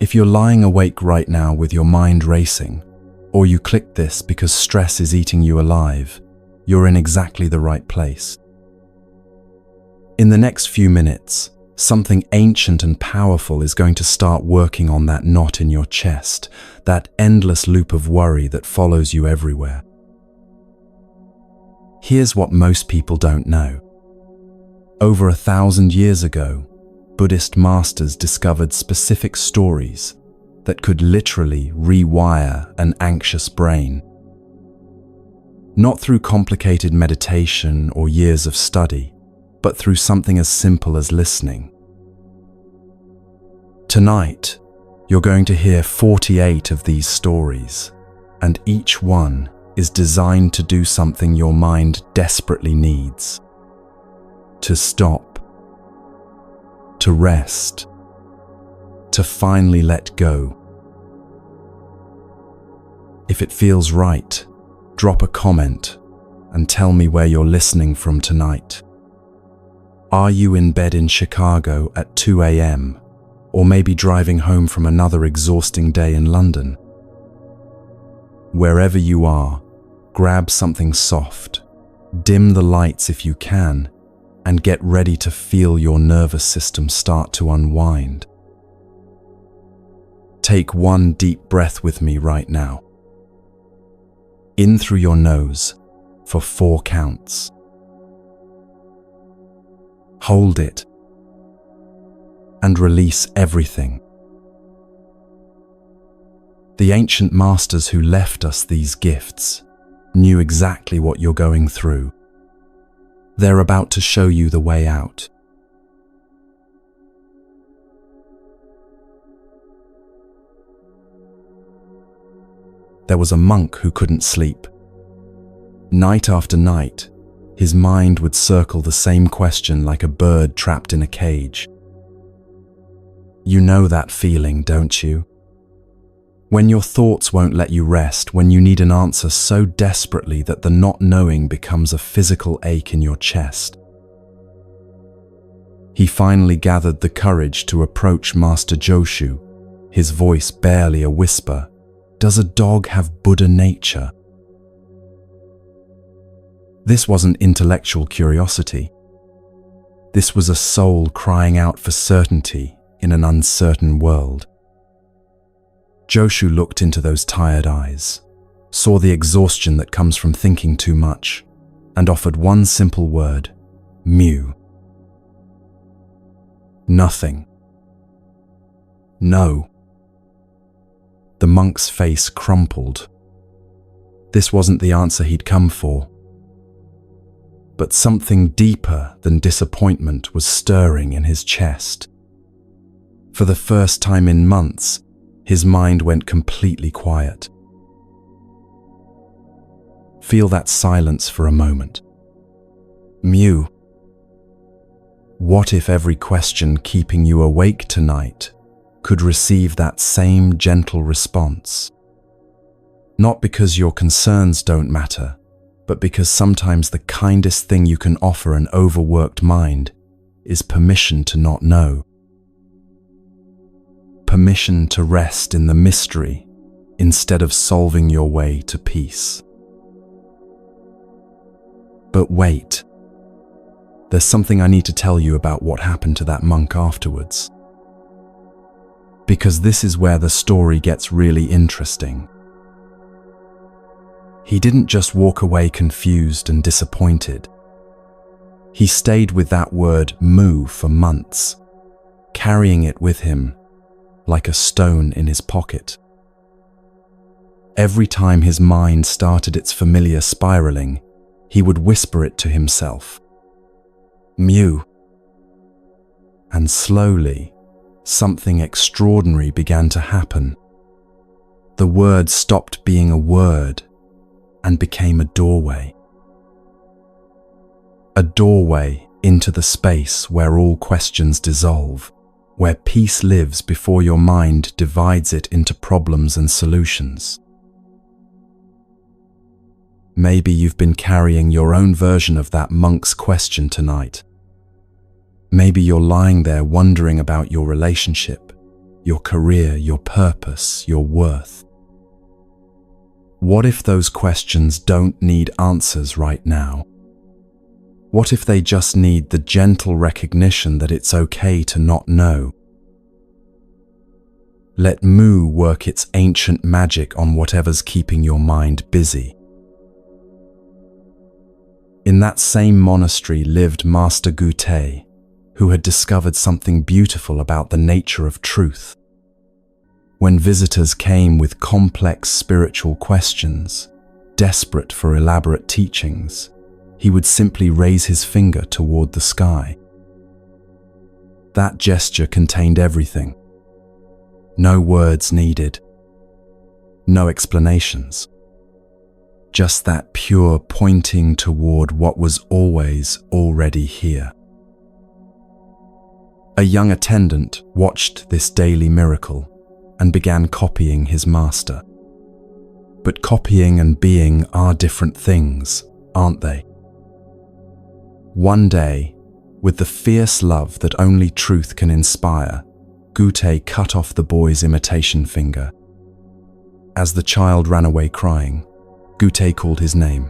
If you're lying awake right now with your mind racing, or you clicked this because stress is eating you alive, you're in exactly the right place. In the next few minutes, something ancient and powerful is going to start working on that knot in your chest, that endless loop of worry that follows you everywhere. Here's what most people don't know. Over 1,000 years ago, Buddhist masters discovered specific stories that could literally rewire an anxious brain. Not through complicated meditation or years of study, but through something as simple as listening. Tonight, you're going to hear 48 of these stories, and each one is designed to do something your mind desperately needs. To stop, to rest, to finally let go. If it feels right, drop a comment and tell me where you're listening from tonight. Are you in bed in Chicago at 2 a.m., or maybe driving home from another exhausting day in London? Wherever you are, grab something soft, dim the lights if you can, and get ready to feel your nervous system start to unwind. Take one deep breath with me right now. In through your nose for 4 counts. Hold it and release everything. The ancient masters who left us these gifts knew exactly what you're going through. They're about to show you the way out. There was a monk who couldn't sleep. Night after night, his mind would circle the same question like a bird trapped in a cage. You know that feeling, don't you? When your thoughts won't let you rest, when you need an answer so desperately that the not knowing becomes a physical ache in your chest. He finally gathered the courage to approach Master Joshu, his voice barely a whisper. Does a dog have Buddha nature? This wasn't intellectual curiosity. This was a soul crying out for certainty in an uncertain world. Joshu looked into those tired eyes, saw the exhaustion that comes from thinking too much, and offered one simple word: mu. Nothing. No. The monk's face crumpled. This wasn't the answer he'd come for. But something deeper than disappointment was stirring in his chest. For the first time in months, his mind went completely quiet. Feel that silence for a moment. Mu. What if every question keeping you awake tonight could receive that same gentle response? Not because your concerns don't matter, but because sometimes the kindest thing you can offer an overworked mind is permission to not know. Permission to rest in the mystery instead of solving your way to peace. But wait, there's something I need to tell you about what happened to that monk afterwards. Because this is where the story gets really interesting. He didn't just walk away confused and disappointed. He stayed with that word mu for months, carrying it with him like a stone in his pocket. Every time his mind started its familiar spiraling, he would whisper it to himself. Mu. And slowly, something extraordinary began to happen. The word stopped being a word and became a doorway. A doorway into the space where all questions dissolve, where peace lives before your mind divides it into problems and solutions. Maybe you've been carrying your own version of that monk's question tonight. Maybe you're lying there wondering about your relationship, your career, your purpose, your worth? What if those questions don't need answers right now? What if they just need the gentle recognition that it's okay to not know? Let Mu work its ancient magic on whatever's keeping your mind busy. In that same monastery lived Master Gute, who had discovered something beautiful about the nature of truth. When visitors came with complex spiritual questions, desperate for elaborate teachings, he would simply raise his finger toward the sky. That gesture contained everything. No words needed. No explanations. Just that pure pointing toward what was always already here. A young attendant watched this daily miracle and began copying his master. But copying and being are different things, aren't they? One day, with the fierce love that only truth can inspire, Gute cut off the boy's imitation finger. As the child ran away crying, Gute called his name.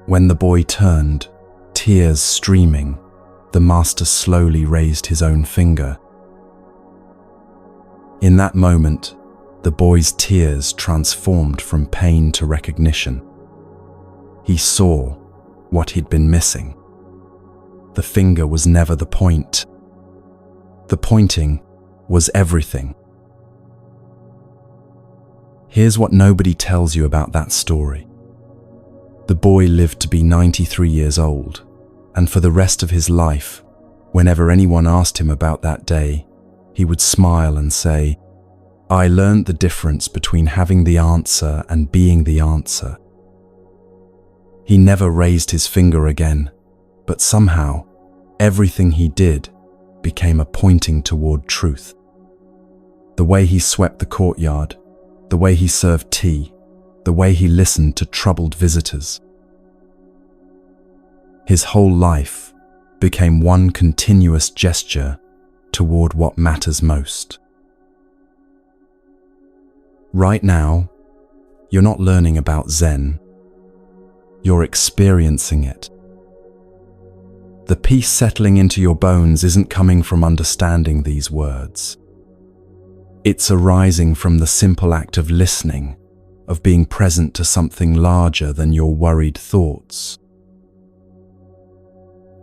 When the boy turned, tears streaming, the master slowly raised his own finger. In that moment, the boy's tears transformed from pain to recognition. He saw what he'd been missing. The finger was never the point. The pointing was everything. Here's what nobody tells you about that story. The boy lived to be 93 years old, and for the rest of his life, whenever anyone asked him about that day, he would smile and say, "I learned the difference between having the answer and being the answer." He never raised his finger again, but somehow, everything he did became a pointing toward truth. The way he swept the courtyard, the way he served tea, the way he listened to troubled visitors. His whole life became one continuous gesture toward what matters most. Right now, you're not learning about Zen. You're experiencing it. The peace settling into your bones isn't coming from understanding these words. It's arising from the simple act of listening, of being present to something larger than your worried thoughts.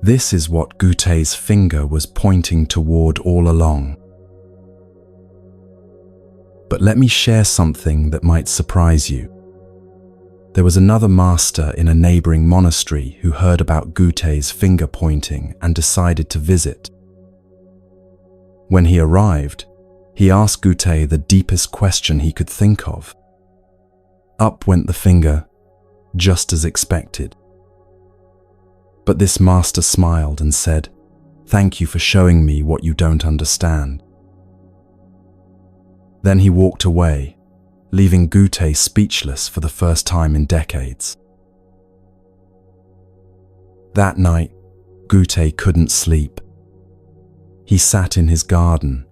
This is what Gute's finger was pointing toward all along. But let me share something that might surprise you. There was another master in a neighboring monastery who heard about Gute's finger pointing and decided to visit. When he arrived, he asked Gute the deepest question he could think of. Up went the finger, just as expected. But this master smiled and said, "Thank you for showing me what you don't understand." Then he walked away, leaving Gute speechless for the first time in decades. That night, Gute couldn't sleep. He sat in his garden,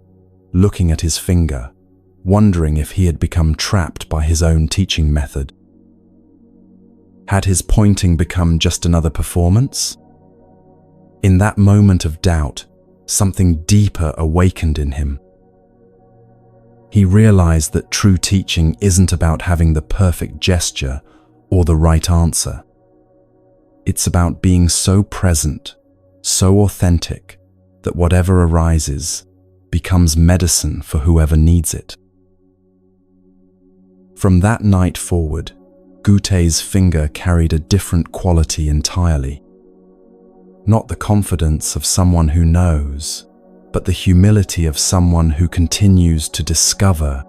looking at his finger, wondering if he had become trapped by his own teaching method. Had his pointing become just another performance? In that moment of doubt, something deeper awakened in him. He realized that true teaching isn't about having the perfect gesture or the right answer. It's about being so present, so authentic, that whatever arises becomes medicine for whoever needs it. From that night forward, Gute's finger carried a different quality entirely. Not the confidence of someone who knows, but the humility of someone who continues to discover.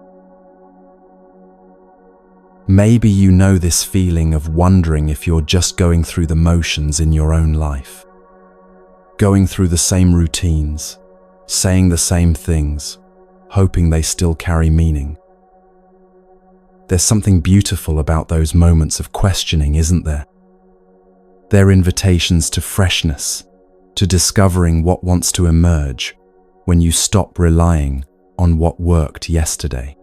Maybe you know this feeling of wondering if you're just going through the motions in your own life. Going through the same routines, saying the same things, hoping they still carry meaning. There's something beautiful about those moments of questioning, isn't there? They're invitations to freshness, to discovering what wants to emerge when you stop relying on what worked yesterday.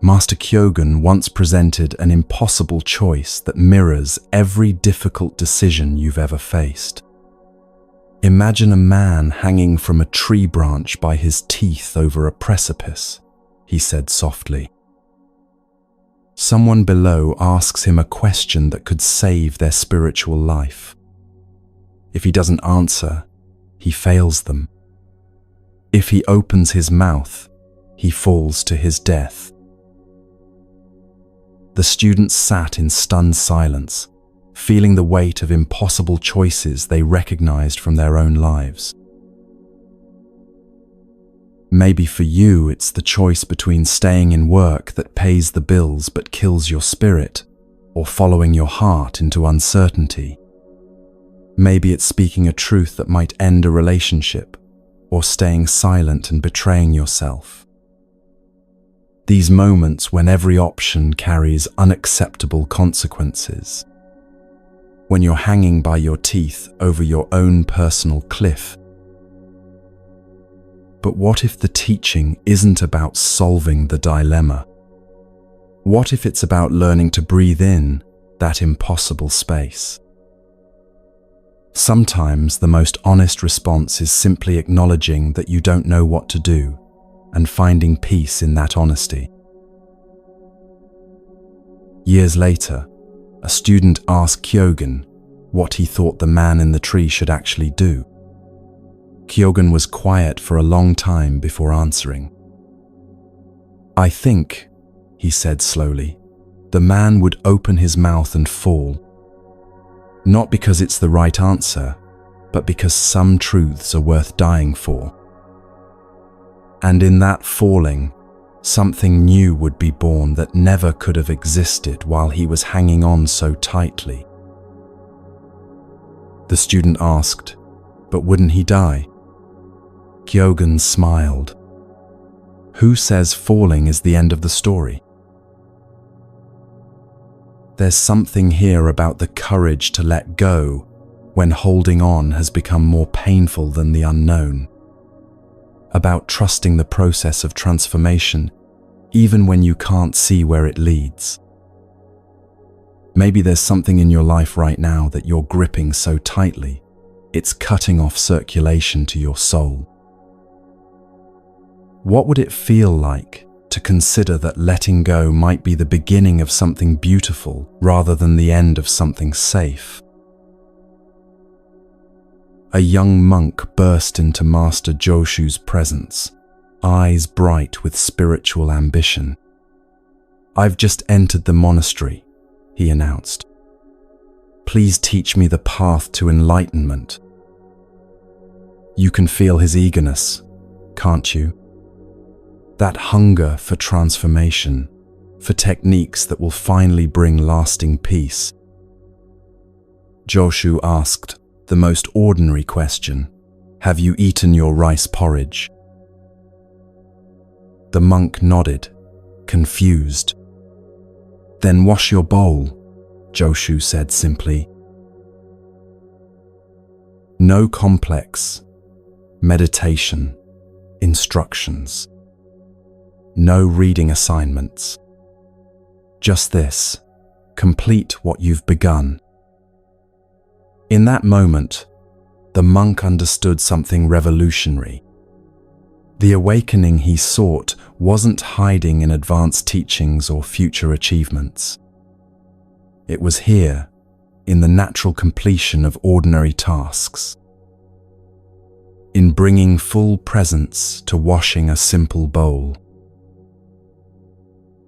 Master Kyogen once presented an impossible choice that mirrors every difficult decision you've ever faced. Imagine a man hanging from a tree branch by his teeth over a precipice, he said softly. Someone below asks him a question that could save their spiritual life. If he doesn't answer, he fails them. If he opens his mouth, he falls to his death. The students sat in stunned silence, feeling the weight of impossible choices they recognized from their own lives. Maybe for you, it's the choice between staying in work that pays the bills but kills your spirit, or following your heart into uncertainty. Maybe it's speaking a truth that might end a relationship, or staying silent and betraying yourself. These moments when every option carries unacceptable consequences. When you're hanging by your teeth over your own personal cliff. But what if the teaching isn't about solving the dilemma? What if it's about learning to breathe in that impossible space? Sometimes the most honest response is simply acknowledging that you don't know what to do and finding peace in that honesty. Years later, a student asked Kyogen what he thought the man in the tree should actually do. Kyogen was quiet for a long time before answering. "I think," he said slowly, "the man would open his mouth and fall. Not because it's the right answer, but because some truths are worth dying for. And in that falling, something new would be born that never could have existed while he was hanging on so tightly." The student asked, "But wouldn't he die?" Kyogen smiled. "Who says falling is the end of the story?" There's something here about the courage to let go when holding on has become more painful than the unknown. About trusting the process of transformation, even when you can't see where it leads. Maybe there's something in your life right now that you're gripping so tightly, it's cutting off circulation to your soul. What would it feel like to consider that letting go might be the beginning of something beautiful rather than the end of something safe? A young monk burst into Master Joshu's presence, eyes bright with spiritual ambition. "I've just entered the monastery," he announced. "Please teach me the path to enlightenment." You can feel his eagerness, can't you? That hunger for transformation, for techniques that will finally bring lasting peace. Joshu asked the most ordinary question, "Have you eaten your rice porridge?" The monk nodded, confused. "Then wash your bowl," Joshu said simply. No complex meditation instructions. No reading assignments. Just this, complete what you've begun. In that moment, the monk understood something revolutionary. The awakening he sought wasn't hiding in advanced teachings or future achievements. It was here, in the natural completion of ordinary tasks. In bringing full presence to washing a simple bowl.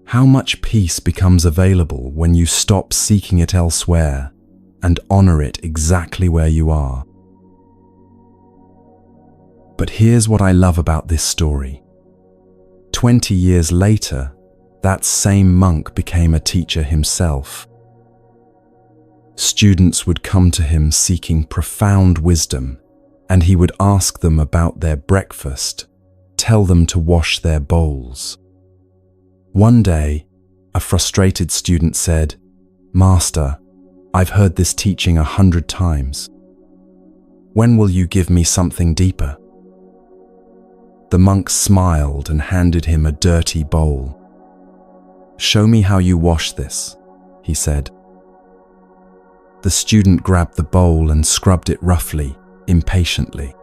How much peace becomes available when you stop seeking it elsewhere and honor it exactly where you are. But here's what I love about this story. 20 years later, that same monk became a teacher himself. Students would come to him seeking profound wisdom, and he would ask them about their breakfast, tell them to wash their bowls. One day, a frustrated student said, "Master, I've heard this teaching 100 times. When will you give me something deeper?" The monk smiled and handed him a dirty bowl. "Show me how you wash this," he said. The student grabbed the bowl and scrubbed it roughly, impatiently.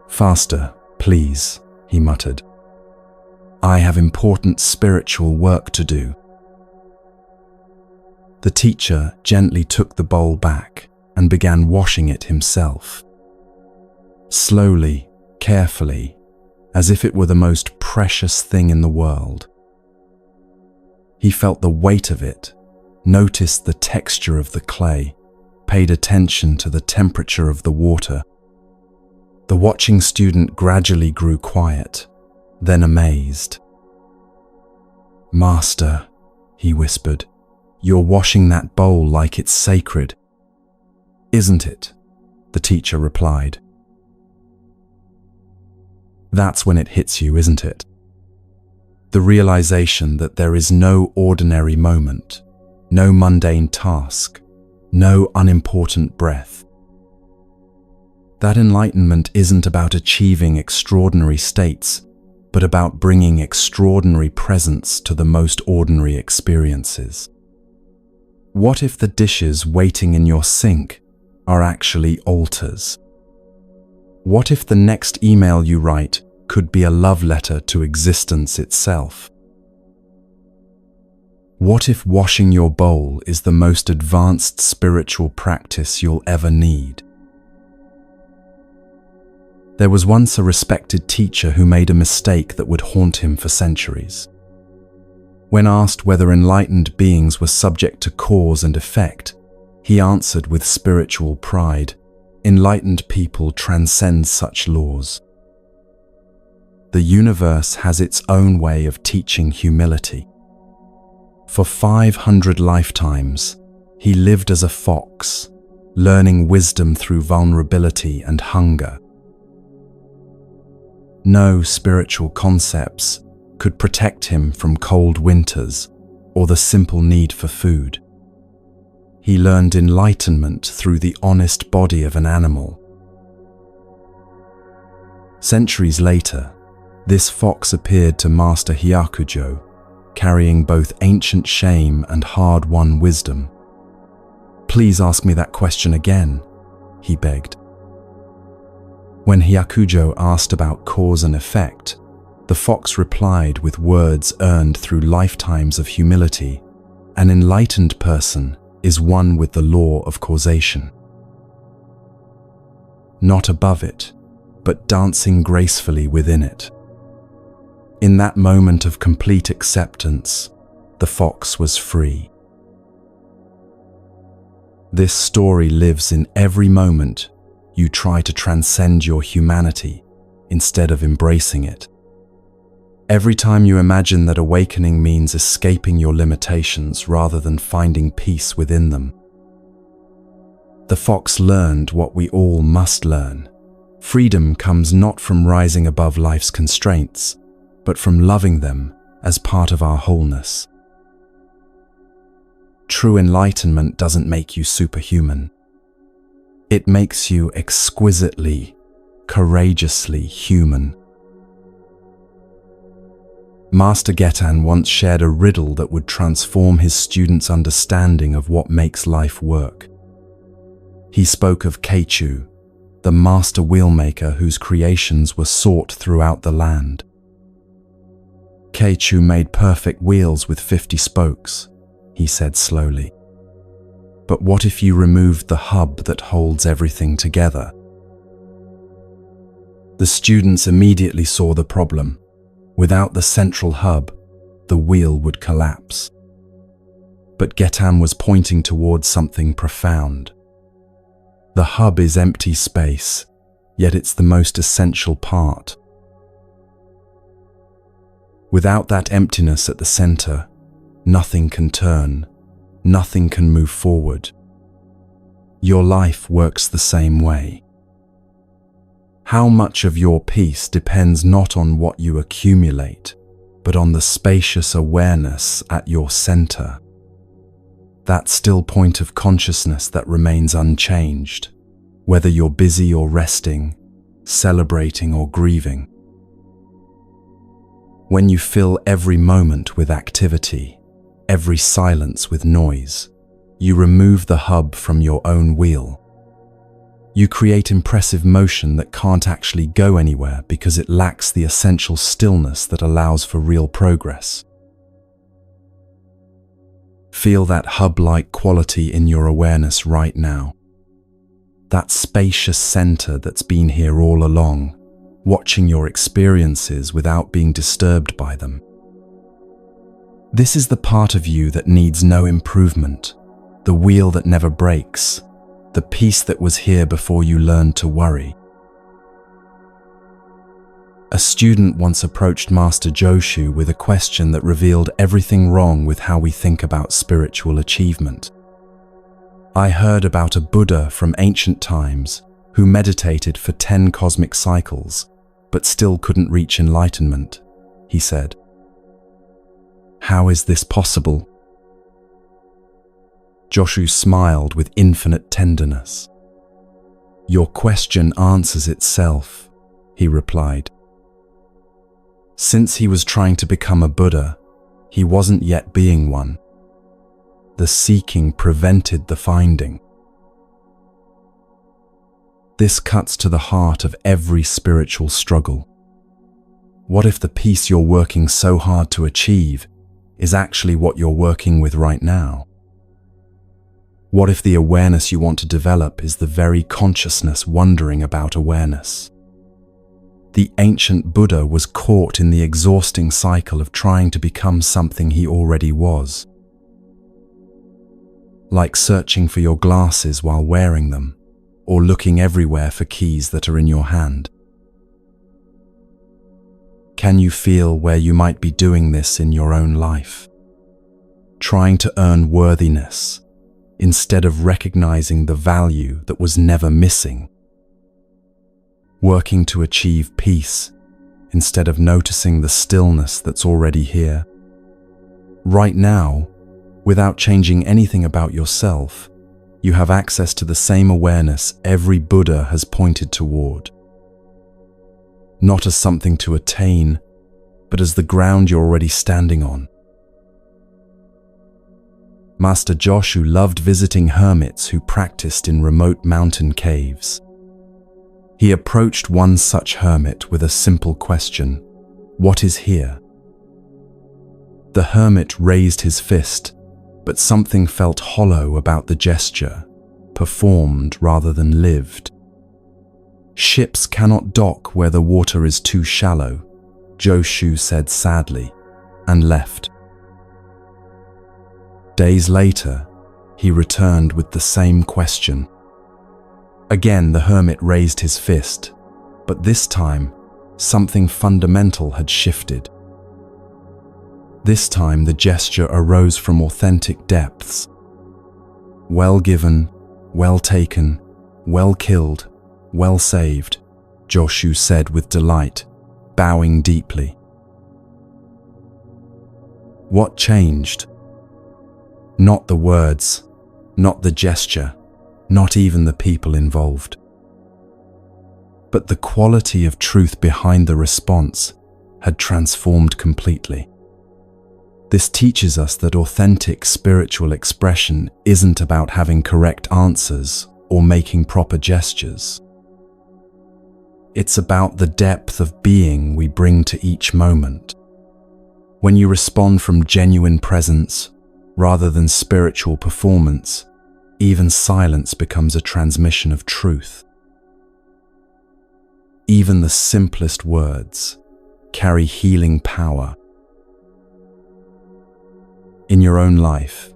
"Faster, please," he muttered. "I have important spiritual work to do." The teacher gently took the bowl back and began washing it himself. Slowly, carefully, as if it were the most precious thing in the world. He felt the weight of it, noticed the texture of the clay, paid attention to the temperature of the water. The watching student gradually grew quiet, then amazed. "Master," he whispered, "you're washing that bowl like it's sacred." "Isn't it?" the teacher replied. That's when it hits you, isn't it? The realization that there is no ordinary moment, no mundane task, no unimportant breath. That enlightenment isn't about achieving extraordinary states, but about bringing extraordinary presence to the most ordinary experiences. What if the dishes waiting in your sink are actually altars? What if the next email you write could be a love letter to existence itself? What if washing your bowl is the most advanced spiritual practice you'll ever need? There was once a respected teacher who made a mistake that would haunt him for centuries. When asked whether enlightened beings were subject to cause and effect, he answered with spiritual pride, "Enlightened people transcend such laws." The universe has its own way of teaching humility. For 500 lifetimes, he lived as a fox, learning wisdom through vulnerability and hunger. No spiritual concepts could protect him from cold winters or the simple need for food. He learned enlightenment through the honest body of an animal. Centuries later, this fox appeared to Master Hyakujo, carrying both ancient shame and hard-won wisdom. "Please ask me that question again," he begged. When Hyakujo asked about cause and effect, the fox replied with words earned through lifetimes of humility, "An enlightened person is one with the law of causation. Not above it, but dancing gracefully within it." In that moment of complete acceptance, the fox was free. This story lives in every moment you try to transcend your humanity instead of embracing it. Every time you imagine that awakening means escaping your limitations rather than finding peace within them. The fox learned what we all must learn. Freedom comes not from rising above life's constraints, but from loving them as part of our wholeness. True enlightenment doesn't make you superhuman. It makes you exquisitely, courageously human. Master Getan once shared a riddle that would transform his students' understanding of what makes life work. He spoke of Keichu, the master wheelmaker whose creations were sought throughout the land. Keichu made perfect wheels with 50 spokes, he said slowly. But what if you removed the hub that holds everything together? The students immediately saw the problem. Without the central hub, the wheel would collapse. But Getan was pointing towards something profound. The hub is empty space, yet it's the most essential part. Without that emptiness at the center, nothing can turn, nothing can move forward. Your life works the same way. How much of your peace depends not on what you accumulate, but on the spacious awareness at your center. That still point of consciousness that remains unchanged, whether you're busy or resting, celebrating or grieving. When you fill every moment with activity, every silence with noise, you remove the hub from your own wheel. You create impressive motion that can't actually go anywhere because it lacks the essential stillness that allows for real progress. Feel that hub-like quality in your awareness right now. That spacious center that's been here all along, watching your experiences without being disturbed by them. This is the part of you that needs no improvement, the wheel that never breaks, the peace that was here before you learned to worry. A student once approached Master Joshu with a question that revealed everything wrong with how we think about spiritual achievement. I heard about a Buddha from ancient times who meditated for 10 cosmic cycles, but still couldn't reach enlightenment, he said. How is this possible? Joshu smiled with infinite tenderness. Your question answers itself, he replied. Since he was trying to become a Buddha, he wasn't yet being one. The seeking prevented the finding. This cuts to the heart of every spiritual struggle. What if the peace you're working so hard to achieve is actually what you're working with right now? What if the awareness you want to develop is the very consciousness wondering about awareness? The ancient Buddha was caught in the exhausting cycle of trying to become something he already was. Like searching for your glasses while wearing them, or looking everywhere for keys that are in your hand. Can you feel where you might be doing this in your own life? Trying to earn worthiness, instead of recognizing the value that was never missing. Working to achieve peace, instead of noticing the stillness that's already here. Right now, without changing anything about yourself, you have access to the same awareness every Buddha has pointed toward. Not as something to attain, but as the ground you're already standing on. Master Joshu loved visiting hermits who practiced in remote mountain caves. He approached one such hermit with a simple question: "What is here?" The hermit raised his fist, but something felt hollow about the gesture, performed rather than lived. Ships cannot dock where the water is too shallow, Joshu said sadly, and left. Days later, he returned with the same question. Again, the hermit raised his fist, but this time, something fundamental had shifted. This time, the gesture arose from authentic depths. Well given, well taken, well killed, well saved, Joshu said with delight, bowing deeply. What changed? Not the words, not the gesture, not even the people involved. But the quality of truth behind the response had transformed completely. This teaches us that authentic spiritual expression isn't about having correct answers or making proper gestures. It's about the depth of being we bring to each moment. When you respond from genuine presence rather than spiritual performance, even silence becomes a transmission of truth. Even the simplest words carry healing power. In your own life,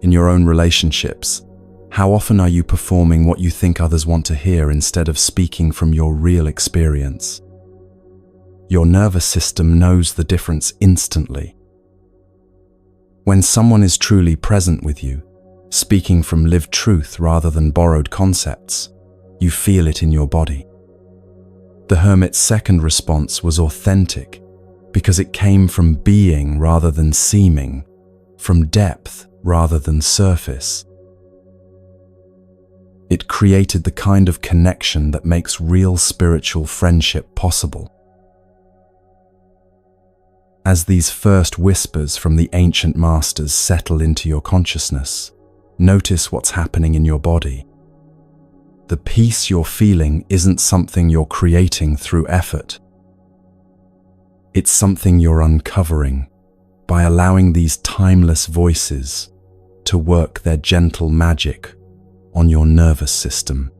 in your own relationships, how often are you performing what you think others want to hear instead of speaking from your real experience? Your nervous system knows the difference instantly. When someone is truly present with you, speaking from lived truth rather than borrowed concepts, you feel it in your body. The hermit's second response was authentic because it came from being rather than seeming, from depth rather than surface. It created the kind of connection that makes real spiritual friendship possible. As these first whispers from the ancient masters settle into your consciousness, notice what's happening in your body. The peace you're feeling isn't something you're creating through effort. It's something you're uncovering by allowing these timeless voices to work their gentle magic on your nervous system.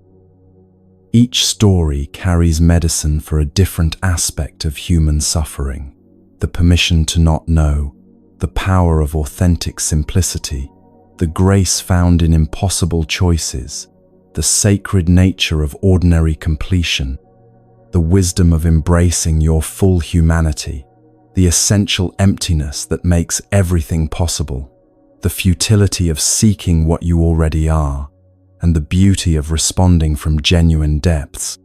Each story carries medicine for a different aspect of human suffering: the permission to not know, the power of authentic simplicity, the grace found in impossible choices, the sacred nature of ordinary completion, the wisdom of embracing your full humanity, the essential emptiness that makes everything possible, the futility of seeking what you already are, and the beauty of responding from genuine depths.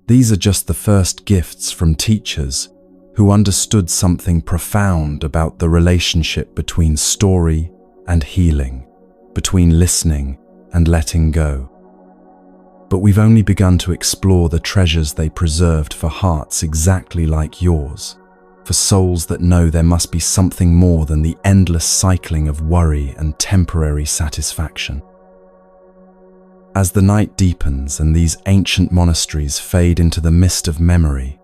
These are just the first gifts from teachers who understood something profound about the relationship between story and healing, between listening and letting go. But we've only begun to explore the treasures they preserved for hearts exactly like yours, for souls that know there must be something more than the endless cycling of worry and temporary satisfaction. As the night deepens and these ancient monasteries fade into the mist of memory,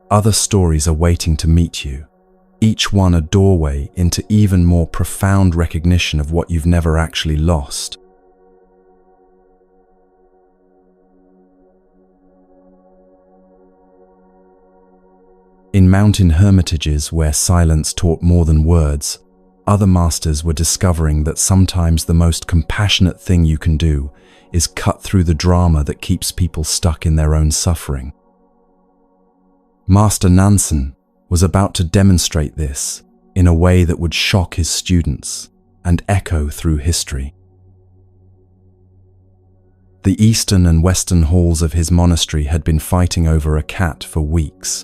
other stories are waiting to meet you, each one a doorway into even more profound recognition of what you've never actually lost. In mountain hermitages where silence taught more than words, other masters were discovering that sometimes the most compassionate thing you can do is cut through the drama that keeps people stuck in their own suffering. Master Nansen was about to demonstrate this in a way that would shock his students and echo through history. The eastern and western halls of his monastery had been fighting over a cat for weeks.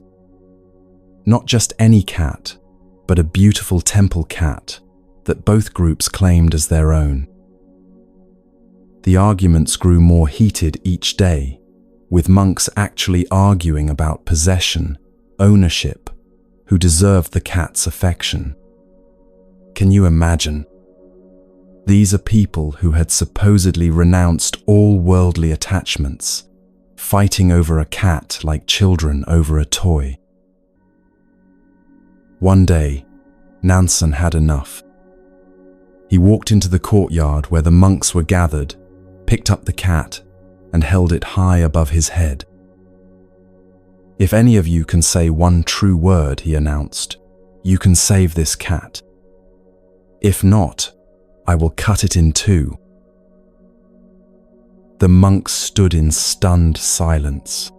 Not just any cat, but a beautiful temple cat that both groups claimed as their own. The arguments grew more heated each day, with monks actually arguing about possession, ownership, who deserved the cat's affection. Can you imagine? These are people who had supposedly renounced all worldly attachments, fighting over a cat like children over a toy. One day, Nansen had enough. He walked into the courtyard where the monks were gathered, picked up the cat, and held it high above his head. "If any of you can say one true word," he announced, "you can save this cat. If not, I will cut it in two." The monks stood in stunned silence.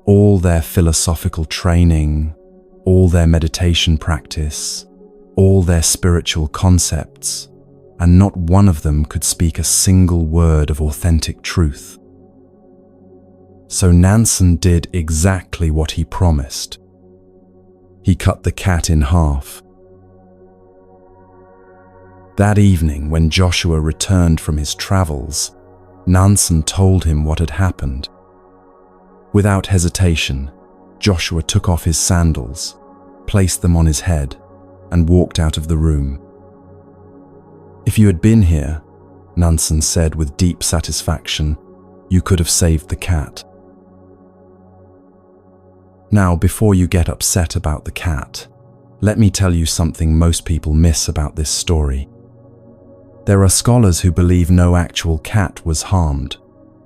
All their philosophical training, all their meditation practice, all their spiritual concepts, and not one of them could speak a single word of authentic truth. So Nansen did exactly what he promised. He cut the cat in half. That evening, when Joshua returned from his travels, Nansen told him what had happened. Without hesitation, Joshua took off his sandals, placed them on his head, and walked out of the room. "If you had been here," Nansen said with deep satisfaction, "you could have saved the cat." Now, before you get upset about the cat, let me tell you something most people miss about this story. There are scholars who believe no actual cat was harmed,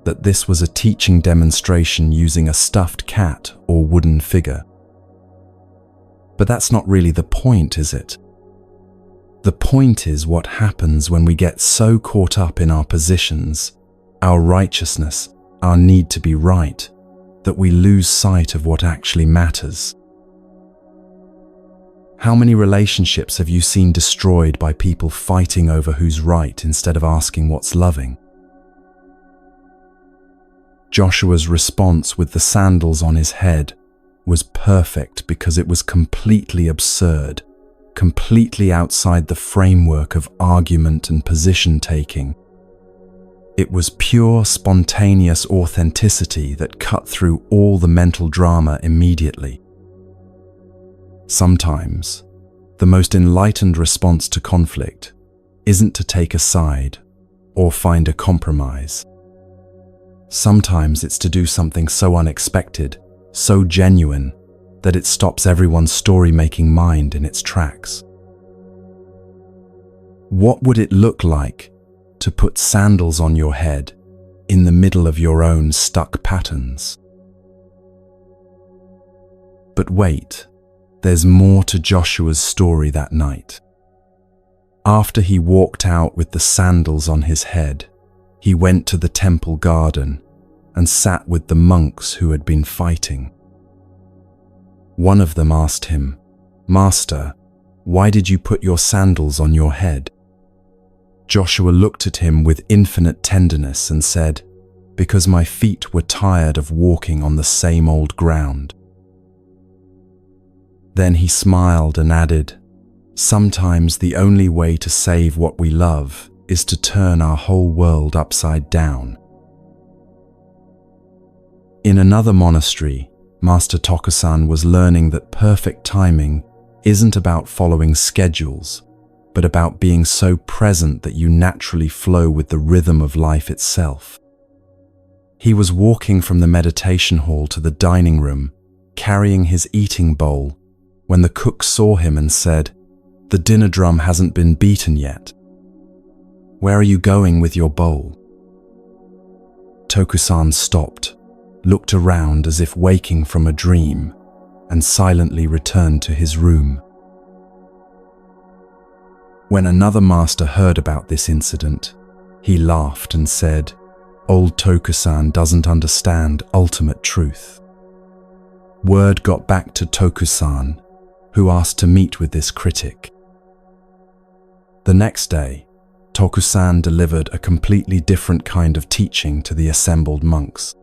that this was a teaching demonstration using a stuffed cat or wooden figure. But that's not really the point, is it? The point is what happens when we get so caught up in our positions, our righteousness, our need to be right, that we lose sight of what actually matters. How many relationships have you seen destroyed by people fighting over who's right instead of asking what's loving? Joshua's response with the sandals on his head was perfect because it was completely absurd, completely outside the framework of argument and position taking. It was pure, spontaneous authenticity that cut through all the mental drama immediately. Sometimes, the most enlightened response to conflict isn't to take a side or find a compromise. Sometimes it's to do something so unexpected, so genuine, that it stops everyone's story-making mind in its tracks. What would it look like to put sandals on your head in the middle of your own stuck patterns? But wait, there's more to Joshua's story that night. After he walked out with the sandals on his head, he went to the temple garden and sat with the monks who had been fighting. One of them asked him, "Master, why did you put your sandals on your head?" Joshua looked at him with infinite tenderness and said, "Because my feet were tired of walking on the same old ground." Then he smiled and added, "Sometimes the only way to save what we love is to turn our whole world upside down." In another monastery, Master Tokusan was learning that perfect timing isn't about following schedules, but about being so present that you naturally flow with the rhythm of life itself. He was walking from the meditation hall to the dining room, carrying his eating bowl, when the cook saw him and said, "The dinner drum hasn't been beaten yet. Where are you going with your bowl?" Tokusan stopped, looked around as if waking from a dream, and silently returned to his room. When another master heard about this incident, he laughed and said, "Old Tokusan doesn't understand ultimate truth." Word got back to Tokusan, who asked to meet with this critic. The next day, Tokusan delivered a completely different kind of teaching to the assembled monks.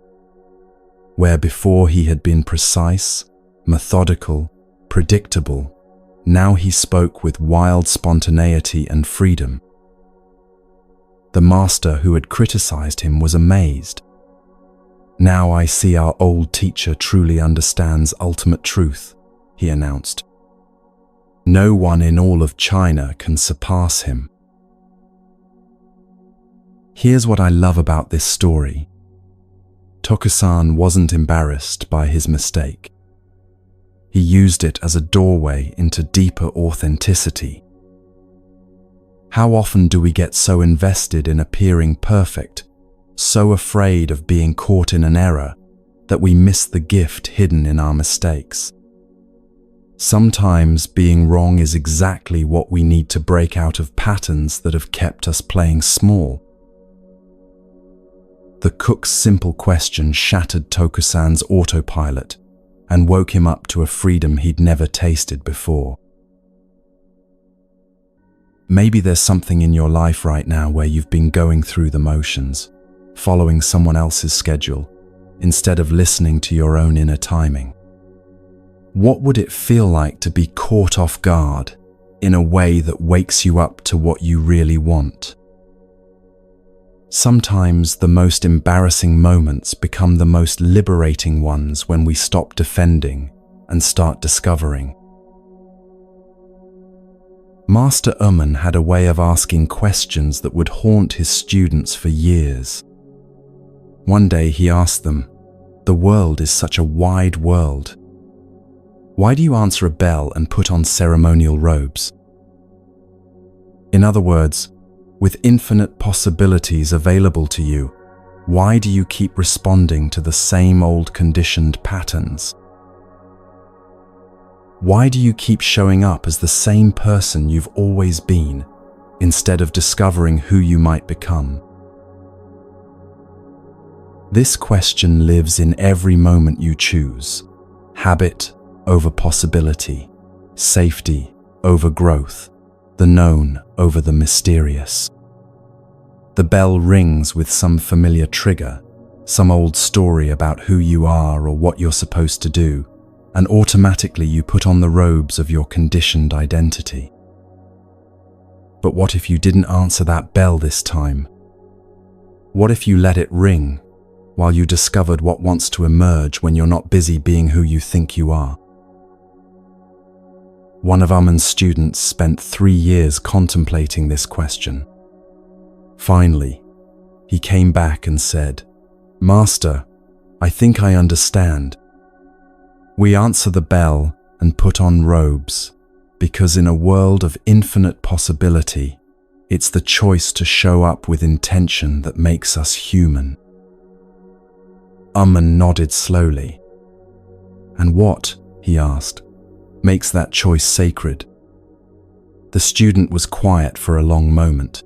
Where before he had been precise, methodical, predictable, now he spoke with wild spontaneity and freedom. The master who had criticized him was amazed. "Now I see our old teacher truly understands ultimate truth," he announced. "No one in all of China can surpass him." Here's what I love about this story. Tokusan wasn't embarrassed by his mistake. He used it as a doorway into deeper authenticity. How often do we get so invested in appearing perfect, so afraid of being caught in an error, that we miss the gift hidden in our mistakes? Sometimes being wrong is exactly what we need to break out of patterns that have kept us playing small. The cook's simple question shattered Tokusan's autopilot and woke him up to a freedom he'd never tasted before. Maybe there's something in your life right now where you've been going through the motions, following someone else's schedule, instead of listening to your own inner timing. What would it feel like to be caught off guard in a way that wakes you up to what you really want? Sometimes the most embarrassing moments become the most liberating ones when we stop defending and start discovering. Master Uman had a way of asking questions that would haunt his students for years. One day he asked them, "The world is such a wide world. Why do you answer a bell and put on ceremonial robes?" In other words, with infinite possibilities available to you, why do you keep responding to the same old conditioned patterns? Why do you keep showing up as the same person you've always been, instead of discovering who you might become? This question lives in every moment you choose. Habit over possibility, safety over growth, the known over the mysterious. The bell rings with some familiar trigger, some old story about who you are or what you're supposed to do, and automatically you put on the robes of your conditioned identity. But what if you didn't answer that bell this time? What if you let it ring while you discovered what wants to emerge when you're not busy being who you think you are? One of Amon's students spent 3 years contemplating this question. Finally, he came back and said, "Master, I think I understand. We answer the bell and put on robes, because in a world of infinite possibility, it's the choice to show up with intention that makes us human." Amon nodded slowly. "And what," he asked, "makes that choice sacred?" The student was quiet for a long moment.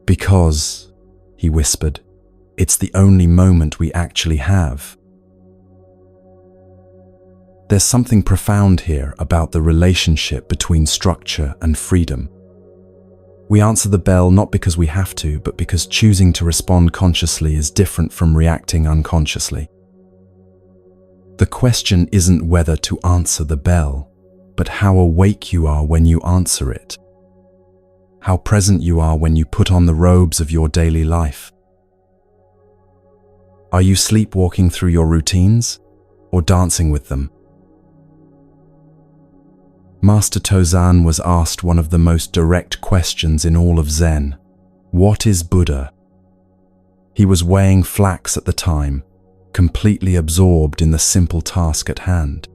"Because," he whispered, "it's the only moment we actually have." There's something profound here about the relationship between structure and freedom. We answer the bell not because we have to, but because choosing to respond consciously is different from reacting unconsciously. The question isn't whether to answer the bell, but how awake you are when you answer it. How present you are when you put on the robes of your daily life. Are you sleepwalking through your routines or dancing with them? Master Tozan was asked one of the most direct questions in all of Zen. What is Buddha? He was weighing flax at the time, completely absorbed in the simple task at hand.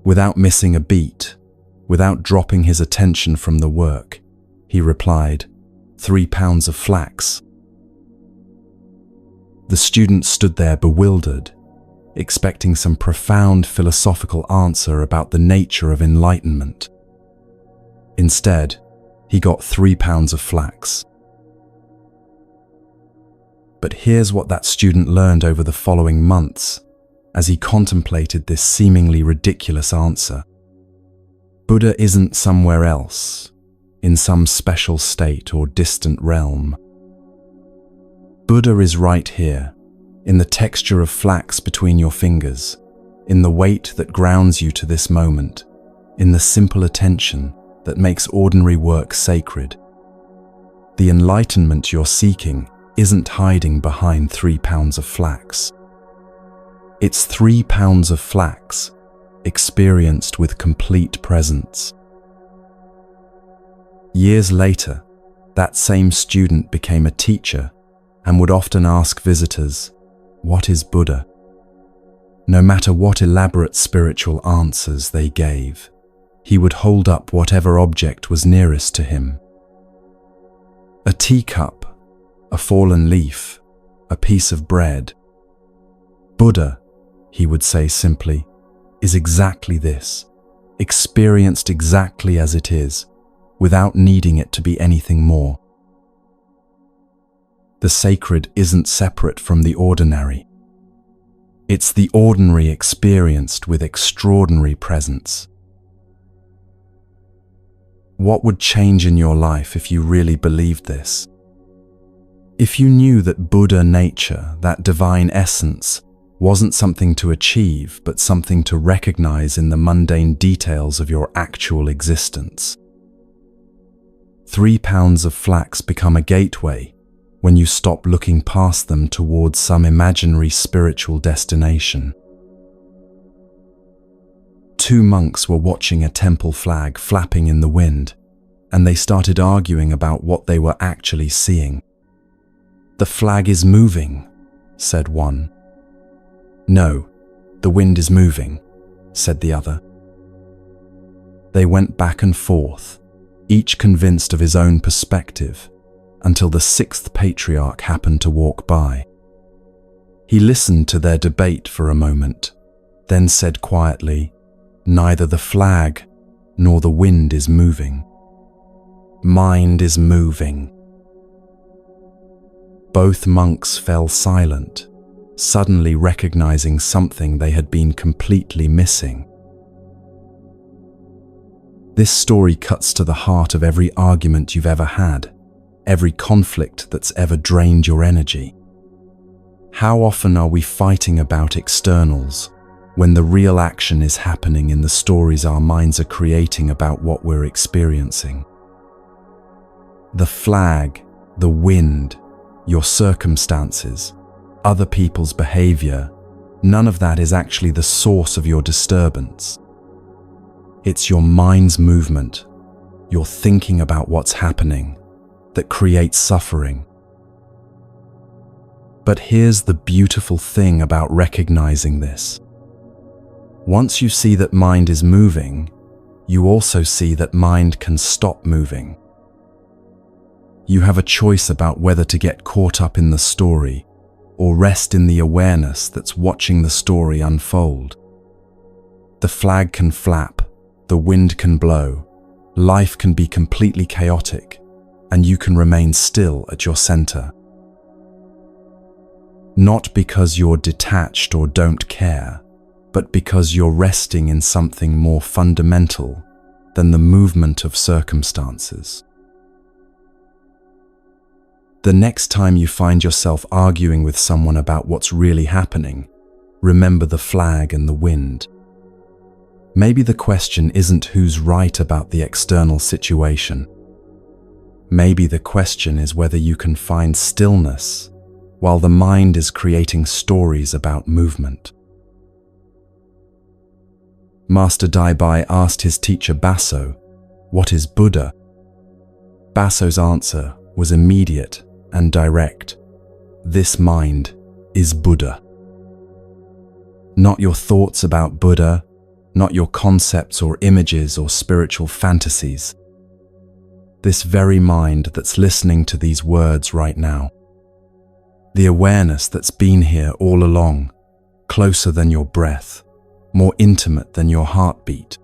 Without missing a beat, without dropping his attention from the work, he replied, 3 pounds of flax. The student stood there bewildered, expecting some profound philosophical answer about the nature of enlightenment. Instead, he got 3 pounds of flax. But here's what that student learned over the following months as he contemplated this seemingly ridiculous answer. Buddha isn't somewhere else, in some special state or distant realm. Buddha is right here, in the texture of flax between your fingers, in the weight that grounds you to this moment, in the simple attention that makes ordinary work sacred. The enlightenment you're seeking isn't hiding behind 3 pounds of flax. It's 3 pounds of flax, experienced with complete presence. Years later, that same student became a teacher and would often ask visitors, "What is Buddha?" No matter what elaborate spiritual answers they gave, he would hold up whatever object was nearest to him. A teacup, a fallen leaf, a piece of bread. Buddha, he would say simply, is exactly this, experienced exactly as it is, without needing it to be anything more. The sacred isn't separate from the ordinary. It's the ordinary experienced with extraordinary presence. What would change in your life if you really believed this? If you knew that Buddha nature, that divine essence, wasn't something to achieve, but something to recognize in the mundane details of your actual existence. 3 pounds of flax become a gateway when you stop looking past them towards some imaginary spiritual destination. 2 monks were watching a temple flag flapping in the wind, and they started arguing about what they were actually seeing. "The flag is moving," said one. "No, the wind is moving," said the other. They went back and forth, each convinced of his own perspective, until the 6th patriarch happened to walk by. He listened to their debate for a moment, then said quietly, "Neither the flag nor the wind is moving. Mind is moving." Both monks fell silent, suddenly recognizing something they had been completely missing. This story cuts to the heart of every argument you've ever had, every conflict that's ever drained your energy. How often are we fighting about externals when the real action is happening in the stories our minds are creating about what we're experiencing? The flag, the wind, your circumstances, other people's behavior, none of that is actually the source of your disturbance. It's your mind's movement, your thinking about what's happening, that creates suffering. But here's the beautiful thing about recognizing this. Once you see that mind is moving, you also see that mind can stop moving. You have a choice about whether to get caught up in the story or rest in the awareness that's watching the story unfold. The flag can flap, the wind can blow, life can be completely chaotic, and you can remain still at your center. Not because you're detached or don't care, but because you're resting in something more fundamental than the movement of circumstances. The next time you find yourself arguing with someone about what's really happening, remember the flag and the wind. Maybe the question isn't who's right about the external situation. Maybe the question is whether you can find stillness while the mind is creating stories about movement. Master Daibai asked his teacher Baso, "What is Buddha?" Baso's answer was immediate and direct. "This mind is Buddha." Not your thoughts about Buddha, not your concepts or images or spiritual fantasies. This very mind that's listening to these words right now. The awareness that's been here all along, closer than your breath, more intimate than your heartbeat.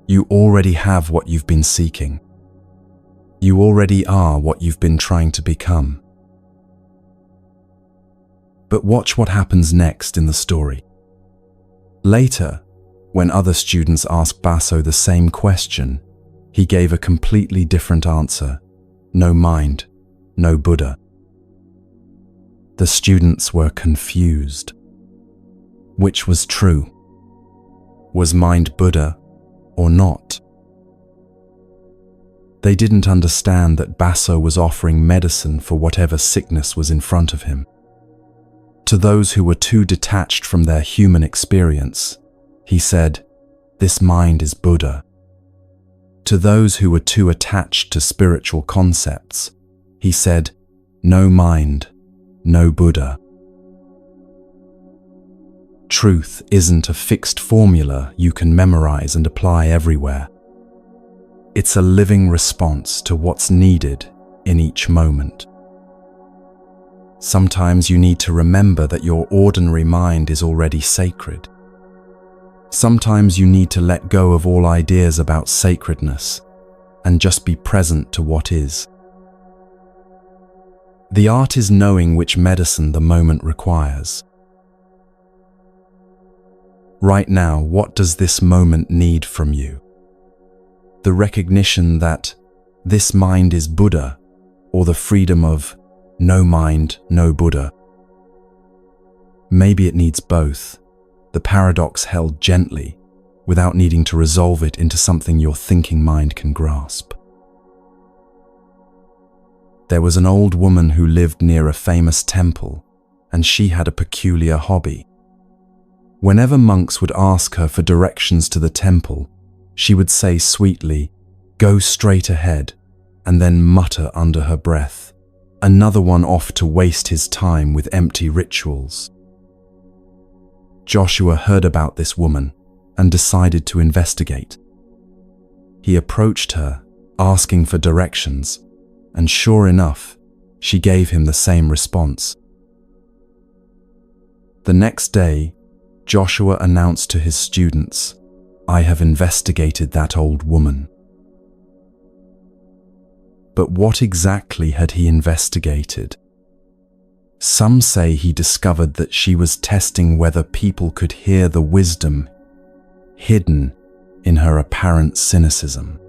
You already have what you've been seeking. You already are what you've been trying to become. But watch what happens next in the story. Later, when other students asked Baso the same question, he gave a completely different answer. No mind, no Buddha. The students were confused. Which was true? Was mind Buddha or not? They didn't understand that Baso was offering medicine for whatever sickness was in front of him. To those who were too detached from their human experience, he said, "This mind is Buddha." To those who were too attached to spiritual concepts, he said, "No mind, no Buddha." Truth isn't a fixed formula you can memorize and apply everywhere. It's a living response to what's needed in each moment. Sometimes you need to remember that your ordinary mind is already sacred. Sometimes you need to let go of all ideas about sacredness and just be present to what is. The art is knowing which medicine the moment requires. Right now, what does this moment need from you? The recognition that this mind is Buddha, or the freedom of no mind, no Buddha? Maybe it needs both, the paradox held gently, without needing to resolve it into something your thinking mind can grasp. There was an old woman who lived near a famous temple, and she had a peculiar hobby. Whenever monks would ask her for directions to the temple, she would say sweetly, "Go straight ahead," and then mutter under her breath, "Another one off to waste his time with empty rituals." Joshua heard about this woman and decided to investigate. He approached her, asking for directions, and sure enough, she gave him the same response. The next day, Joshua announced to his students, "I have investigated that old woman." But what exactly had he investigated? Some say he discovered that she was testing whether people could hear the wisdom hidden in her apparent cynicism.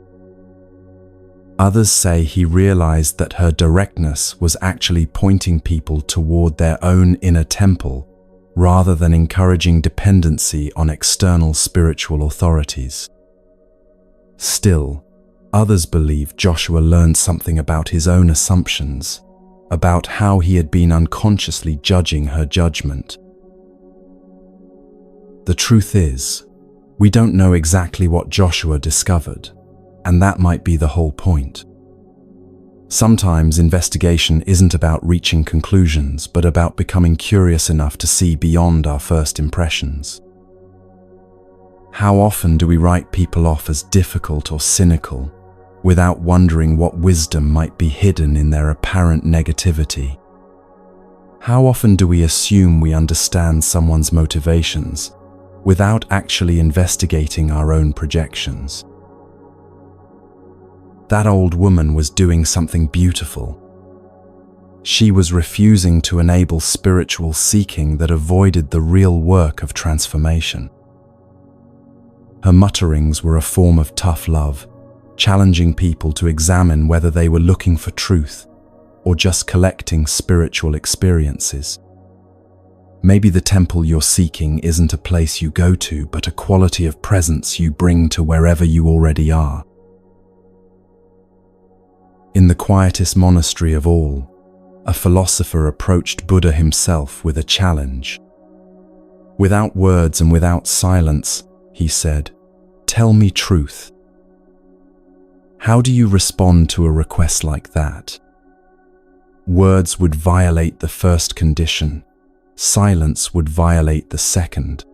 Others say he realized that her directness was actually pointing people toward their own inner temple rather than encouraging dependency on external spiritual authorities. Still, others believe Joshua learned something about his own assumptions, about how he had been unconsciously judging her judgment. The truth is, We don't know exactly what Joshua discovered, and that might be the whole point. Sometimes investigation isn't about reaching conclusions, but about becoming curious enough to see beyond our first impressions. How often do we write people off as difficult or cynical, without wondering what wisdom might be hidden in their apparent negativity? How often do we assume we understand someone's motivations, without actually investigating our own projections? That old woman was doing something beautiful. She was refusing to enable spiritual seeking that avoided the real work of transformation. Her mutterings were a form of tough love, challenging people to examine whether they were looking for truth or just collecting spiritual experiences. Maybe the temple you're seeking isn't a place you go to, but a quality of presence you bring to wherever you already are. In the quietest monastery of all, a philosopher approached Buddha himself with a challenge. Without words and without silence, he said, "Tell me truth." How do you respond to a request like that? Words would violate the first condition. Silence would violate the second.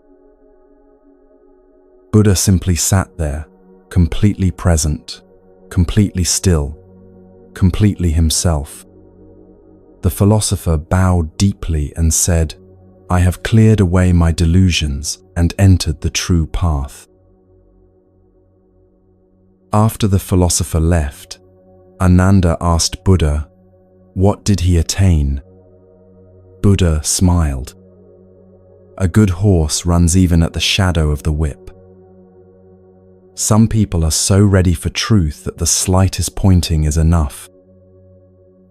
Buddha simply sat there, completely present, completely still, completely himself. The philosopher bowed deeply and said, "I have cleared away my delusions and entered the true path." After the philosopher left, Ananda asked Buddha, what did he attain? Buddha smiled. A good horse runs even at the shadow of the whip. Some people are so ready for truth that the slightest pointing is enough.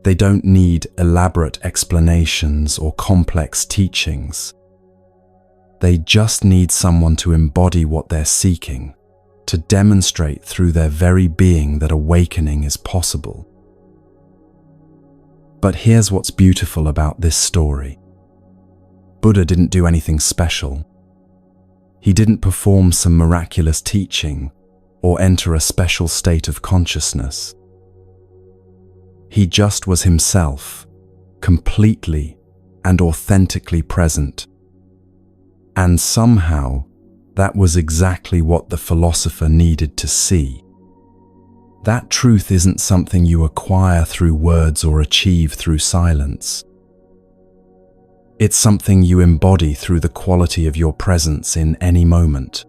They don't need elaborate explanations or complex teachings. They just need someone to embody what they're seeking, to demonstrate through their very being that awakening is possible. But here's what's beautiful about this story. Buddha didn't do anything special. He didn't perform some miraculous teaching or enter a special state of consciousness. He just was himself, completely and authentically present. And somehow, that was exactly what the philosopher needed to see. That truth isn't something you acquire through words or achieve through silence. It's something you embody through the quality of your presence in any moment.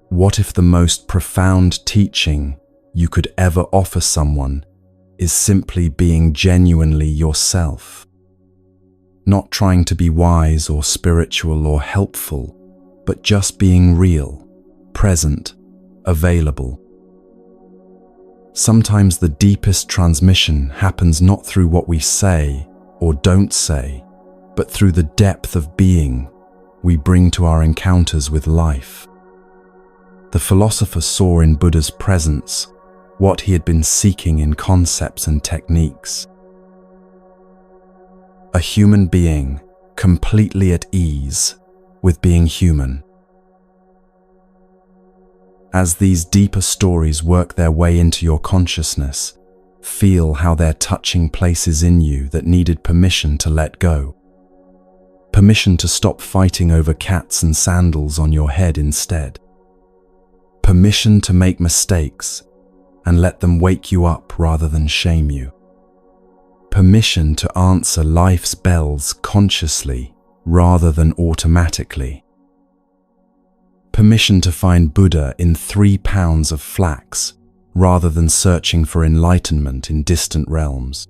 What if the most profound teaching you could ever offer someone is simply being genuinely yourself? Not trying to be wise or spiritual or helpful, but just being real, present, available. Sometimes the deepest transmission happens not through what we say or don't say, but through the depth of being we bring to our encounters with life. The philosopher saw in Buddha's presence what he had been seeking in concepts and techniques. A human being completely at ease with being human. As these deeper stories work their way into your consciousness, feel how they're touching places in you that needed permission to let go. Permission to stop fighting over cats and sandals on your head instead. Permission to make mistakes and let them wake you up rather than shame you. Permission to answer life's bells consciously rather than automatically. Permission to find Buddha in 3 pounds of flax rather than searching for enlightenment in distant realms.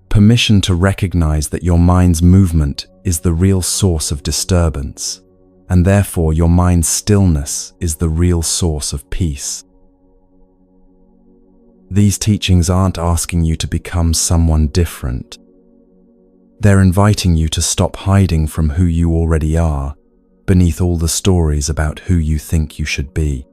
Permission to recognize that your mind's movement is the real source of disturbance, and therefore your mind's stillness is the real source of peace. These teachings aren't asking you to become someone different. They're inviting you to stop hiding from who you already are, beneath all the stories about who you think you should be.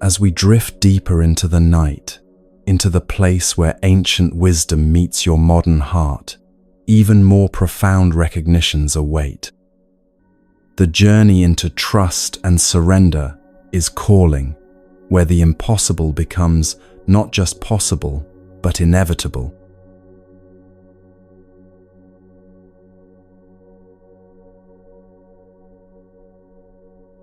As we drift deeper into the night, into the place where ancient wisdom meets your modern heart, even more profound recognitions await. The journey into trust and surrender is calling, where the impossible becomes not just possible, but inevitable.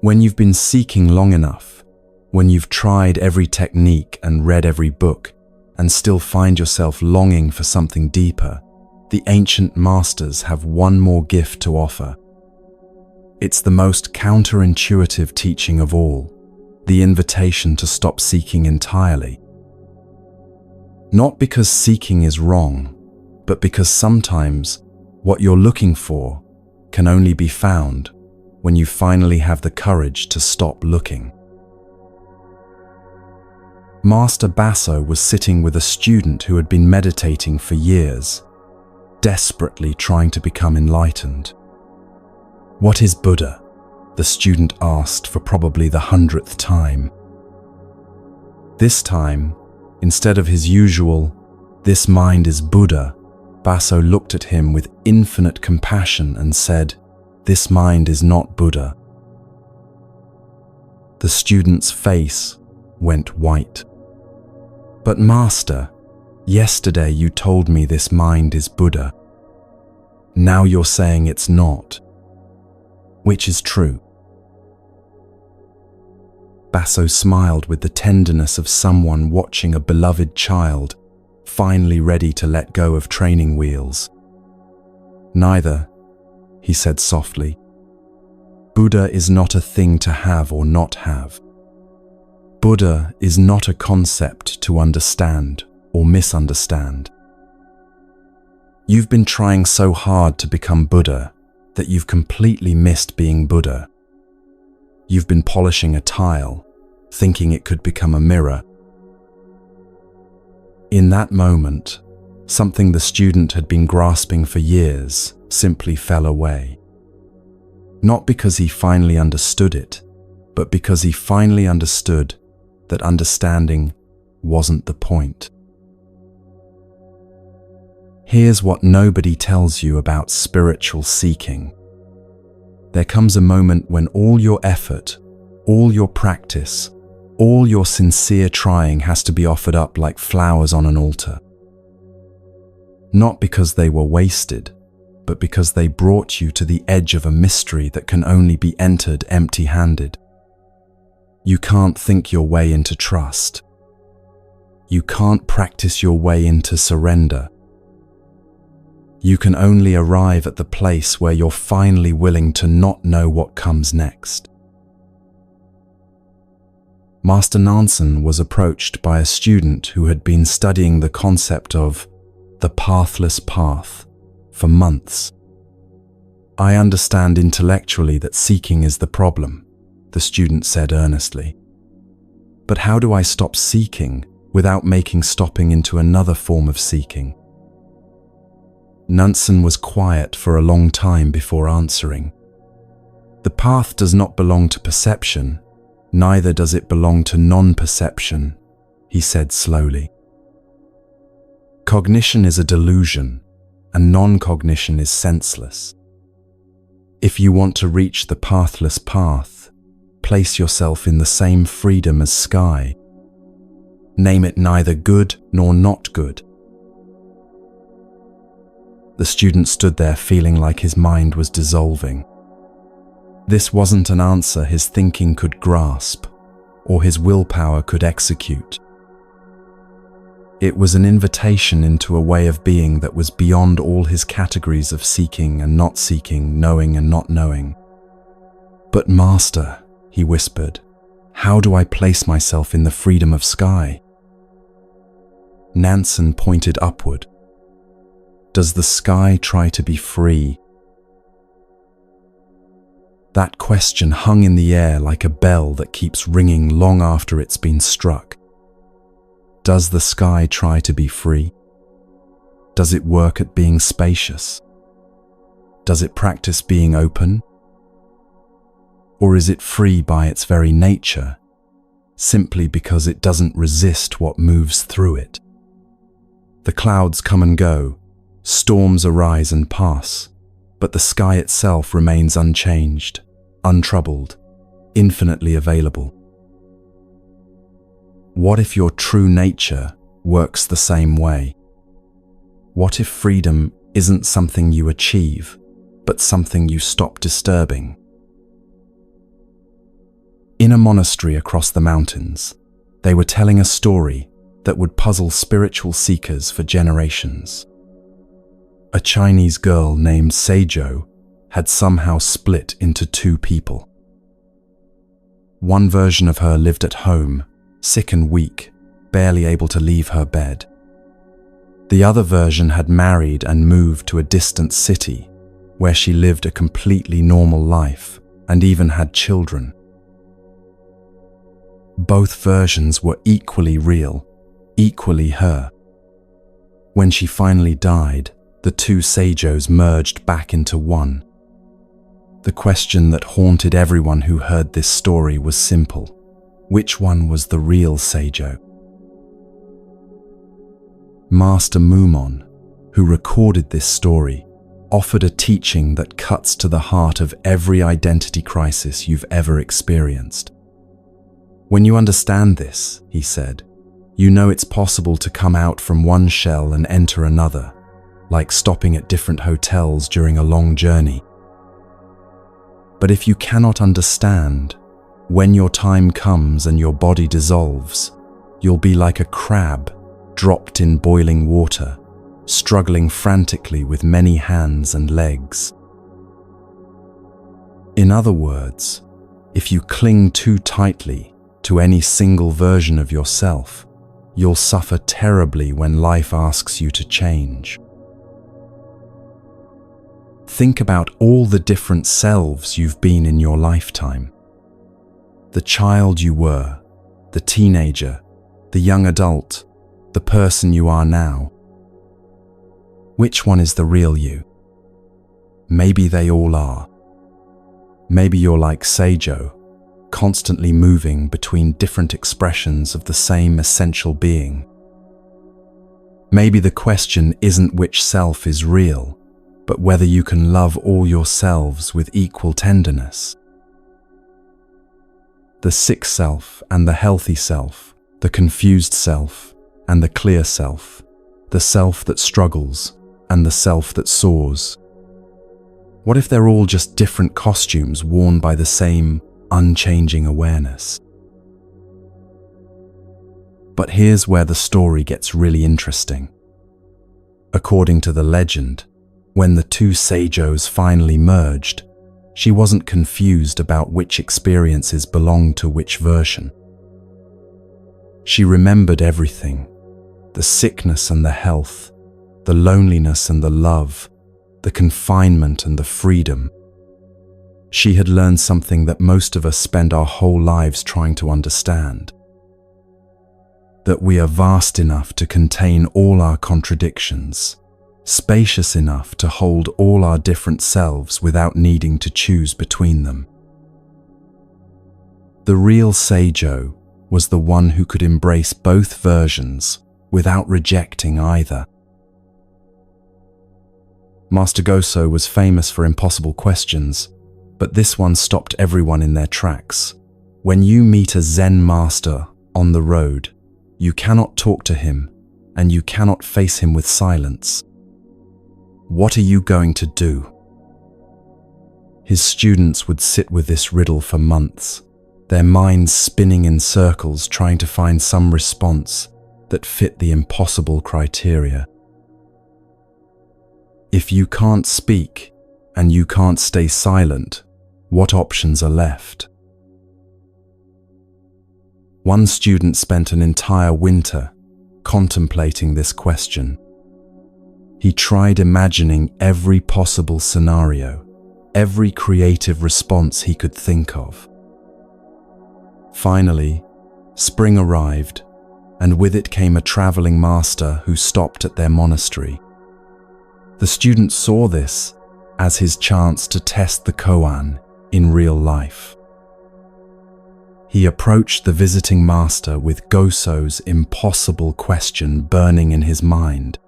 When you've been seeking long enough, when you've tried every technique and read every book, and still find yourself longing for something deeper, the ancient masters have one more gift to offer. It's the most counterintuitive teaching of all, the invitation to stop seeking entirely. Not because seeking is wrong, but because sometimes what you're looking for can only be found when you finally have the courage to stop looking. Master Basso was sitting with a student who had been meditating for years, desperately trying to become enlightened. "What is Buddha?" the student asked for probably the 100th time. This time, instead of his usual, "This mind is Buddha," Basso looked at him with infinite compassion and said, "This mind is not Buddha." The student's face went white. "But Master, yesterday you told me this mind is Buddha. Now you're saying it's not. Which is true?" Basso smiled with the tenderness of someone watching a beloved child, finally ready to let go of training wheels. "Neither," he said softly. "Buddha is not a thing to have or not have. Buddha is not a concept to understand or misunderstand. You've been trying so hard to become Buddha that you've completely missed being Buddha. You've been polishing a tile, thinking it could become a mirror." In that moment, something the student had been grasping for years simply fell away. Not because he finally understood it, but because he finally understood that understanding wasn't the point. Here's what nobody tells you about spiritual seeking. There comes a moment when all your effort, all your practice, all your sincere trying has to be offered up like flowers on an altar. Not because they were wasted, but because they brought you to the edge of a mystery that can only be entered empty-handed. You can't think your way into trust. You can't practice your way into surrender. You can only arrive at the place where you're finally willing to not know what comes next. Master Nansen was approached by a student who had been studying the concept of the pathless path for months. "I understand intellectually that seeking is the problem," the student said earnestly. "But how do I stop seeking without making stopping into another form of seeking?" Nansen was quiet for a long time before answering. "The path does not belong to perception, neither does it belong to non-perception," he said slowly. "Cognition is a delusion, and non-cognition is senseless. If you want to reach the pathless path, place yourself in the same freedom as sky. Name it neither good nor not good." The student stood there feeling like his mind was dissolving. This wasn't an answer his thinking could grasp, or his willpower could execute. It was an invitation into a way of being that was beyond all his categories of seeking and not seeking, knowing and not knowing. "But Master," he whispered, "how do I place myself in the freedom of sky?" Nansen pointed upward. "Does the sky try to be free?" That question hung in the air like a bell that keeps ringing long after it's been struck. Does the sky try to be free? Does it work at being spacious? Does it practice being open? Or is it free by its very nature, simply because it doesn't resist what moves through it? The clouds come and go, storms arise and pass, but the sky itself remains unchanged, untroubled, infinitely available. What if your true nature works the same way? What if freedom isn't something you achieve, but something you stop disturbing? In a monastery across the mountains, they were telling a story that would puzzle spiritual seekers for generations. A Chinese girl named Seijo had somehow split into two people. One version of her lived at home, sick and weak, barely able to leave her bed. The other version had married and moved to a distant city, where she lived a completely normal life and even had children. Both versions were equally real, equally her. When she finally died, the two Seijos merged back into one. The question that haunted everyone who heard this story was simple: which one was the real Seijo? Master Mumon, who recorded this story, offered a teaching that cuts to the heart of every identity crisis you've ever experienced. When you understand this, he said, you know it's possible to come out from one shell and enter another, like stopping at different hotels during a long journey. But if you cannot understand, when your time comes and your body dissolves, you'll be like a crab dropped in boiling water, struggling frantically with many hands and legs. In other words, if you cling too tightly to any single version of yourself, you'll suffer terribly when life asks you to change. Think about all the different selves you've been in your lifetime. The child you were, the teenager, the young adult, the person you are now. Which one is the real you? Maybe they all are. Maybe you're like Seijo, constantly moving between different expressions of the same essential being. Maybe the question isn't which self is real, but whether you can love all your selves with equal tenderness. The sick self and the healthy self, the confused self and the clear self, the self that struggles and the self that soars. What if they're all just different costumes worn by the same unchanging awareness? But here's where the story gets really interesting. According to the legend, when the two Seijos finally merged, she wasn't confused about which experiences belonged to which version. She remembered everything: the sickness and the health, the loneliness and the love, the confinement and the freedom. She had learned something that most of us spend our whole lives trying to understand: that we are vast enough to contain all our contradictions, spacious enough to hold all our different selves without needing to choose between them. The real Seijo was the one who could embrace both versions without rejecting either. Master Goso was famous for impossible questions, but this one stopped everyone in their tracks. When you meet a Zen master on the road, you cannot talk to him and you cannot face him with silence. What are you going to do? His students would sit with this riddle for months, their minds spinning in circles trying to find some response that fit the impossible criteria. If you can't speak and you can't stay silent, what options are left? One student spent an entire winter contemplating this question. He tried imagining every possible scenario, every creative response he could think of. Finally, spring arrived, and with it came a traveling master who stopped at their monastery. The student saw this as his chance to test the koan in real life. He approached the visiting master with Goso's impossible question burning in his mind.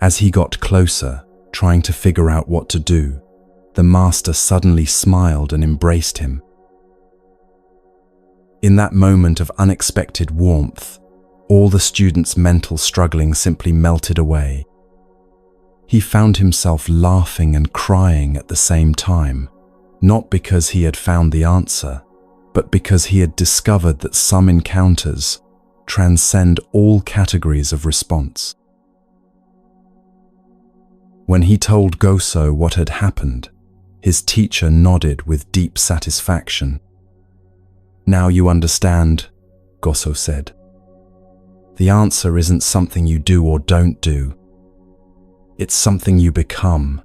As he got closer, trying to figure out what to do, the master suddenly smiled and embraced him. In that moment of unexpected warmth, all the student's mental struggling simply melted away. He found himself laughing and crying at the same time, not because he had found the answer, but because he had discovered that some encounters transcend all categories of response. When he told Goso what had happened, his teacher nodded with deep satisfaction. "Now you understand," Goso said. "The answer isn't something you do or don't do. It's something you become.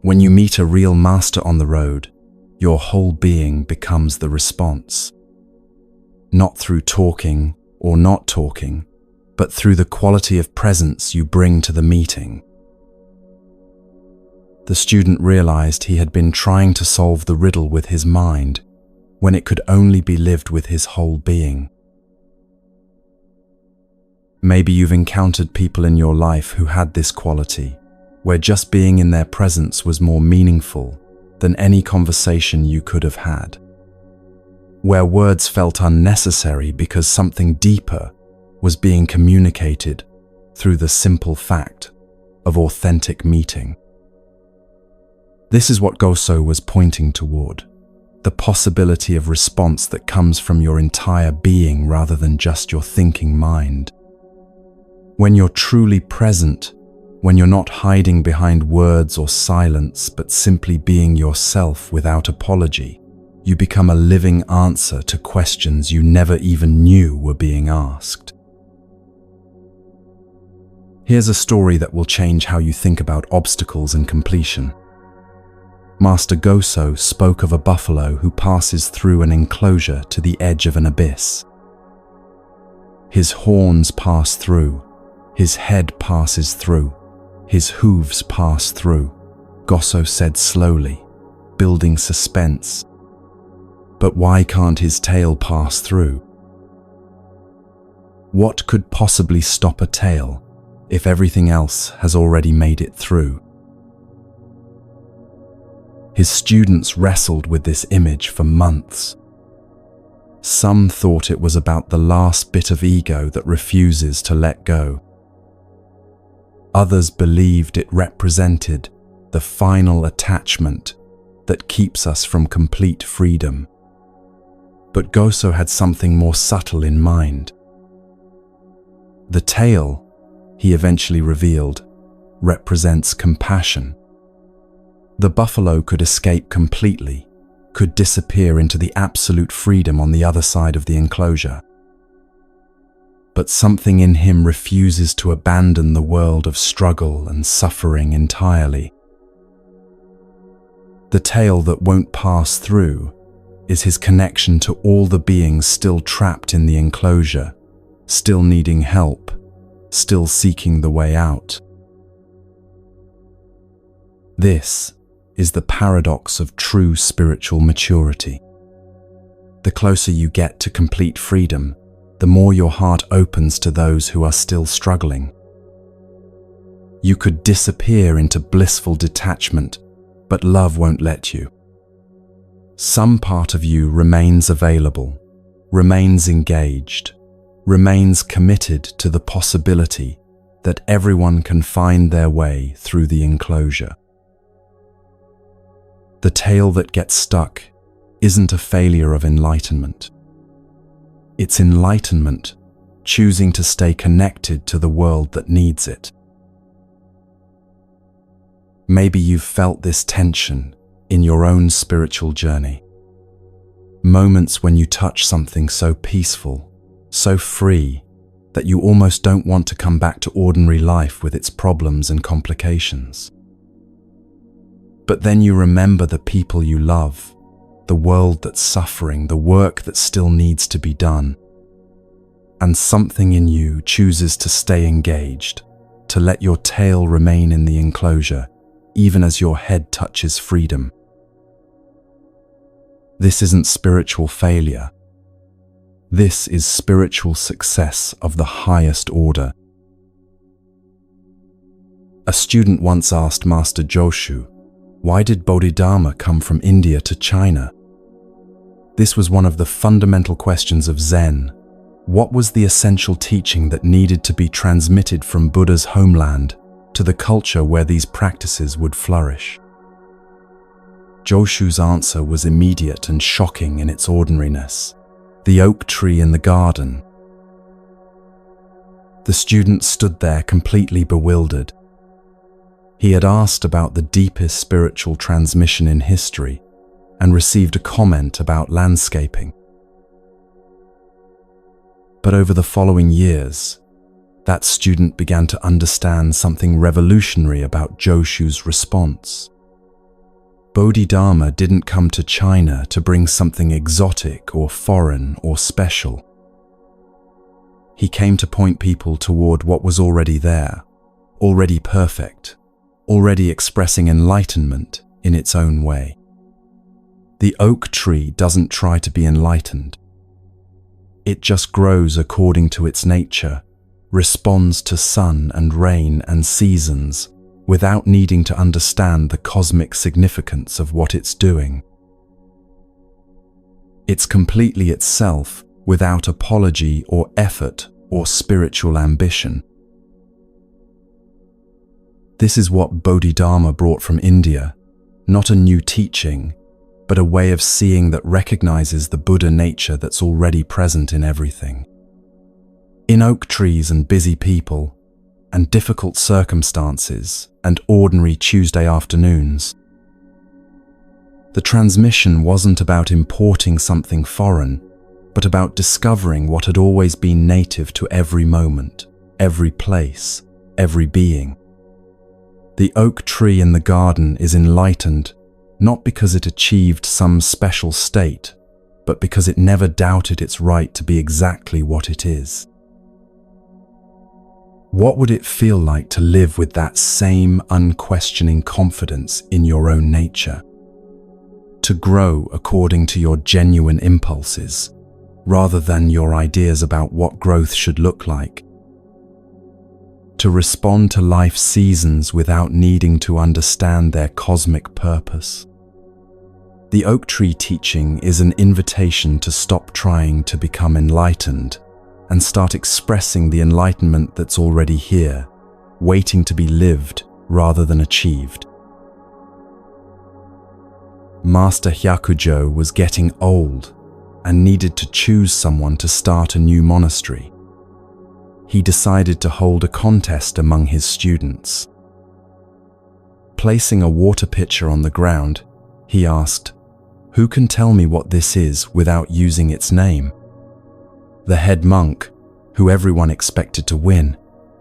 When you meet a real master on the road, your whole being becomes the response. Not through talking or not talking, but through the quality of presence you bring to the meeting." The student realized he had been trying to solve the riddle with his mind, when it could only be lived with his whole being. Maybe you've encountered people in your life who had this quality, where just being in their presence was more meaningful than any conversation you could have had. Where words felt unnecessary because something deeper was being communicated through the simple fact of authentic meeting. This is what Goso was pointing toward, the possibility of response that comes from your entire being rather than just your thinking mind. When you're truly present, when you're not hiding behind words or silence, but simply being yourself without apology, you become a living answer to questions you never even knew were being asked. Here's a story that will change how you think about obstacles and completion. Master Goso spoke of a buffalo who passes through an enclosure to the edge of an abyss. His horns pass through, his head passes through, his hooves pass through, Goso said slowly, building suspense. But why can't his tail pass through? What could possibly stop a tail if everything else has already made it through? His students wrestled with this image for months. Some thought it was about the last bit of ego that refuses to let go. Others believed it represented the final attachment that keeps us from complete freedom. But Goso had something more subtle in mind. The tail, he eventually revealed, represents compassion. The buffalo could escape completely, could disappear into the absolute freedom on the other side of the enclosure. But something in him refuses to abandon the world of struggle and suffering entirely. The tail that won't pass through is his connection to all the beings still trapped in the enclosure, still needing help, still seeking the way out. This is the paradox of true spiritual maturity. The closer you get to complete freedom, the more your heart opens to those who are still struggling. You could disappear into blissful detachment, but love won't let you. Some part of you remains available, remains engaged, remains committed to the possibility that everyone can find their way through the enclosure. The tail that gets stuck isn't a failure of enlightenment. It's enlightenment choosing to stay connected to the world that needs it. Maybe you've felt this tension in your own spiritual journey. Moments when you touch something so peaceful, so free, that you almost don't want to come back to ordinary life with its problems and complications. But then you remember the people you love, the world that's suffering, the work that still needs to be done. And something in you chooses to stay engaged, to let your tail remain in the enclosure, even as your head touches freedom. This isn't spiritual failure. This is spiritual success of the highest order. A student once asked Master Joshu, Why did Bodhidharma come from India to China? This was one of the fundamental questions of Zen. What was the essential teaching that needed to be transmitted from Buddha's homeland to the culture where these practices would flourish? Joshu's answer was immediate and shocking in its ordinariness. The oak tree in the garden. The student stood there completely bewildered. He had asked about the deepest spiritual transmission in history and received a comment about landscaping. But over the following years, that student began to understand something revolutionary about Joshu's response. Bodhidharma didn't come to China to bring something exotic or foreign or special. He came to point people toward what was already there, already perfect, already expressing enlightenment in its own way. The oak tree doesn't try to be enlightened. It just grows according to its nature, responds to sun and rain and seasons without needing to understand the cosmic significance of what it's doing. It's completely itself without apology or effort or spiritual ambition. This is what Bodhidharma brought from India, not a new teaching, but a way of seeing that recognizes the Buddha nature that's already present in everything. In oak trees and busy people, and difficult circumstances, and ordinary Tuesday afternoons. The transmission wasn't about importing something foreign, but about discovering what had always been native to every moment, every place, every being. The oak tree in the garden is enlightened not because it achieved some special state, but because it never doubted its right to be exactly what it is. What would it feel like to live with that same unquestioning confidence in your own nature? To grow according to your genuine impulses, rather than your ideas about what growth should look like. To respond to life's seasons without needing to understand their cosmic purpose. The oak tree teaching is an invitation to stop trying to become enlightened and start expressing the enlightenment that's already here, waiting to be lived rather than achieved. Master Hyakujo was getting old and needed to choose someone to start a new monastery. He decided to hold a contest among his students. Placing a water pitcher on the ground, he asked, "Who can tell me what this is without using its name?" The head monk, who everyone expected to win,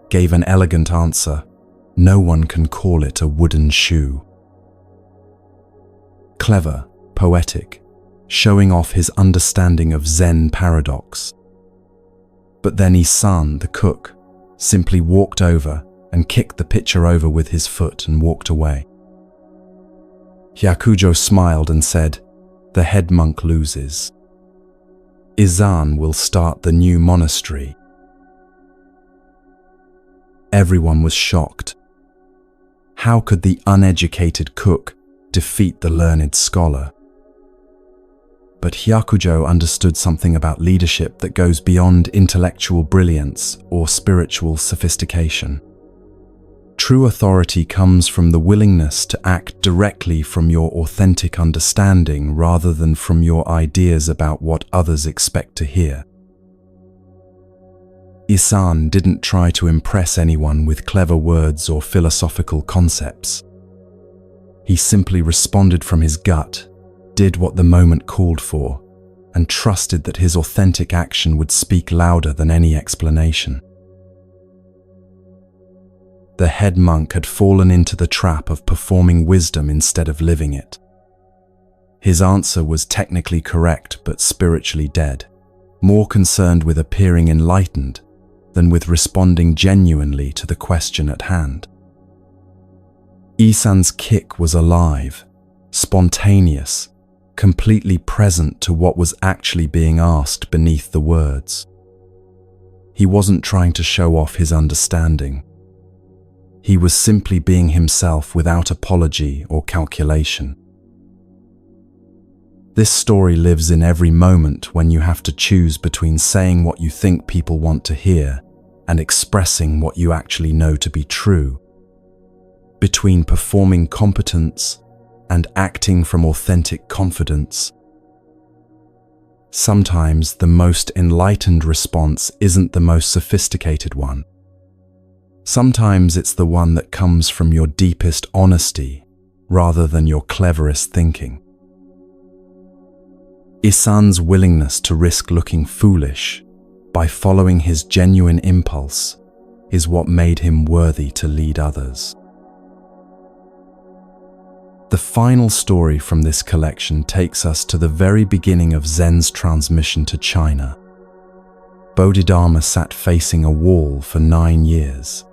gave an elegant answer, "No one can call it a wooden shoe." Clever, poetic, showing off his understanding of Zen paradox. But then Isan, the cook, simply walked over and kicked the pitcher over with his foot and walked away. Hyakujo smiled and said, "The head monk loses. Izan will start the new monastery." Everyone was shocked. How could the uneducated cook defeat the learned scholar? But Hyakujo understood something about leadership that goes beyond intellectual brilliance or spiritual sophistication. True authority comes from the willingness to act directly from your authentic understanding rather than from your ideas about what others expect to hear. Isan didn't try to impress anyone with clever words or philosophical concepts. He simply responded from his gut, did what the moment called for, and trusted that his authentic action would speak louder than any explanation. The head monk had fallen into the trap of performing wisdom instead of living it. His answer was technically correct but spiritually dead, more concerned with appearing enlightened than with responding genuinely to the question at hand. Isan's kick was alive, spontaneous, completely present to what was actually being asked beneath the words. He wasn't trying to show off his understanding. He was simply being himself without apology or calculation. This story lives in every moment when you have to choose between saying what you think people want to hear and expressing what you actually know to be true, between performing competence and acting from authentic confidence. Sometimes the most enlightened response isn't the most sophisticated one. Sometimes it's the one that comes from your deepest honesty rather than your cleverest thinking. Isan's willingness to risk looking foolish by following his genuine impulse is what made him worthy to lead others. The final story from this collection takes us to the very beginning of Zen's transmission to China. Bodhidharma sat facing a wall for 9 years,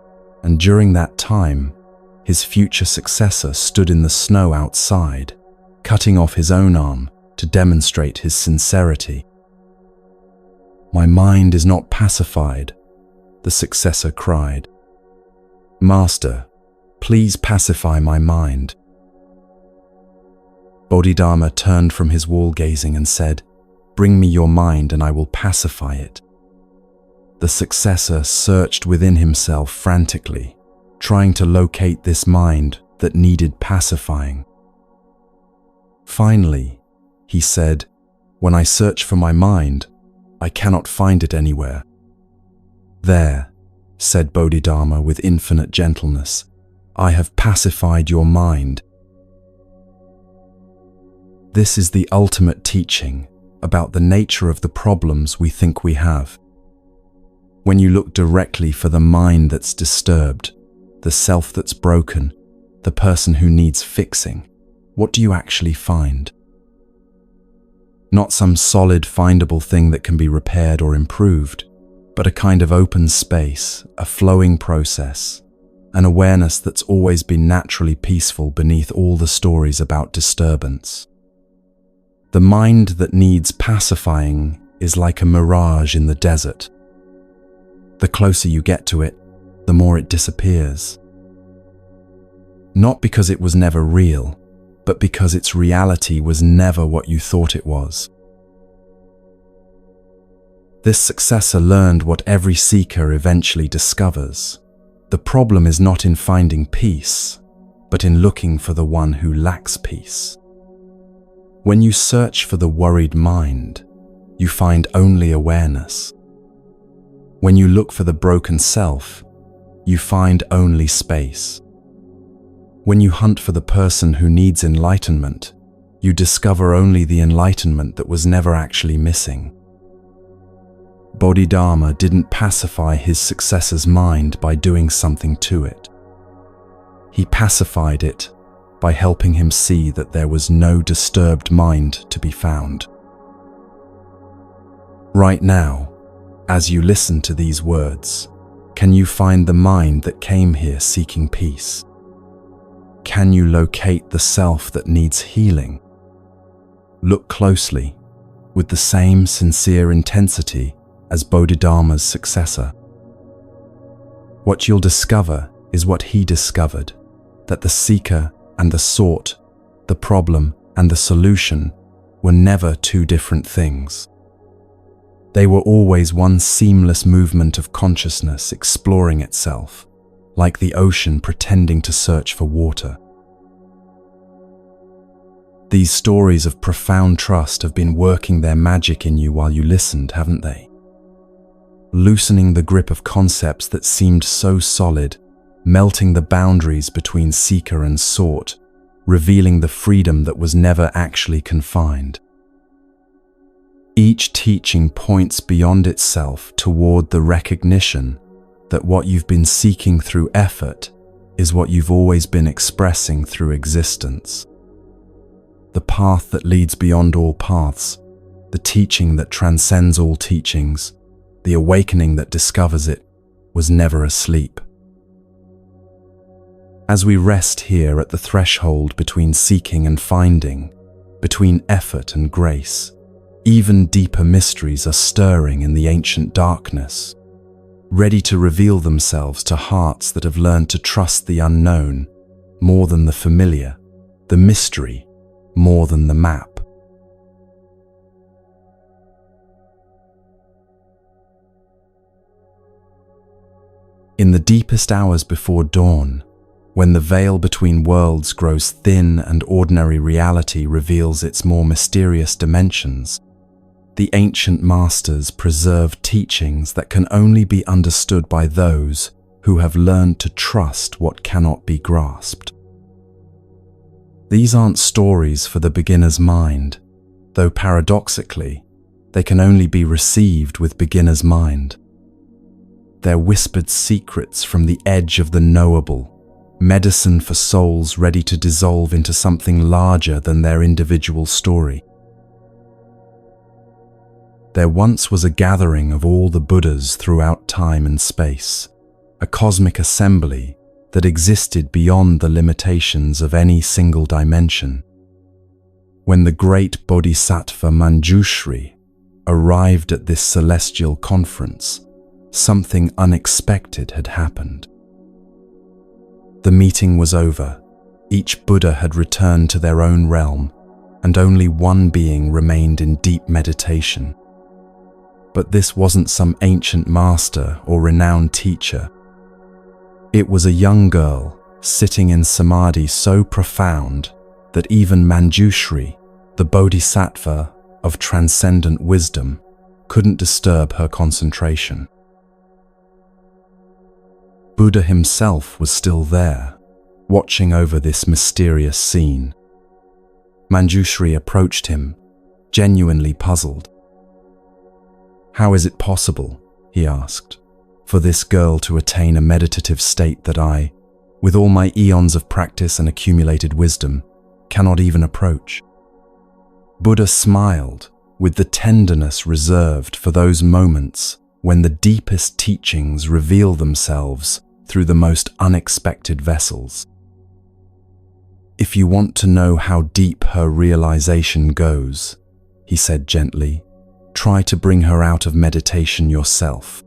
and during that time, his future successor stood in the snow outside, cutting off his own arm to demonstrate his sincerity. "My mind is not pacified," the successor cried. "Master, please pacify my mind." Bodhidharma turned from his wall gazing and said, "Bring me your mind and I will pacify it." The successor searched within himself frantically, trying to locate this mind that needed pacifying. Finally, he said, "When I search for my mind, I cannot find it anywhere." "There," said Bodhidharma with infinite gentleness, "I have pacified your mind." This is the ultimate teaching about the nature of the problems we think we have. When you look directly for the mind that's disturbed, the self that's broken, the person who needs fixing, what do you actually find? Not some solid, findable thing that can be repaired or improved, but a kind of open space, a flowing process, an awareness that's always been naturally peaceful beneath all the stories about disturbance. The mind that needs pacifying is like a mirage in the desert. The closer you get to it, the more it disappears. Not because it was never real, but because its reality was never what you thought it was. This successor learned what every seeker eventually discovers. The problem is not in finding peace, but in looking for the one who lacks peace. When you search for the worried mind, you find only awareness. When you look for the broken self, you find only space. When you hunt for the person who needs enlightenment, you discover only the enlightenment that was never actually missing. Bodhidharma didn't pacify his successor's mind by doing something to it. He pacified it by helping him see that there was no disturbed mind to be found. Right now, as you listen to these words, can you find the mind that came here seeking peace? Can you locate the self that needs healing? Look closely, with the same sincere intensity as Bodhidharma's successor. What you'll discover is what he discovered, that the seeker and the sought, the problem and the solution were never two different things. They were always one seamless movement of consciousness exploring itself, like the ocean pretending to search for water. These stories of profound trust have been working their magic in you while you listened, haven't they? Loosening the grip of concepts that seemed so solid, melting the boundaries between seeker and sought, revealing the freedom that was never actually confined. Each teaching points beyond itself toward the recognition that what you've been seeking through effort is what you've always been expressing through existence. The path that leads beyond all paths, the teaching that transcends all teachings, the awakening that discovers it, was never asleep. As we rest here at the threshold between seeking and finding, between effort and grace, even deeper mysteries are stirring in the ancient darkness. ready to reveal themselves to hearts that have learned to trust the unknown more than the familiar, the mystery more than the map. In the deepest hours before dawn, when the veil between worlds grows thin and ordinary reality reveals its more mysterious dimensions, the ancient masters preserve teachings that can only be understood by those who have learned to trust what cannot be grasped. These aren't stories for the beginner's mind, though paradoxically, they can only be received with beginner's mind. They're whispered secrets from the edge of the knowable, medicine for souls ready to dissolve into something larger than their individual story. There once was a gathering of all the Buddhas throughout time and space, a cosmic assembly that existed beyond the limitations of any single dimension. When the great Bodhisattva Manjushri arrived at this celestial conference, something unexpected had happened. The meeting was over. Each Buddha had returned to their own realm, and only one being remained in deep meditation. But this wasn't some ancient master or renowned teacher. It was a young girl sitting in samadhi so profound that even Manjushri, the Bodhisattva of transcendent wisdom, couldn't disturb her concentration. Buddha himself was still there, watching over this mysterious scene. Manjushri approached him, genuinely puzzled. "How is it possible," he asked, "for this girl to attain a meditative state that I, with all my eons of practice and accumulated wisdom, cannot even approach?" Buddha smiled with the tenderness reserved for those moments when the deepest teachings reveal themselves through the most unexpected vessels. "If you want to know how deep her realization goes," he said gently, "try to bring her out of meditation yourself."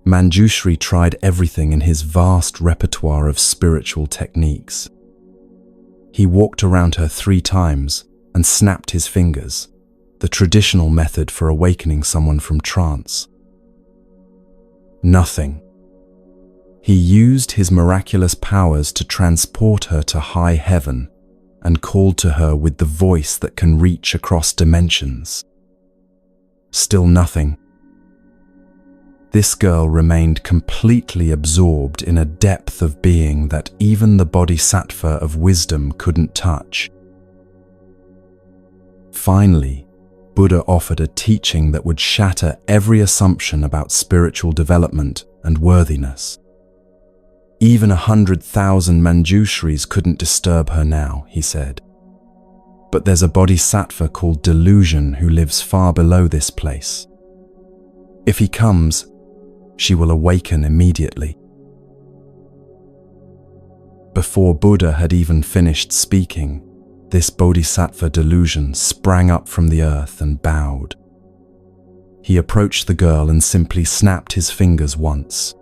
Manjushri tried everything in his vast repertoire of spiritual techniques. He walked around her 3 times and snapped his fingers, the traditional method for awakening someone from trance. Nothing. He used his miraculous powers to transport her to high heaven and called to her with the voice that can reach across dimensions. Still nothing. This girl remained completely absorbed in a depth of being that even the Bodhisattva of wisdom couldn't touch. Finally, Buddha offered a teaching that would shatter every assumption about spiritual development and worthiness. "Even 100,000 Manjushris couldn't disturb her now," he said. "But there's a Bodhisattva called Delusion who lives far below this place. If he comes, she will awaken immediately." Before Buddha had even finished speaking, this Bodhisattva Delusion sprang up from the earth and bowed. He approached the girl and simply snapped his fingers once.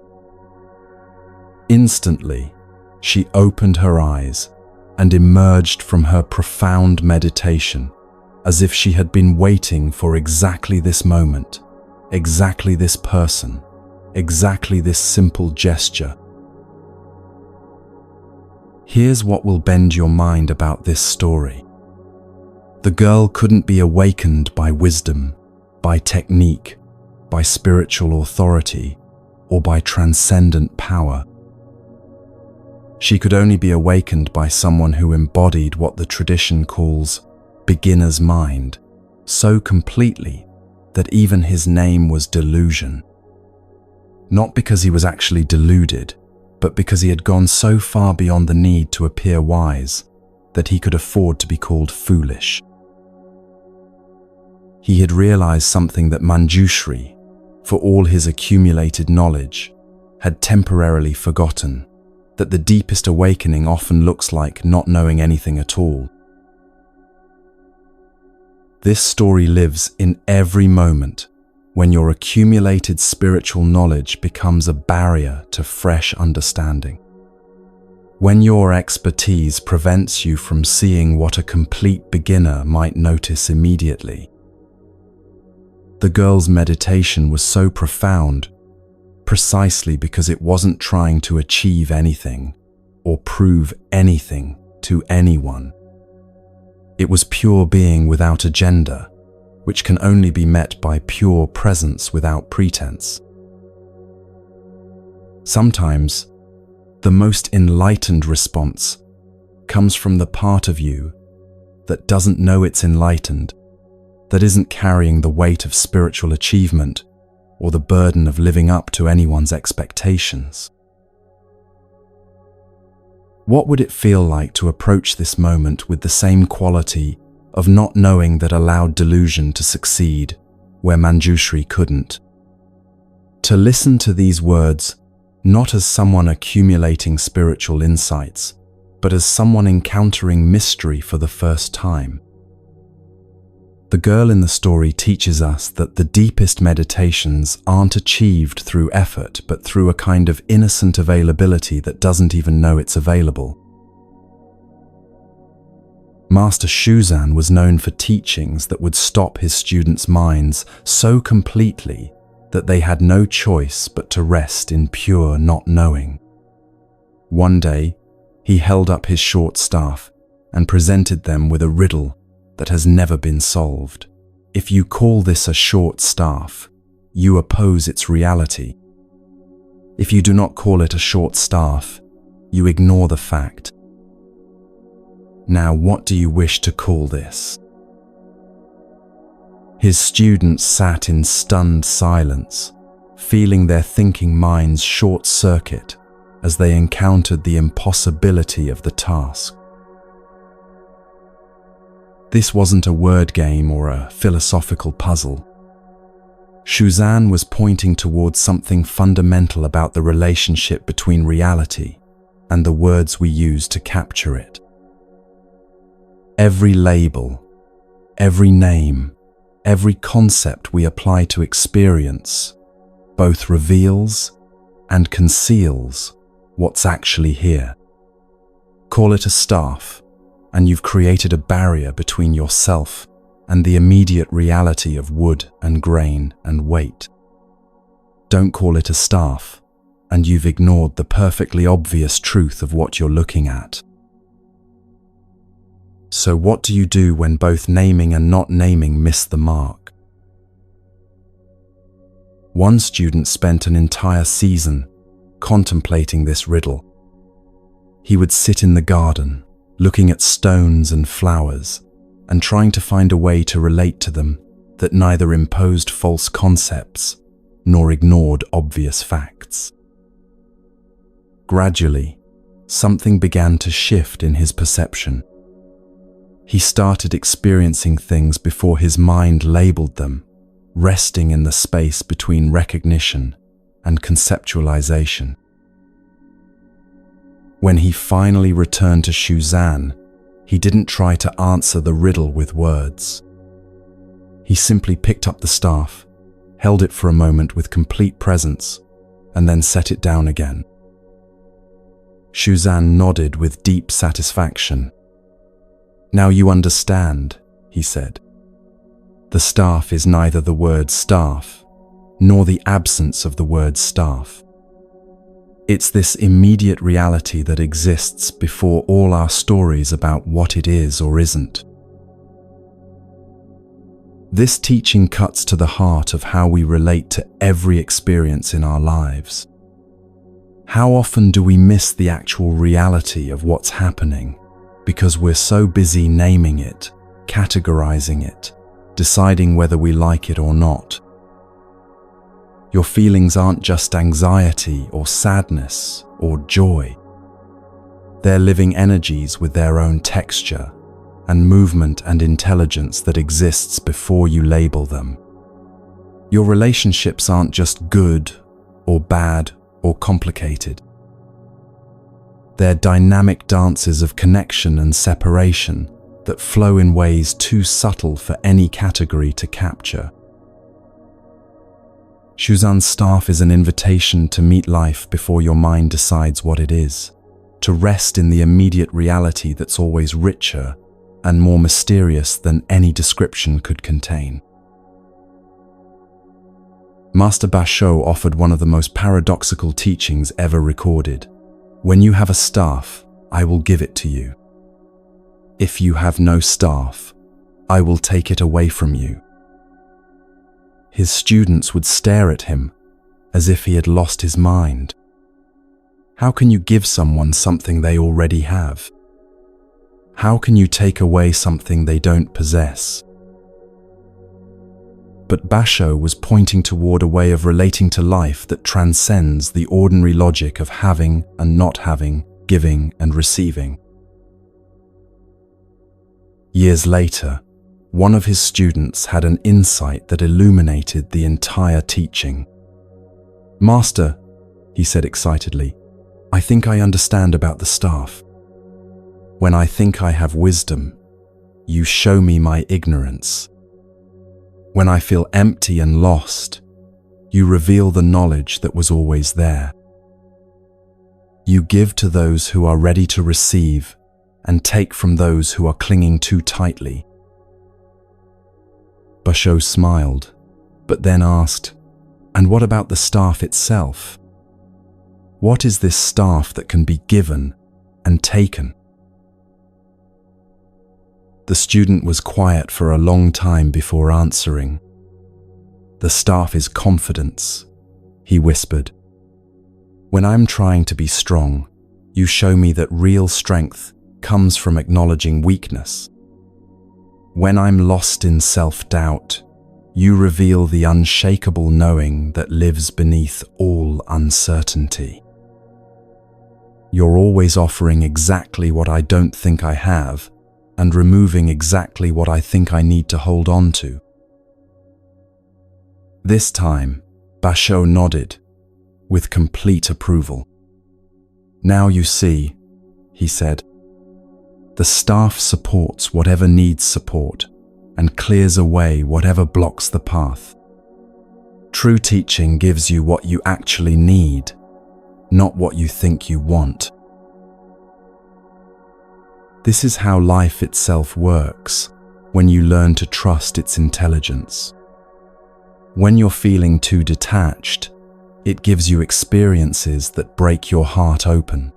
Instantly, she opened her eyes and emerged from her profound meditation, as if she had been waiting for exactly this moment, exactly this person, exactly this simple gesture. Here's what will bend your mind about this story. The girl couldn't be awakened by wisdom, by technique, by spiritual authority, or by transcendent power. She could only be awakened by someone who embodied what the tradition calls beginner's mind, so completely that even his name was delusion. Not because he was actually deluded, but because he had gone so far beyond the need to appear wise that he could afford to be called foolish. He had realized something that Manjushri, for all his accumulated knowledge, had temporarily forgotten, that the deepest awakening often looks like not knowing anything at all. This story lives in every moment when your accumulated spiritual knowledge becomes a barrier to fresh understanding. When your expertise prevents you from seeing what a complete beginner might notice immediately. The girl's meditation was so profound precisely because it wasn't trying to achieve anything or prove anything to anyone. It was pure being without agenda, which can only be met by pure presence without pretense. Sometimes, the most enlightened response comes from the part of you that doesn't know it's enlightened, that isn't carrying the weight of spiritual achievement or the burden of living up to anyone's expectations. What would it feel like to approach this moment with the same quality of not knowing that allowed delusion to succeed where Manjushri couldn't? To listen to these words not as someone accumulating spiritual insights, but as someone encountering mystery for the first time. The girl in the story teaches us that the deepest meditations aren't achieved through effort, but through a kind of innocent availability that doesn't even know it's available. Master Shuzan was known for teachings that would stop his students' minds so completely that they had no choice but to rest in pure not knowing. One day, he held up his short staff and presented them with a riddle that has never been solved. If you call this a short staff, you oppose its reality. If you do not call it a short staff, you ignore the fact. Now, what do you wish to call this? His students sat in stunned silence, feeling their thinking minds short-circuit as they encountered the impossibility of the task. This wasn't a word game or a philosophical puzzle. Shuzan was pointing towards something fundamental about the relationship between reality and the words we use to capture it. Every label, every name, every concept we apply to experience both reveals and conceals what's actually here. Call it a staff, and you've created a barrier between yourself and the immediate reality of wood and grain and weight. Don't call it a staff, and you've ignored the perfectly obvious truth of what you're looking at. So what do you do when both naming and not naming miss the mark? One student spent an entire season contemplating this riddle. He would sit in the garden, looking at stones and flowers, and trying to find a way to relate to them that neither imposed false concepts nor ignored obvious facts. Gradually, something began to shift in his perception. He started experiencing things before his mind labeled them, resting in the space between recognition and conceptualization. When he finally returned to Shuzan, he didn't try to answer the riddle with words. He simply picked up the staff, held it for a moment with complete presence, and then set it down again. Shuzan nodded with deep satisfaction. "Now you understand," he said. "The staff is neither the word staff, nor the absence of the word staff. It's this immediate reality that exists before all our stories about what it is or isn't." This teaching cuts to the heart of how we relate to every experience in our lives. How often do we miss the actual reality of what's happening because we're so busy naming it, categorizing it, deciding whether we like it or not? Your feelings aren't just anxiety or sadness or joy. They're living energies with their own texture and movement and intelligence that exists before you label them. Your relationships aren't just good or bad or complicated. They're dynamic dances of connection and separation that flow in ways too subtle for any category to capture. Shuzan's staff is an invitation to meet life before your mind decides what it is, to rest in the immediate reality that's always richer and more mysterious than any description could contain. Master Basho offered one of the most paradoxical teachings ever recorded. When you have a staff, I will give it to you. If you have no staff, I will take it away from you. His students would stare at him as if he had lost his mind. How can you give someone something they already have? How can you take away something they don't possess? But Basho was pointing toward a way of relating to life that transcends the ordinary logic of having and not having, giving and receiving. Years later, one of his students had an insight that illuminated the entire teaching. "Master," he said excitedly, "I think I understand about the staff. When I think I have wisdom, you show me my ignorance. When I feel empty and lost, you reveal the knowledge that was always there. You give to those who are ready to receive and take from those who are clinging too tightly." Basho smiled, but then asked, "And what about the staff itself? What is this staff that can be given and taken?" The student was quiet for a long time before answering. "The staff is confidence," he whispered. "When I'm trying to be strong, you show me that real strength comes from acknowledging weakness. When I'm lost in self-doubt, you reveal the unshakable knowing that lives beneath all uncertainty. You're always offering exactly what I don't think I have and removing exactly what I think I need to hold on to." This time, Basho nodded, with complete approval. "Now you see," he said, "the staff supports whatever needs support and clears away whatever blocks the path. True teaching gives you what you actually need, not what you think you want." This is how life itself works when you learn to trust its intelligence. When you're feeling too detached, it gives you experiences that break your heart open.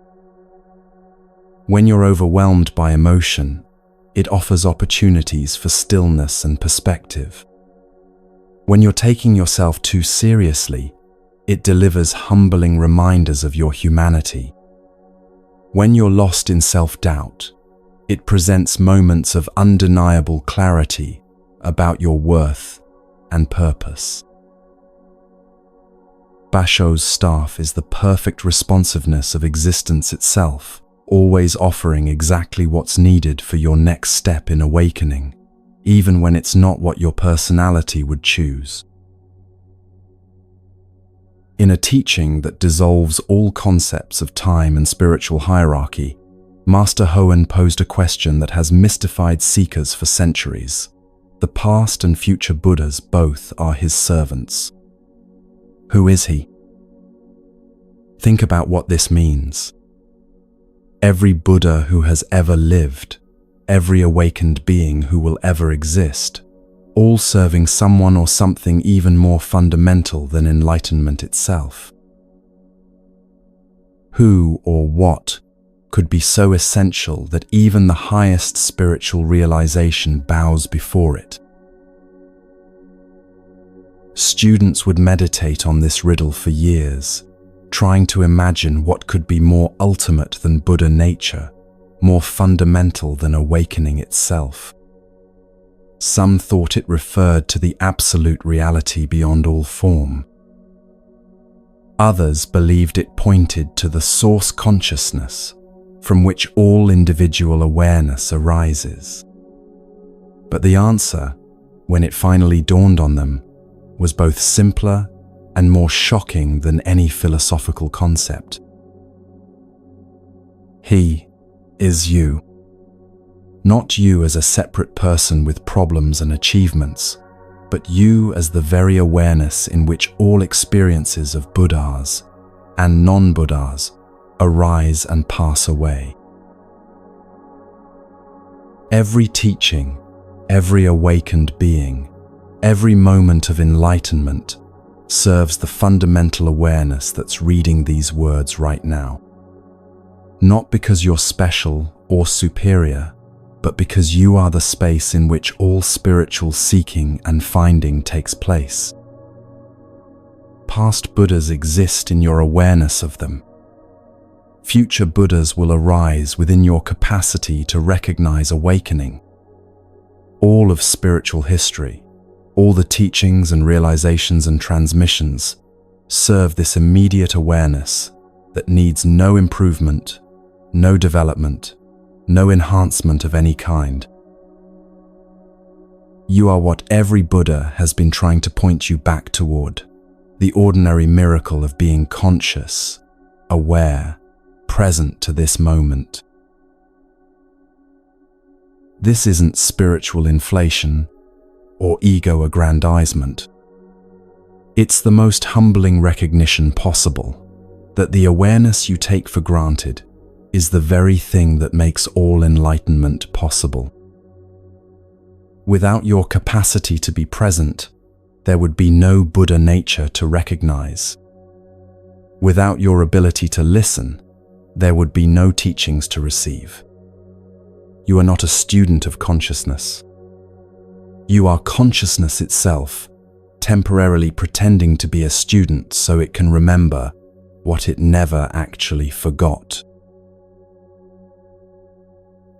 When you're overwhelmed by emotion, it offers opportunities for stillness and perspective. When you're taking yourself too seriously, it delivers humbling reminders of your humanity. When you're lost in self-doubt, it presents moments of undeniable clarity about your worth and purpose. Basho's staff is the perfect responsiveness of existence itself, always offering exactly what's needed for your next step in awakening, even when it's not what your personality would choose. In a teaching that dissolves all concepts of time and spiritual hierarchy, Master Hoen posed a question that has mystified seekers for centuries. The past and future Buddhas both are his servants. Who is he? Think about what this means. Every Buddha who has ever lived, every awakened being who will ever exist, all serving someone or something even more fundamental than enlightenment itself. Who or what could be so essential that even the highest spiritual realization bows before it? Students would meditate on this riddle for years, trying to imagine what could be more ultimate than Buddha nature, more fundamental than awakening itself. Some thought it referred to the absolute reality beyond all form. Others believed it pointed to the source consciousness from which all individual awareness arises. But the answer, when it finally dawned on them, was both simpler and more shocking than any philosophical concept. He is you. Not you as a separate person with problems and achievements, but you as the very awareness in which all experiences of Buddhas and non-Buddhas arise and pass away. Every teaching, every awakened being, every moment of enlightenment serves the fundamental awareness that's reading these words right now. Not because you're special or superior, but because you are the space in which all spiritual seeking and finding takes place. Past Buddhas exist in your awareness of them. Future Buddhas will arise within your capacity to recognize awakening. All of spiritual history, all the teachings and realizations and transmissions serve this immediate awareness that needs no improvement, no development, no enhancement of any kind. You are what every Buddha has been trying to point you back toward, the ordinary miracle of being conscious, aware, present to this moment. This isn't spiritual inflation or ego aggrandizement. It's the most humbling recognition possible that the awareness you take for granted is the very thing that makes all enlightenment possible. Without your capacity to be present, there would be no Buddha nature to recognize. Without your ability to listen, there would be no teachings to receive. You are not a student of consciousness. You are consciousness itself, temporarily pretending to be a student so it can remember what it never actually forgot.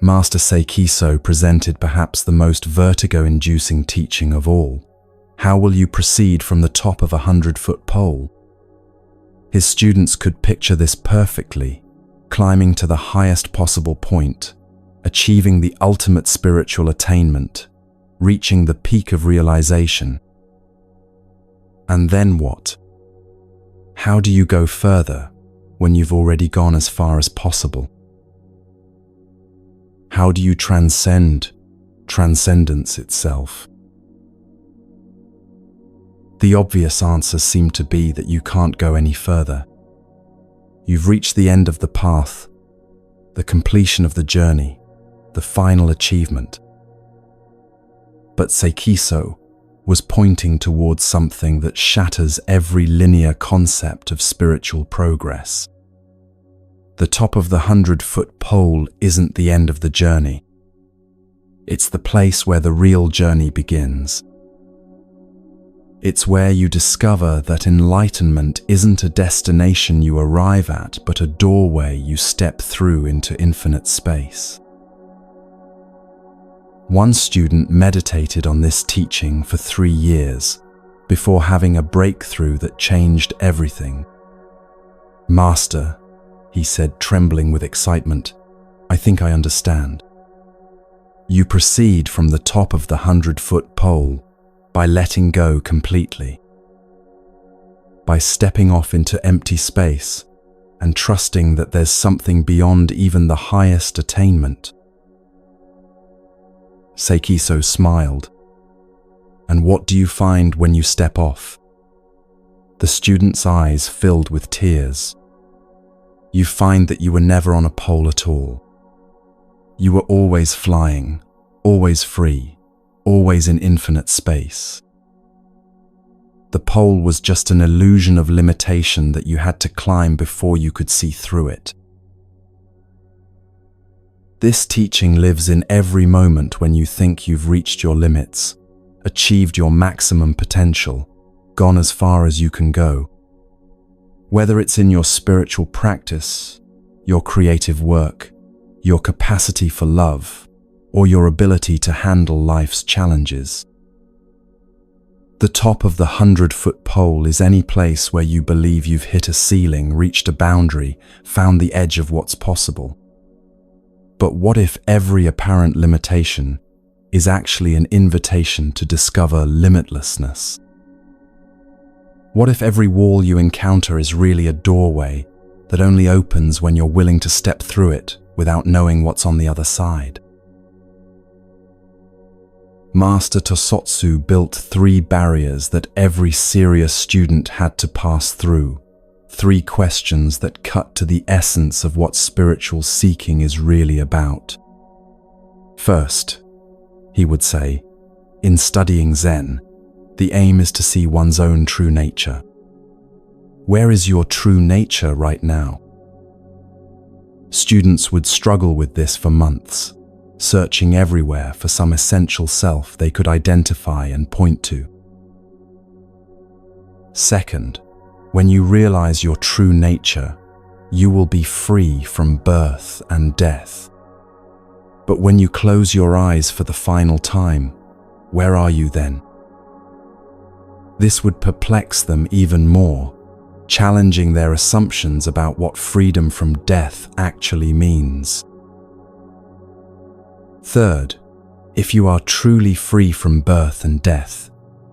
Master Seikiso presented perhaps the most vertigo-inducing teaching of all. How will you proceed from the top of a 100-foot pole? His students could picture this perfectly, climbing to the highest possible point, achieving the ultimate spiritual attainment, reaching the peak of realization. And then what? How do you go further when you've already gone as far as possible? How do you transcend transcendence itself? The obvious answers seem to be that you can't go any further. You've reached the end of the path, the completion of the journey, the final achievement. But Seikiso was pointing towards something that shatters every linear concept of spiritual progress. The top of the 100-foot pole isn't the end of the journey. It's the place where the real journey begins. It's where you discover that enlightenment isn't a destination you arrive at, but a doorway you step through into infinite space. One student meditated on this teaching for 3 years before having a breakthrough that changed everything. "Master," he said, trembling with excitement, "I think I understand. You proceed from the top of the 100-foot pole by letting go completely, by stepping off into empty space and trusting that there's something beyond even the highest attainment." Seikiso smiled. "And what do you find when you step off?" The student's eyes filled with tears. "You find that you were never on a pole at all. You were always flying, always free, always in infinite space. The pole was just an illusion of limitation that you had to climb before you could see through it." This teaching lives in every moment when you think you've reached your limits, achieved your maximum potential, gone as far as you can go. Whether it's in your spiritual practice, your creative work, your capacity for love, or your ability to handle life's challenges. The top of the 100-foot pole is any place where you believe you've hit a ceiling, reached a boundary, found the edge of what's possible. But what if every apparent limitation is actually an invitation to discover limitlessness? What if every wall you encounter is really a doorway that only opens when you're willing to step through it without knowing what's on the other side? Master Tosotsu built 3 barriers that every serious student had to pass through. 3 questions that cut to the essence of what spiritual seeking is really about. First, he would say, in studying Zen, the aim is to see one's own true nature. Where is your true nature right now? Students would struggle with this for months, searching everywhere for some essential self they could identify and point to. Second, when you realize your true nature, you will be free from birth and death. But when you close your eyes for the final time, where are you then? This would perplex them even more, challenging their assumptions about what freedom from death actually means. Third, if you are truly free from birth and death,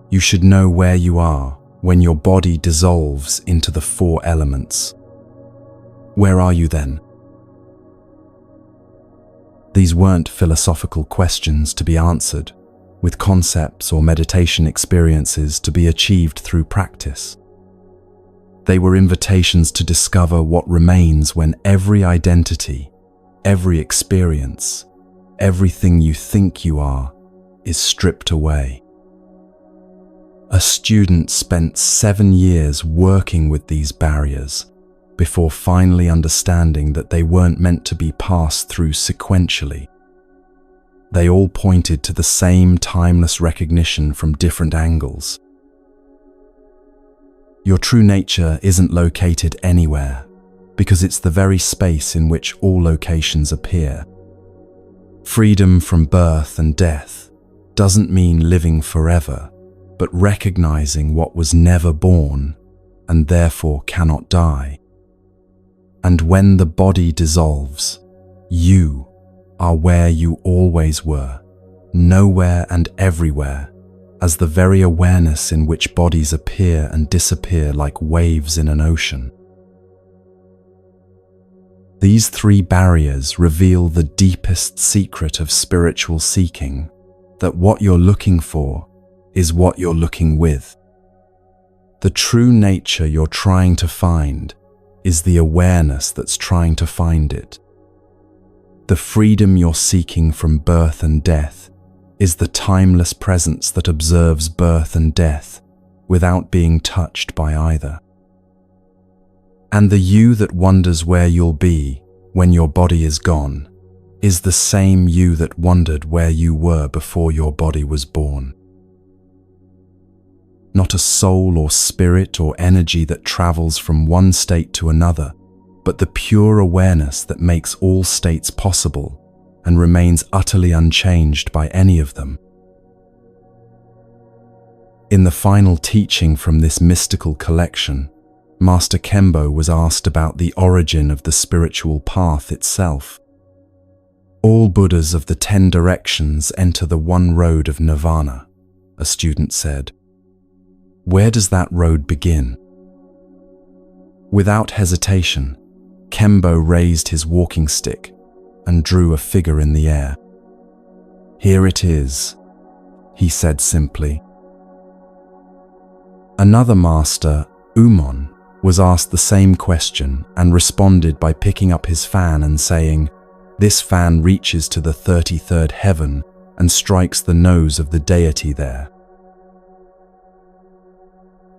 you should know where you are when your body dissolves into the 4 elements. Where are you then? These weren't philosophical questions to be answered, with concepts or meditation experiences to be achieved through practice. They were invitations to discover what remains when every identity, every experience, everything you think you are, is stripped away. A student spent 7 years working with these barriers before finally understanding that they weren't meant to be passed through sequentially. They all pointed to the same timeless recognition from different angles. Your true nature isn't located anywhere, because it's the very space in which all locations appear. Freedom from birth and death doesn't mean living forever, but recognizing what was never born and therefore cannot die. And when the body dissolves, you are where you always were, nowhere and everywhere, as the very awareness in which bodies appear and disappear like waves in an ocean. These 3 barriers reveal the deepest secret of spiritual seeking, that what you're looking for is what you're looking with. The true nature you're trying to find is the awareness that's trying to find it. The freedom you're seeking from birth and death is the timeless presence that observes birth and death without being touched by either. And the you that wonders where you'll be when your body is gone is the same you that wondered where you were before your body was born. Not a soul or spirit or energy that travels from one state to another, but the pure awareness that makes all states possible and remains utterly unchanged by any of them. In the final teaching from this mystical collection, Master Kembo was asked about the origin of the spiritual path itself. All Buddhas of the 10 directions enter the one road of nirvana, a student said. Where does that road begin? Without hesitation, Kembo raised his walking stick and drew a figure in the air. Here it is, he said simply. Another master, Umon, was asked the same question and responded by picking up his fan and saying, "This fan reaches to the 33rd heaven and strikes the nose of the deity there."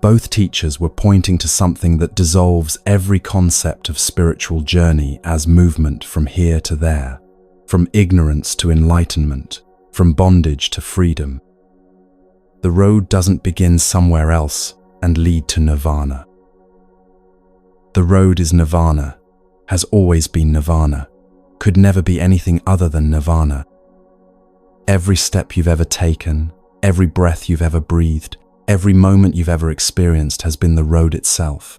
Both teachers were pointing to something that dissolves every concept of spiritual journey as movement from here to there, from ignorance to enlightenment, from bondage to freedom. The road doesn't begin somewhere else and lead to nirvana. The road is nirvana, has always been nirvana, could never be anything other than nirvana. Every step you've ever taken, every breath you've ever breathed, every moment you've ever experienced has been the road itself.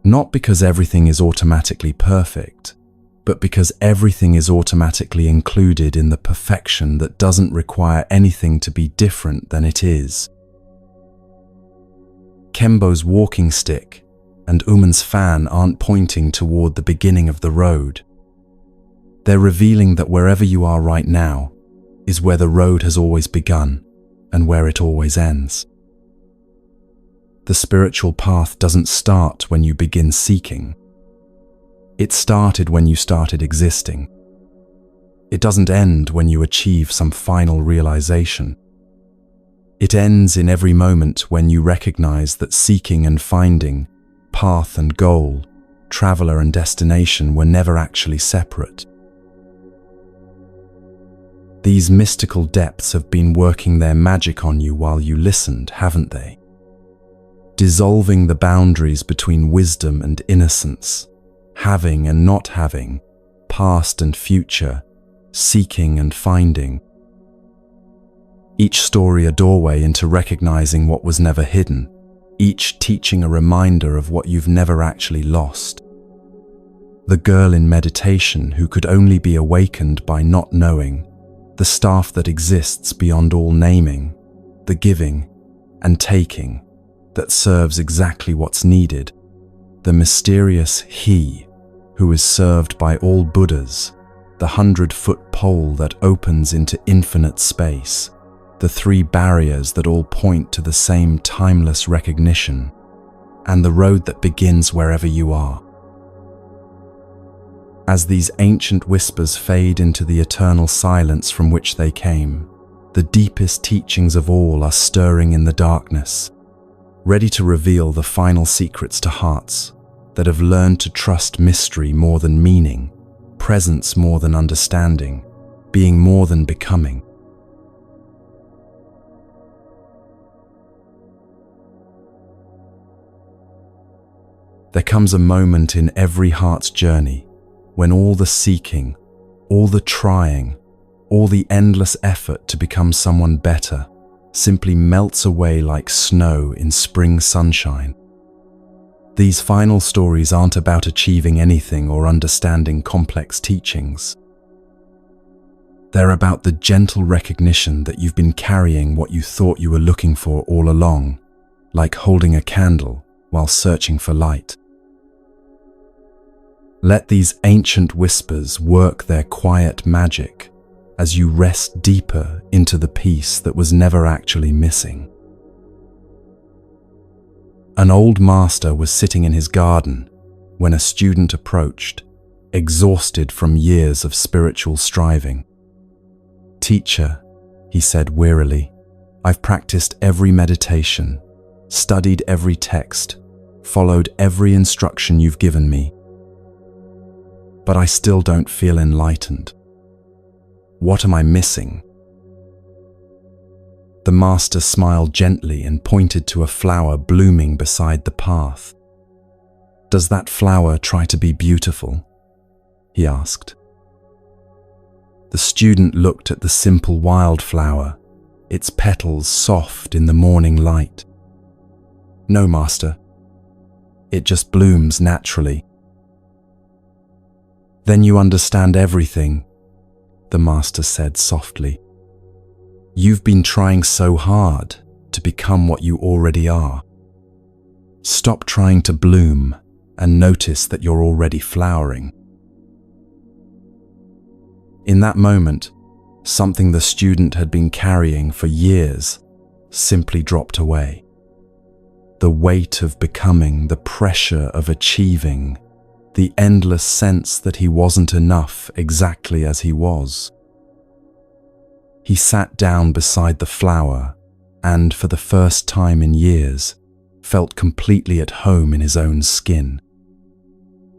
Not because everything is automatically perfect, but because everything is automatically included in the perfection that doesn't require anything to be different than it is. Kembo's walking stick and Umon's fan aren't pointing toward the beginning of the road. They're revealing that wherever you are right now is where the road has always begun and where it always ends. The spiritual path doesn't start when you begin seeking. It started when you started existing. It doesn't end when you achieve some final realization. It ends in every moment when you recognize that seeking and finding, path and goal, traveler and destination were never actually separate. These mystical depths have been working their magic on you while you listened, haven't they? Dissolving the boundaries between wisdom and innocence, having and not having, past and future, seeking and finding. Each story a doorway into recognizing what was never hidden, each teaching a reminder of what you've never actually lost. The girl in meditation who could only be awakened by not knowing, the staff that exists beyond all naming, the giving and taking that serves exactly what's needed, the mysterious He who is served by all Buddhas, the 100-foot pole that opens into infinite space, the 3 barriers that all point to the same timeless recognition, and the road that begins wherever you are. As these ancient whispers fade into the eternal silence from which they came, the deepest teachings of all are stirring in the darkness, ready to reveal the final secrets to hearts that have learned to trust mystery more than meaning, presence more than understanding, being more than becoming. There comes a moment in every heart's journey when all the seeking, all the trying, all the endless effort to become someone better simply melts away like snow in spring sunshine. These final stories aren't about achieving anything or understanding complex teachings. They're about the gentle recognition that you've been carrying what you thought you were looking for all along, like holding a candle while searching for light. Let these ancient whispers work their quiet magic as you rest deeper into the peace that was never actually missing. An old master was sitting in his garden when a student approached, exhausted from years of spiritual striving. "Teacher," he said wearily, "I've practiced every meditation, studied every text, followed every instruction you've given me, but I still don't feel enlightened. What am I missing?" The master smiled gently and pointed to a flower blooming beside the path. "Does that flower try to be beautiful?" he asked. The student looked at the simple wildflower, its petals soft in the morning light. "No, master. It just blooms naturally." "Then you understand everything," the master said softly. "You've been trying so hard to become what you already are. Stop trying to bloom and notice that you're already flowering." In that moment, something the student had been carrying for years simply dropped away. The weight of becoming, the pressure of achieving, the endless sense that he wasn't enough exactly as he was. He sat down beside the flower and, for the first time in years, felt completely at home in his own skin.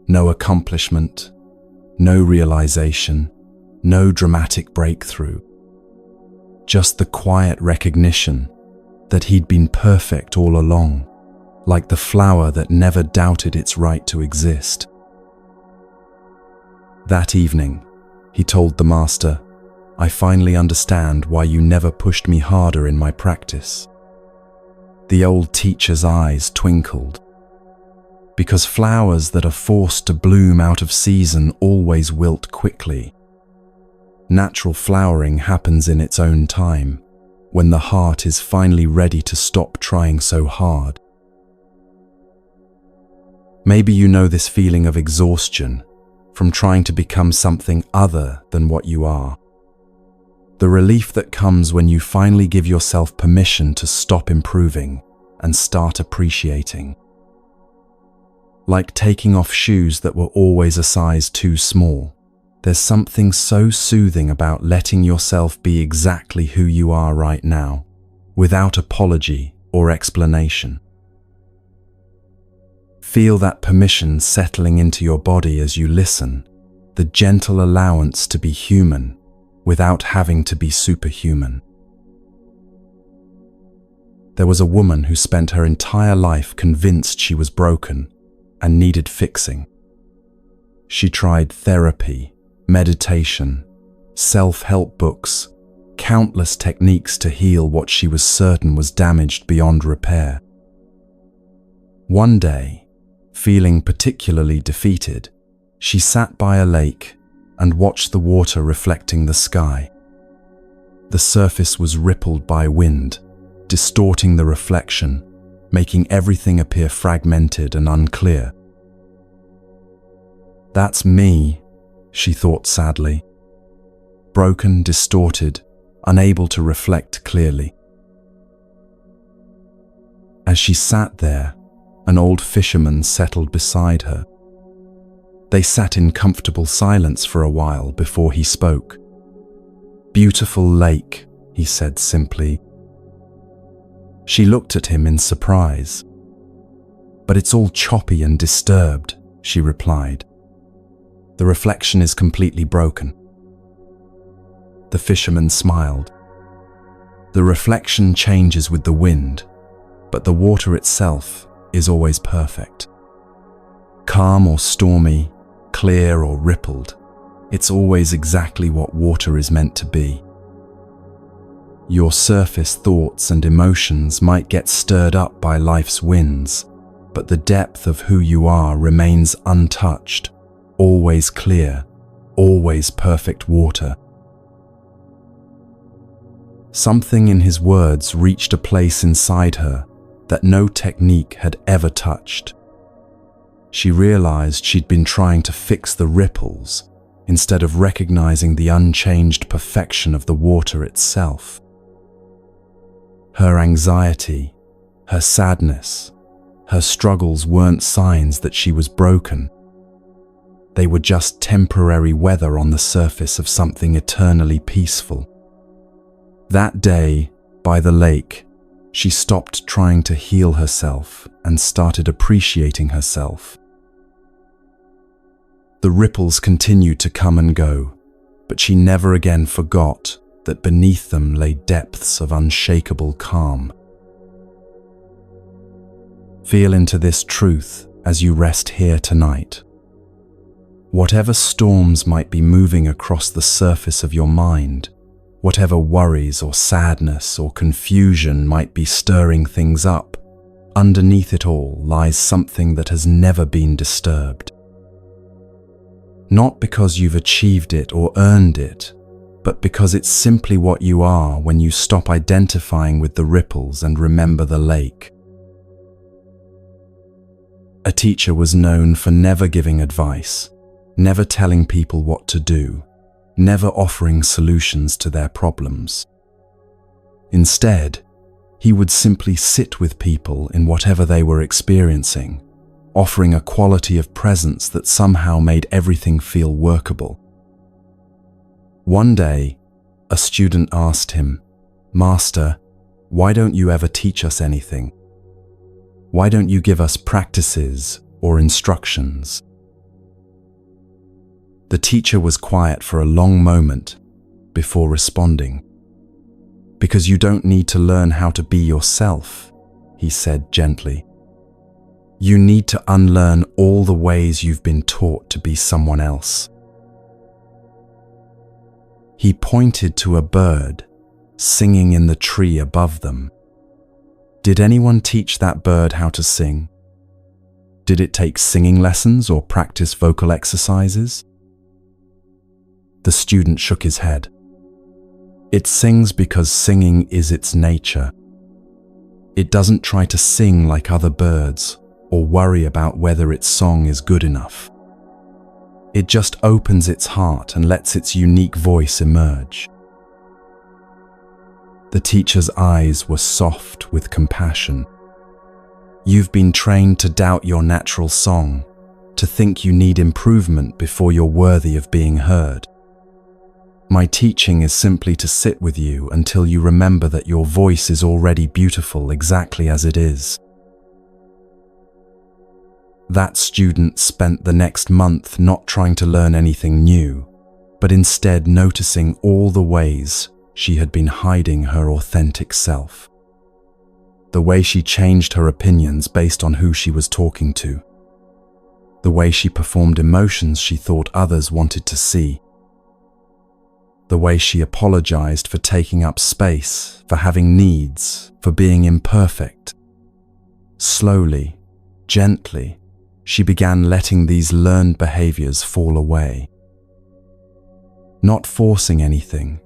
No accomplishment, no realization, no dramatic breakthrough. Just the quiet recognition that he'd been perfect all along, like the flower that never doubted its right to exist. That evening, he told the master, "I finally understand why you never pushed me harder in my practice." The old teacher's eyes twinkled. Because flowers that are forced to bloom out of season always wilt quickly. Natural flowering happens in its own time, when the heart is finally ready to stop trying so hard. Maybe you know this feeling of exhaustion from trying to become something other than what you are. The relief that comes when you finally give yourself permission to stop improving and start appreciating. Like taking off shoes that were always a size too small. There's something so soothing about letting yourself be exactly who you are right now, without apology or explanation. Feel that permission settling into your body as you listen, the gentle allowance to be human without having to be superhuman. There was a woman who spent her entire life convinced she was broken and needed fixing. She tried therapy, meditation, self-help books, countless techniques to heal what she was certain was damaged beyond repair. One day, feeling particularly defeated, she sat by a lake and watched the water reflecting the sky. The surface was rippled by wind, distorting the reflection, making everything appear fragmented and unclear. "That's me," she thought sadly. Broken, distorted, unable to reflect clearly. As she sat there, an old fisherman settled beside her. They sat in comfortable silence for a while before he spoke. "Beautiful lake," he said simply. She looked at him in surprise. "But it's all choppy and disturbed," she replied. "The reflection is completely broken." The fisherman smiled. "The reflection changes with the wind, but the water itself is always perfect. Calm or stormy, clear or rippled, it's always exactly what water is meant to be. Your surface thoughts and emotions might get stirred up by life's winds, but the depth of who you are remains untouched, always clear, always perfect water." Something in his words reached a place inside her that no technique had ever touched. She realized she'd been trying to fix the ripples instead of recognizing the unchanged perfection of the water itself. Her anxiety, her sadness, her struggles weren't signs that she was broken. They were just temporary weather on the surface of something eternally peaceful. That day, by the lake, she stopped trying to heal herself and started appreciating herself. The ripples continued to come and go, but she never again forgot that beneath them lay depths of unshakable calm. Feel into this truth as you rest here tonight. Whatever storms might be moving across the surface of your mind, whatever worries or sadness or confusion might be stirring things up, underneath it all lies something that has never been disturbed. Not because you've achieved it or earned it, but because it's simply what you are when you stop identifying with the ripples and remember the lake. A teacher was known for never giving advice, never telling people what to do, never offering solutions to their problems. Instead, he would simply sit with people in whatever they were experiencing, offering a quality of presence that somehow made everything feel workable. One day, a student asked him, "Master, why don't you ever teach us anything? Why don't you give us practices or instructions?" The teacher was quiet for a long moment before responding. "Because you don't need to learn how to be yourself," he said gently. "You need to unlearn all the ways you've been taught to be someone else." He pointed to a bird singing in the tree above them. Did anyone teach that bird how to sing? Did it take singing lessons or practice vocal exercises? The student shook his head. "It sings because singing is its nature. It doesn't try to sing like other birds or worry about whether its song is good enough. It just opens its heart and lets its unique voice emerge. The teacher's eyes were soft with compassion. You've been trained to doubt your natural song, to think you need improvement before you're worthy of being heard. My teaching is simply to sit with you until you remember that your voice is already beautiful exactly as it is. That student spent the next month not trying to learn anything new, but instead noticing all the ways she had been hiding her authentic self. The way she changed her opinions based on who she was talking to. The way she performed emotions she thought others wanted to see. The way she apologized for taking up space, for having needs, for being imperfect. Slowly, gently, she began letting these learned behaviors fall away. Not forcing anything,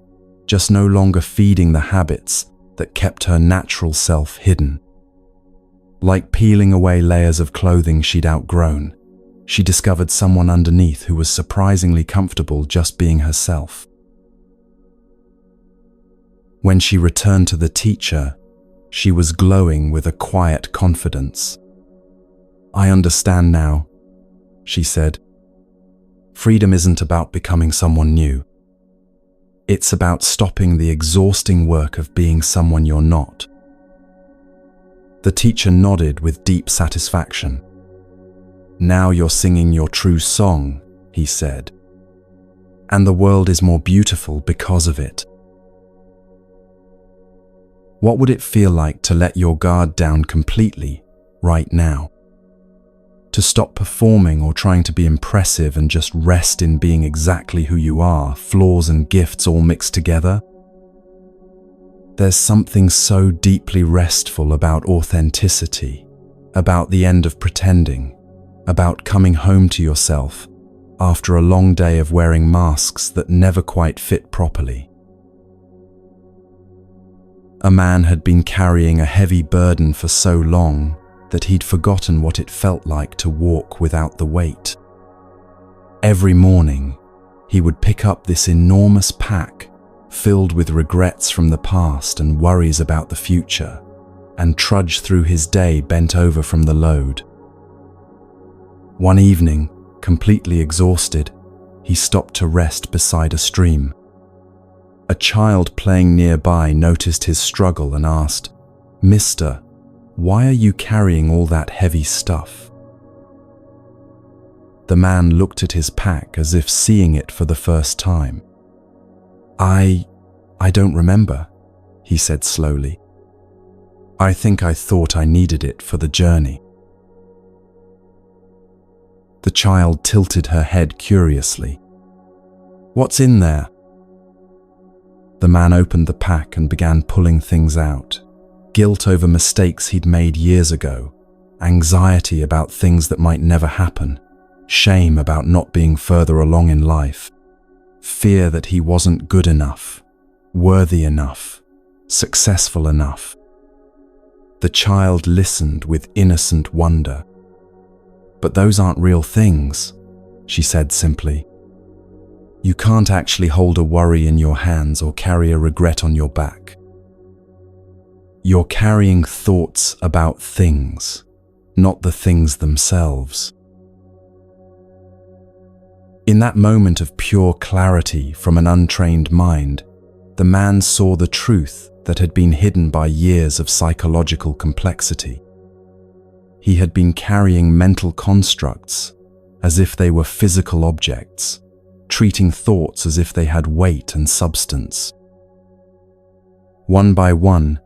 just no longer feeding the habits that kept her natural self hidden. Like peeling away layers of clothing she'd outgrown, she discovered someone underneath who was surprisingly comfortable just being herself. When she returned to the teacher, she was glowing with a quiet confidence. "I understand now," she said. "Freedom isn't about becoming someone new. It's about stopping the exhausting work of being someone you're not." The teacher nodded with deep satisfaction. "Now you're singing your true song," he said. "And the world is more beautiful because of it." What would it feel like to let your guard down completely, right now? To stop performing or trying to be impressive and just rest in being exactly who you are, flaws and gifts all mixed together? There's something so deeply restful about authenticity, about the end of pretending, about coming home to yourself after a long day of wearing masks that never quite fit properly. A man had been carrying a heavy burden for so long that he'd forgotten what it felt like to walk without the weight. Every morning, he would pick up this enormous pack filled with regrets from the past and worries about the future, and trudge through his day bent over from the load. One evening, completely exhausted, he stopped to rest beside a stream. A child playing nearby noticed his struggle and asked, "Mister, why are you carrying all that heavy stuff?" The man looked at his pack as if seeing it for the first time. I don't remember," he said slowly. "I think I thought I needed it for the journey." The child tilted her head curiously. "What's in there?" The man opened the pack and began pulling things out. Guilt over mistakes he'd made years ago, anxiety about things that might never happen, shame about not being further along in life, fear that he wasn't good enough, worthy enough, successful enough. The child listened with innocent wonder. "But those aren't real things," she said simply. "You can't actually hold a worry in your hands or carry a regret on your back. You're carrying thoughts about things, not the things themselves." In that moment of pure clarity from an untrained mind, the man saw the truth that had been hidden by years of psychological complexity. He had been carrying mental constructs as if they were physical objects, treating thoughts as if they had weight and substance. One by one,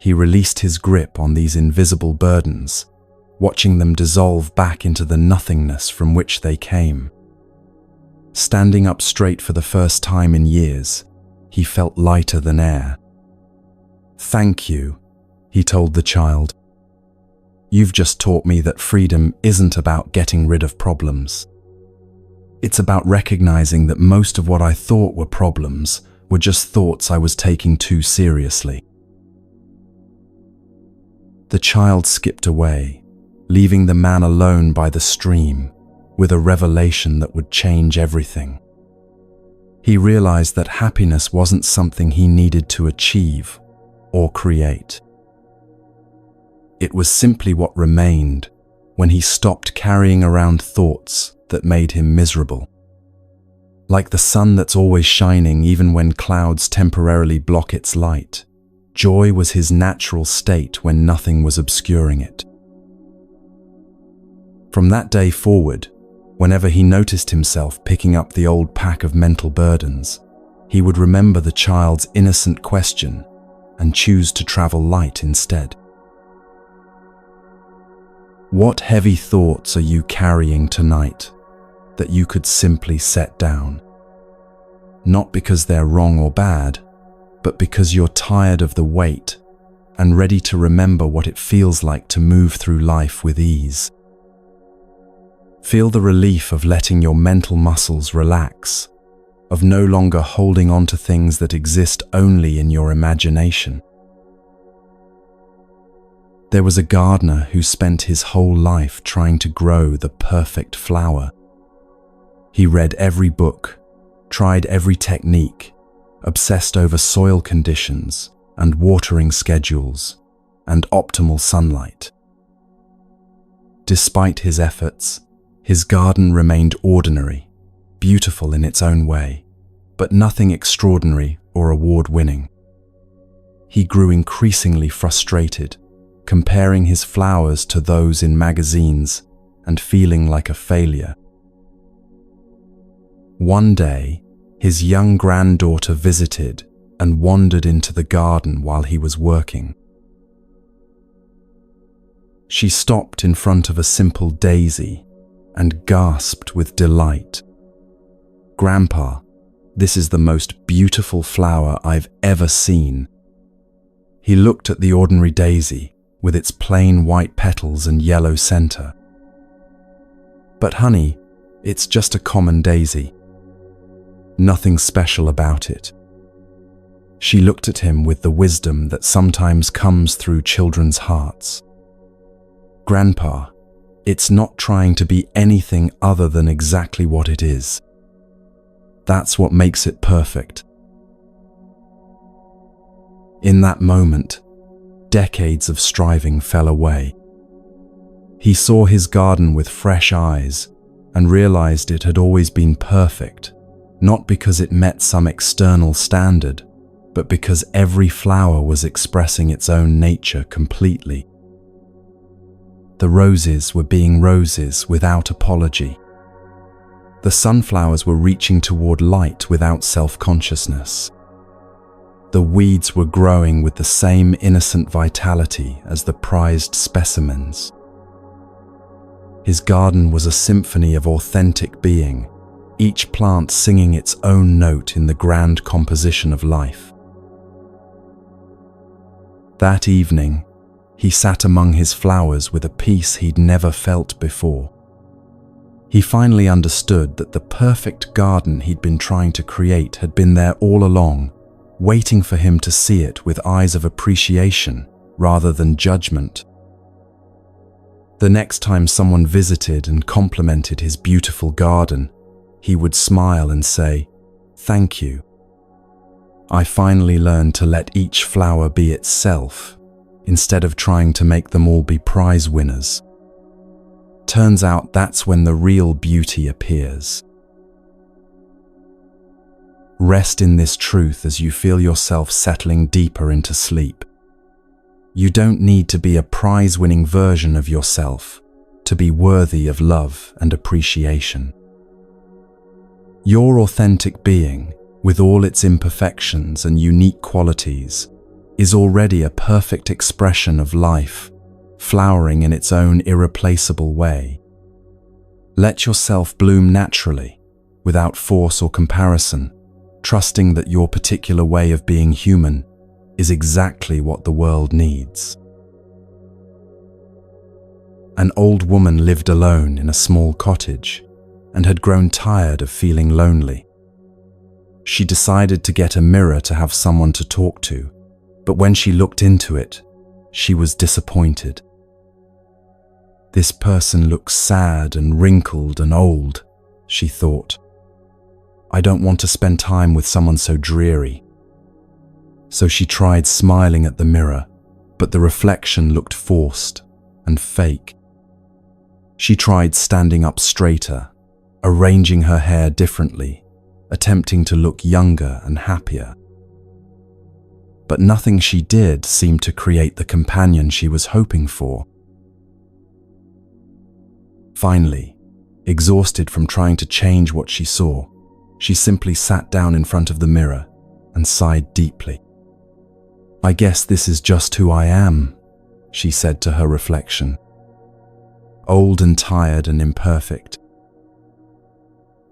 he released his grip on these invisible burdens, watching them dissolve back into the nothingness from which they came. Standing up straight for the first time in years, he felt lighter than air. "Thank you," he told the child. "You've just taught me that freedom isn't about getting rid of problems. It's about recognizing that most of what I thought were problems were just thoughts I was taking too seriously." The child skipped away, leaving the man alone by the stream with a revelation that would change everything. He realized that happiness wasn't something he needed to achieve or create. It was simply what remained when he stopped carrying around thoughts that made him miserable. Like the sun that's always shining even when clouds temporarily block its light, joy was his natural state when nothing was obscuring it. From that day forward, whenever he noticed himself picking up the old pack of mental burdens, he would remember the child's innocent question and choose to travel light instead. What heavy thoughts are you carrying tonight that you could simply set down? Not because they're wrong or bad, but because you're tired of the weight and ready to remember what it feels like to move through life with ease. Feel the relief of letting your mental muscles relax, of no longer holding on to things that exist only in your imagination. There was a gardener who spent his whole life trying to grow the perfect flower. He read every book, tried every technique, obsessed over soil conditions and watering schedules and optimal sunlight. Despite his efforts, his garden remained ordinary, beautiful in its own way, but nothing extraordinary or award-winning. He grew increasingly frustrated, comparing his flowers to those in magazines and feeling like a failure. One day, his young granddaughter visited and wandered into the garden while he was working. She stopped in front of a simple daisy and gasped with delight. "Grandpa, this is the most beautiful flower I've ever seen." He looked at the ordinary daisy with its plain white petals and yellow center. "But honey, it's just a common daisy. Nothing special about it." She looked at him with the wisdom that sometimes comes through children's hearts. "Grandpa, it's not trying to be anything other than exactly what it is. That's what makes it perfect." In that moment, decades of striving fell away. He saw his garden with fresh eyes and realized it had always been perfect, not because it met some external standard, but because every flower was expressing its own nature completely. The roses were being roses without apology. The sunflowers were reaching toward light without self-consciousness. The weeds were growing with the same innocent vitality as the prized specimens. His garden was a symphony of authentic being, each plant singing its own note in the grand composition of life. That evening, he sat among his flowers with a peace he'd never felt before. He finally understood that the perfect garden he'd been trying to create had been there all along, waiting for him to see it with eyes of appreciation rather than judgment. The next time someone visited and complimented his beautiful garden, he would smile and say, "Thank you. I finally learned to let each flower be itself, instead of trying to make them all be prize winners." Turns out that's when the real beauty appears. Rest in this truth as you feel yourself settling deeper into sleep. You don't need to be a prize-winning version of yourself to be worthy of love and appreciation. Your authentic being, with all its imperfections and unique qualities, is already a perfect expression of life, flowering in its own irreplaceable way. Let yourself bloom naturally, without force or comparison, trusting that your particular way of being human is exactly what the world needs. An old woman lived alone in a small cottage and had grown tired of feeling lonely. She decided to get a mirror to have someone to talk to, but when she looked into it, she was disappointed. "This person looks sad and wrinkled and old," she thought. "I don't want to spend time with someone so dreary." So she tried smiling at the mirror, but the reflection looked forced and fake. She tried standing up straighter, arranging her hair differently, attempting to look younger and happier. But nothing she did seemed to create the companion she was hoping for. Finally, exhausted from trying to change what she saw, she simply sat down in front of the mirror and sighed deeply. "I guess this is just who I am," she said to her reflection. "Old and tired and imperfect."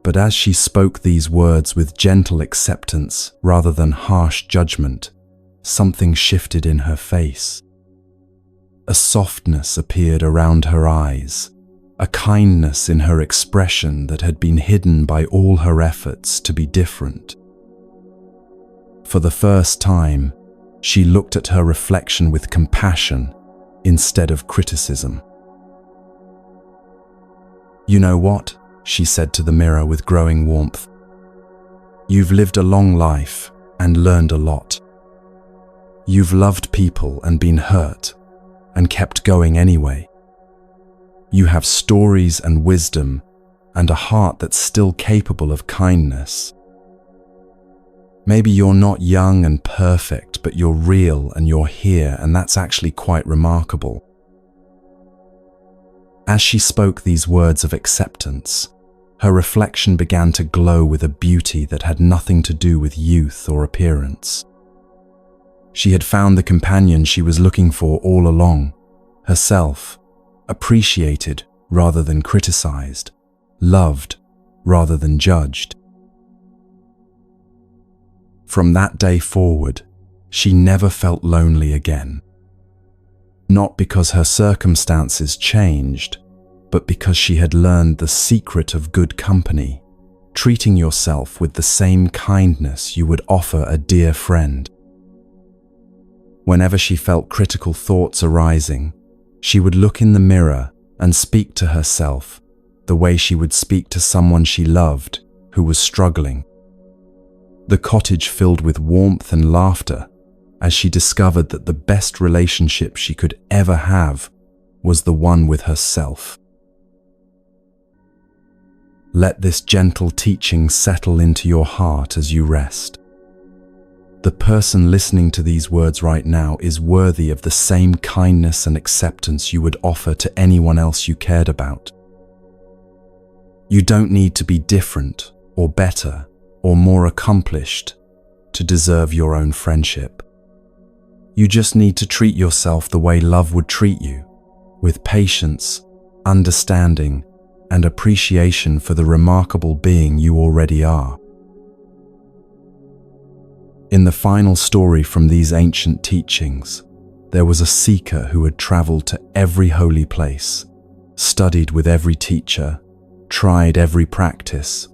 But as she spoke these words with gentle acceptance rather than harsh judgment, something shifted in her face. A softness appeared around her eyes, a kindness in her expression that had been hidden by all her efforts to be different. For the first time, she looked at her reflection with compassion instead of criticism. "You know what?" she said to the mirror with growing warmth. "You've lived a long life and learned a lot. You've loved people and been hurt and kept going anyway. You have stories and wisdom and a heart that's still capable of kindness. Maybe you're not young and perfect, but you're real and you're here, and that's actually quite remarkable." As she spoke these words of acceptance, her reflection began to glow with a beauty that had nothing to do with youth or appearance. She had found the companion she was looking for all along, herself, appreciated rather than criticized, loved rather than judged. From that day forward, she never felt lonely again. Not because her circumstances changed, but because she had learned the secret of good company, treating yourself with the same kindness you would offer a dear friend. Whenever she felt critical thoughts arising, she would look in the mirror and speak to herself the way she would speak to someone she loved who was struggling. The cottage filled with warmth and laughter as she discovered that the best relationship she could ever have was the one with herself. Let this gentle teaching settle into your heart as you rest. The person listening to these words right now is worthy of the same kindness and acceptance you would offer to anyone else you cared about. You don't need to be different or better or more accomplished to deserve your own friendship. You just need to treat yourself the way love would treat you, with patience, understanding, and appreciation for the remarkable being you already are. In the final story from these ancient teachings, there was a seeker who had traveled to every holy place, studied with every teacher, tried every practice,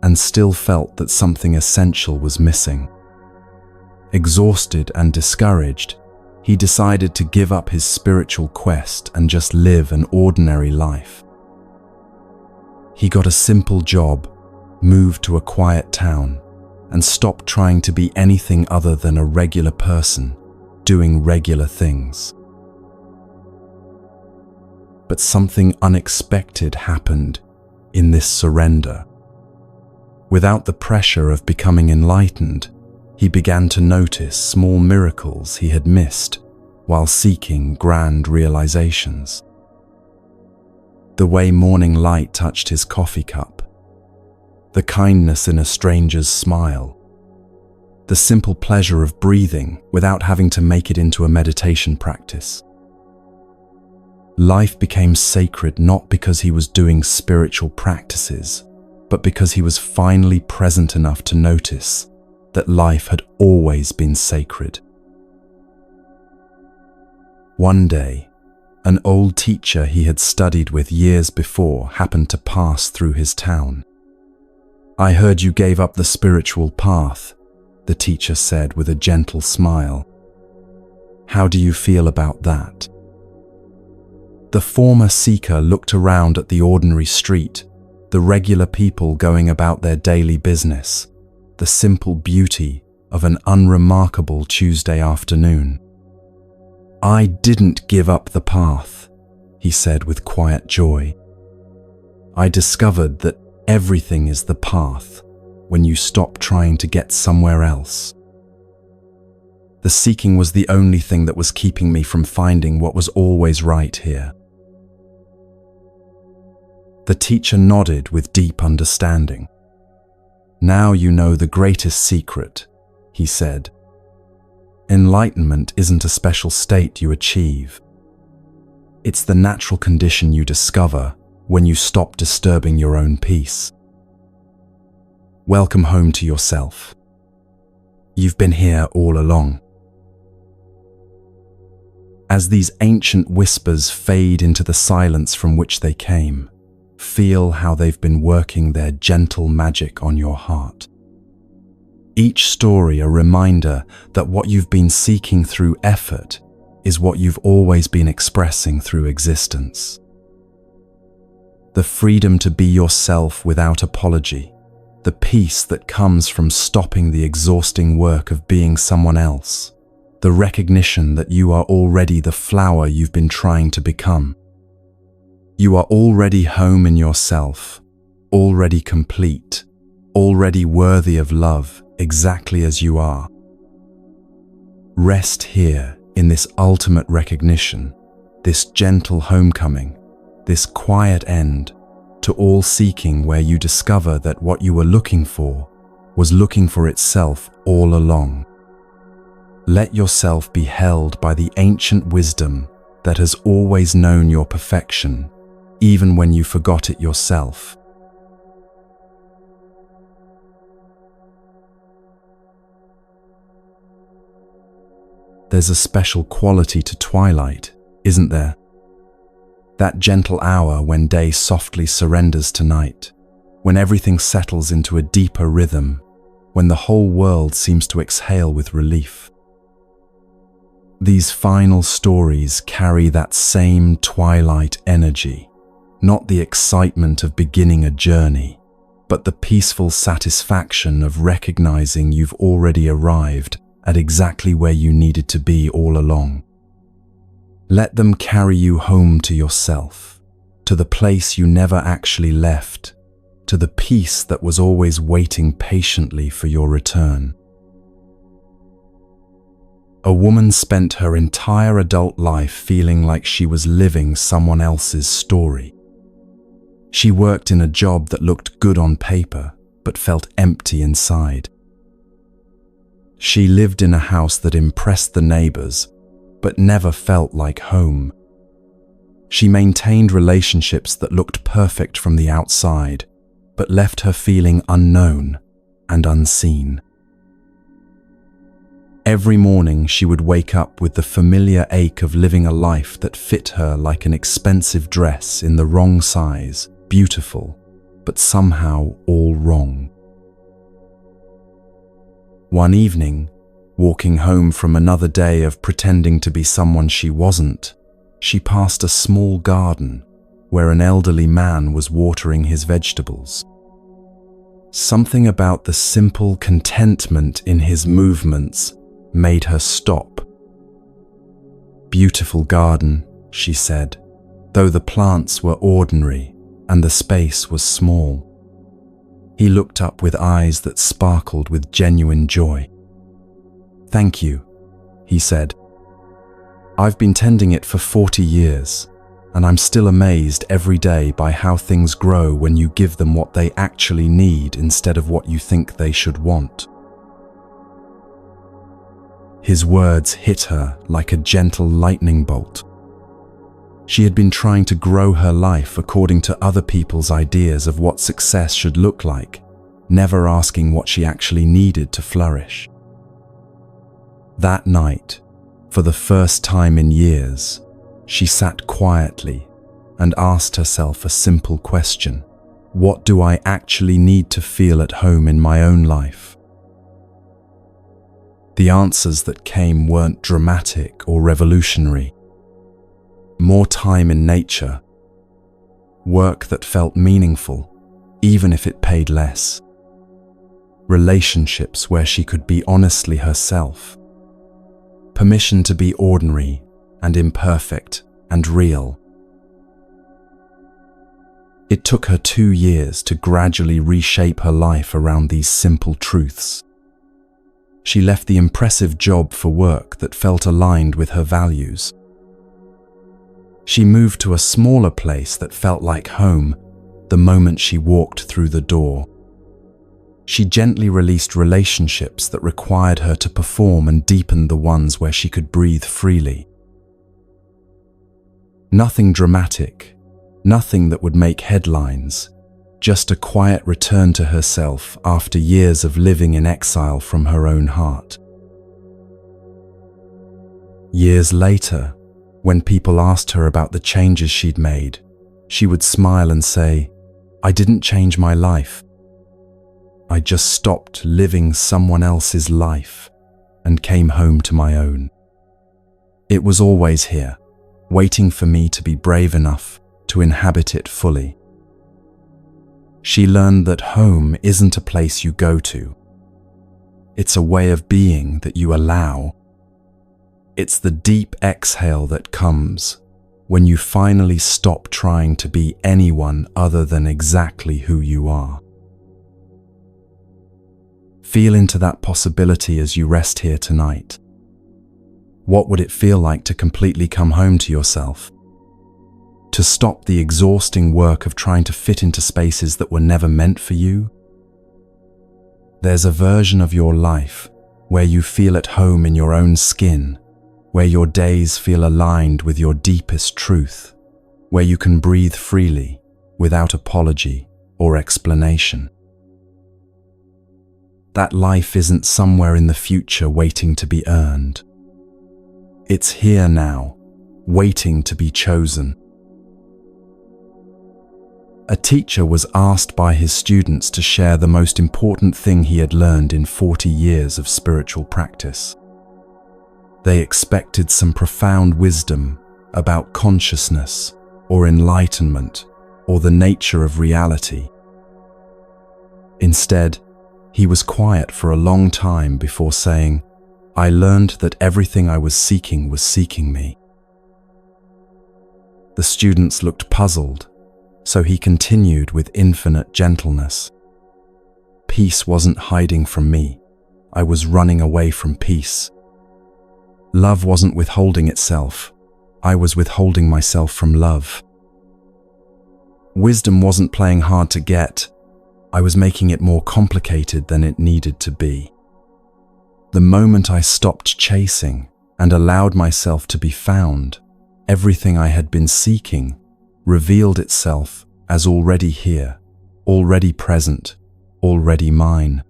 and still felt that something essential was missing. Exhausted and discouraged, he decided to give up his spiritual quest and just live an ordinary life. He got a simple job, moved to a quiet town, and stopped trying to be anything other than a regular person, doing regular things. But something unexpected happened in this surrender. Without the pressure of becoming enlightened, he began to notice small miracles he had missed while seeking grand realizations. The way morning light touched his coffee cup, the kindness in a stranger's smile, the simple pleasure of breathing without having to make it into a meditation practice. Life became sacred not because he was doing spiritual practices, but because he was finally present enough to notice that life had always been sacred. One day, an old teacher he had studied with years before happened to pass through his town. "I heard you gave up the spiritual path," the teacher said with a gentle smile. "How do you feel about that?" The former seeker looked around at the ordinary street, the regular people going about their daily business, the simple beauty of an unremarkable Tuesday afternoon. "I didn't give up the path," he said with quiet joy. "I discovered that everything is the path when you stop trying to get somewhere else." The seeking was the only thing that was keeping me from finding what was always right here. The teacher nodded with deep understanding. "Now you know the greatest secret," he said. "Enlightenment isn't a special state you achieve. It's the natural condition you discover when you stop disturbing your own peace. Welcome home to yourself. You've been here all along." As these ancient whispers fade into the silence from which they came, feel how they've been working their gentle magic on your heart. Each story a reminder that what you've been seeking through effort is what you've always been expressing through existence. The freedom to be yourself without apology, the peace that comes from stopping the exhausting work of being someone else, the recognition that you are already the flower you've been trying to become. You are already home in yourself, already complete, already worthy of love exactly as you are. Rest here in this ultimate recognition, this gentle homecoming, this quiet end to all seeking, where you discover that what you were looking for was looking for itself all along. Let yourself be held by the ancient wisdom that has always known your perfection, even when you forgot it yourself. There's a special quality to twilight, isn't there? That gentle hour when day softly surrenders to night, when everything settles into a deeper rhythm, when the whole world seems to exhale with relief. These final stories carry that same twilight energy, not the excitement of beginning a journey, but the peaceful satisfaction of recognizing you've already arrived at exactly where you needed to be all along. Let them carry you home to yourself, to the place you never actually left, to the peace that was always waiting patiently for your return. A woman spent her entire adult life feeling like she was living someone else's story. She worked in a job that looked good on paper, but felt empty inside. She lived in a house that impressed the neighbors, but never felt like home. She maintained relationships that looked perfect from the outside, but left her feeling unknown and unseen. Every morning she would wake up with the familiar ache of living a life that fit her like an expensive dress in the wrong size, beautiful, but somehow all wrong. One evening, walking home from another day of pretending to be someone she wasn't, she passed a small garden where an elderly man was watering his vegetables. Something about the simple contentment in his movements made her stop. "Beautiful garden," she said, though the plants were ordinary and the space was small. He looked up with eyes that sparkled with genuine joy. "Thank you," he said. "I've been tending it for 40 years, and I'm still amazed every day by how things grow when you give them what they actually need instead of what you think they should want." His words hit her like a gentle lightning bolt. She had been trying to grow her life according to other people's ideas of what success should look like, never asking what she actually needed to flourish. That night, for the first time in years, she sat quietly and asked herself a simple question: what do I actually need to feel at home in my own life? The answers that came weren't dramatic or revolutionary. More time in nature, work that felt meaningful, even if it paid less, relationships where she could be honestly herself, permission to be ordinary and imperfect and real. It took her 2 years to gradually reshape her life around these simple truths. She left the impressive job for work that felt aligned with her values. She moved to a smaller place that felt like home the moment she walked through the door. She gently released relationships that required her to perform and deepened the ones where she could breathe freely. Nothing dramatic, nothing that would make headlines, just a quiet return to herself after years of living in exile from her own heart. Years later, when people asked her about the changes she'd made, she would smile and say, "I didn't change my life. I just stopped living someone else's life and came home to my own. It was always here, waiting for me to be brave enough to inhabit it fully." She learned that home isn't a place you go to. It's a way of being that you allow. It's the deep exhale that comes when you finally stop trying to be anyone other than exactly who you are. Feel into that possibility as you rest here tonight. What would it feel like to completely come home to yourself? To stop the exhausting work of trying to fit into spaces that were never meant for you? There's a version of your life where you feel at home in your own skin, where your days feel aligned with your deepest truth, where you can breathe freely without apology or explanation. That life isn't somewhere in the future waiting to be earned. It's here now, waiting to be chosen. A teacher was asked by his students to share the most important thing he had learned in 40 years of spiritual practice. They expected some profound wisdom about consciousness or enlightenment or the nature of reality. Instead, he was quiet for a long time before saying, "I learned that everything I was seeking me." The students looked puzzled, so he continued with infinite gentleness. "Peace wasn't hiding from me. I was running away from peace. Love wasn't withholding itself. I was withholding myself from love. Wisdom wasn't playing hard to get. I was making it more complicated than it needed to be. The moment I stopped chasing and allowed myself to be found, everything I had been seeking revealed itself as already here, already present, already mine."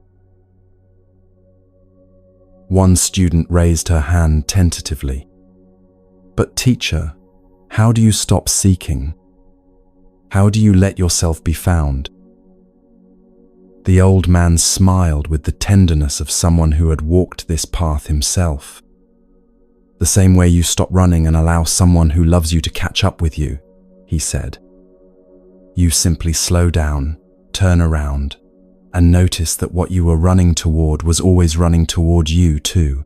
One student raised her hand tentatively. "But teacher, how do you stop seeking? How do you let yourself be found?" The old man smiled with the tenderness of someone who had walked this path himself. "The same way you stop running and allow someone who loves you to catch up with you," he said. "You simply slow down, turn around, and notice that what you were running toward was always running toward you too.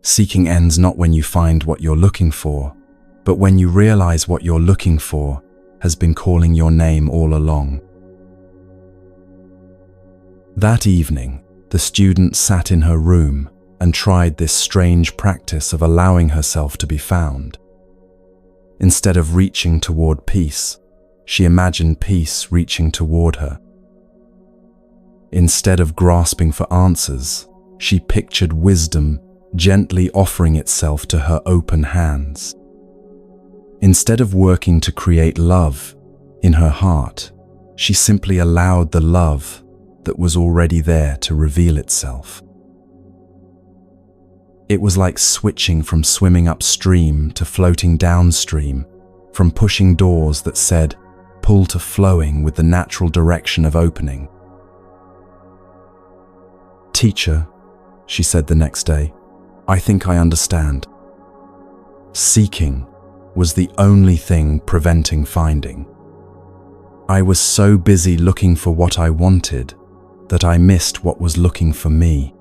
Seeking ends not when you find what you're looking for, but when you realize what you're looking for has been calling your name all along." That evening, the student sat in her room and tried this strange practice of allowing herself to be found. Instead of reaching toward peace, she imagined peace reaching toward her. Instead of grasping for answers, she pictured wisdom gently offering itself to her open hands. Instead of working to create love in her heart, she simply allowed the love that was already there to reveal itself. It was like switching from swimming upstream to floating downstream, from pushing doors that said, "Pull," to flowing with the natural direction of opening. "Teacher," she said the next day, "I think I understand. Seeking was the only thing preventing finding. I was so busy looking for what I wanted that I missed what was looking for me.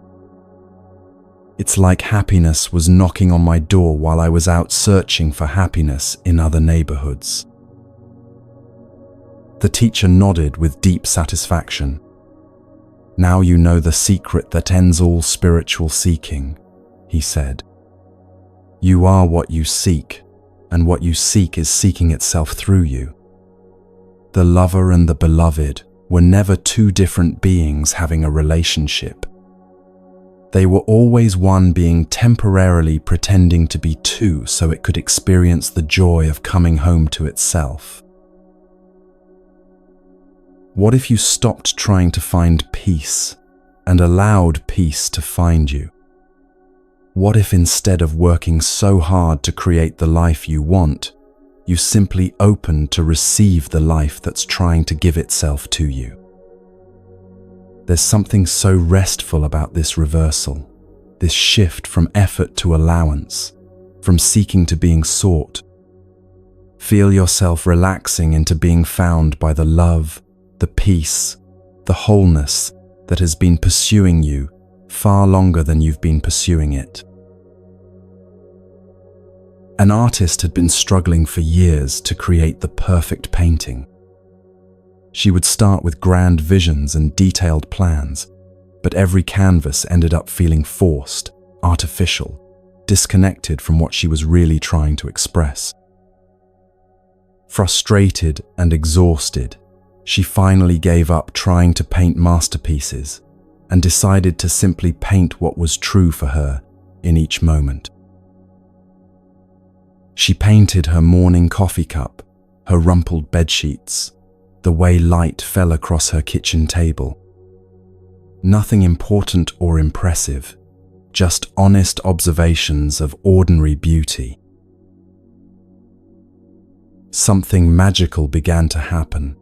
It's like happiness was knocking on my door while I was out searching for happiness in other neighborhoods. The teacher nodded with deep satisfaction. "Now you know the secret that ends all spiritual seeking," he said. "You are what you seek, and what you seek is seeking itself through you." The lover and the beloved were never two different beings having a relationship. They were always one being temporarily pretending to be two so it could experience the joy of coming home to itself. What if you stopped trying to find peace and allowed peace to find you? What if instead of working so hard to create the life you want, you simply opened to receive the life that's trying to give itself to you? There's something so restful about this reversal, this shift from effort to allowance, from seeking to being sought. Feel yourself relaxing into being found by the love, the peace, the wholeness that has been pursuing you far longer than you've been pursuing it. An artist had been struggling for years to create the perfect painting. She would start with grand visions and detailed plans, but every canvas ended up feeling forced, artificial, disconnected from what she was really trying to express. Frustrated and exhausted, she finally gave up trying to paint masterpieces and decided to simply paint what was true for her in each moment. She painted her morning coffee cup, her rumpled bedsheets, the way light fell across her kitchen table. Nothing important or impressive, just honest observations of ordinary beauty. Something magical began to happen.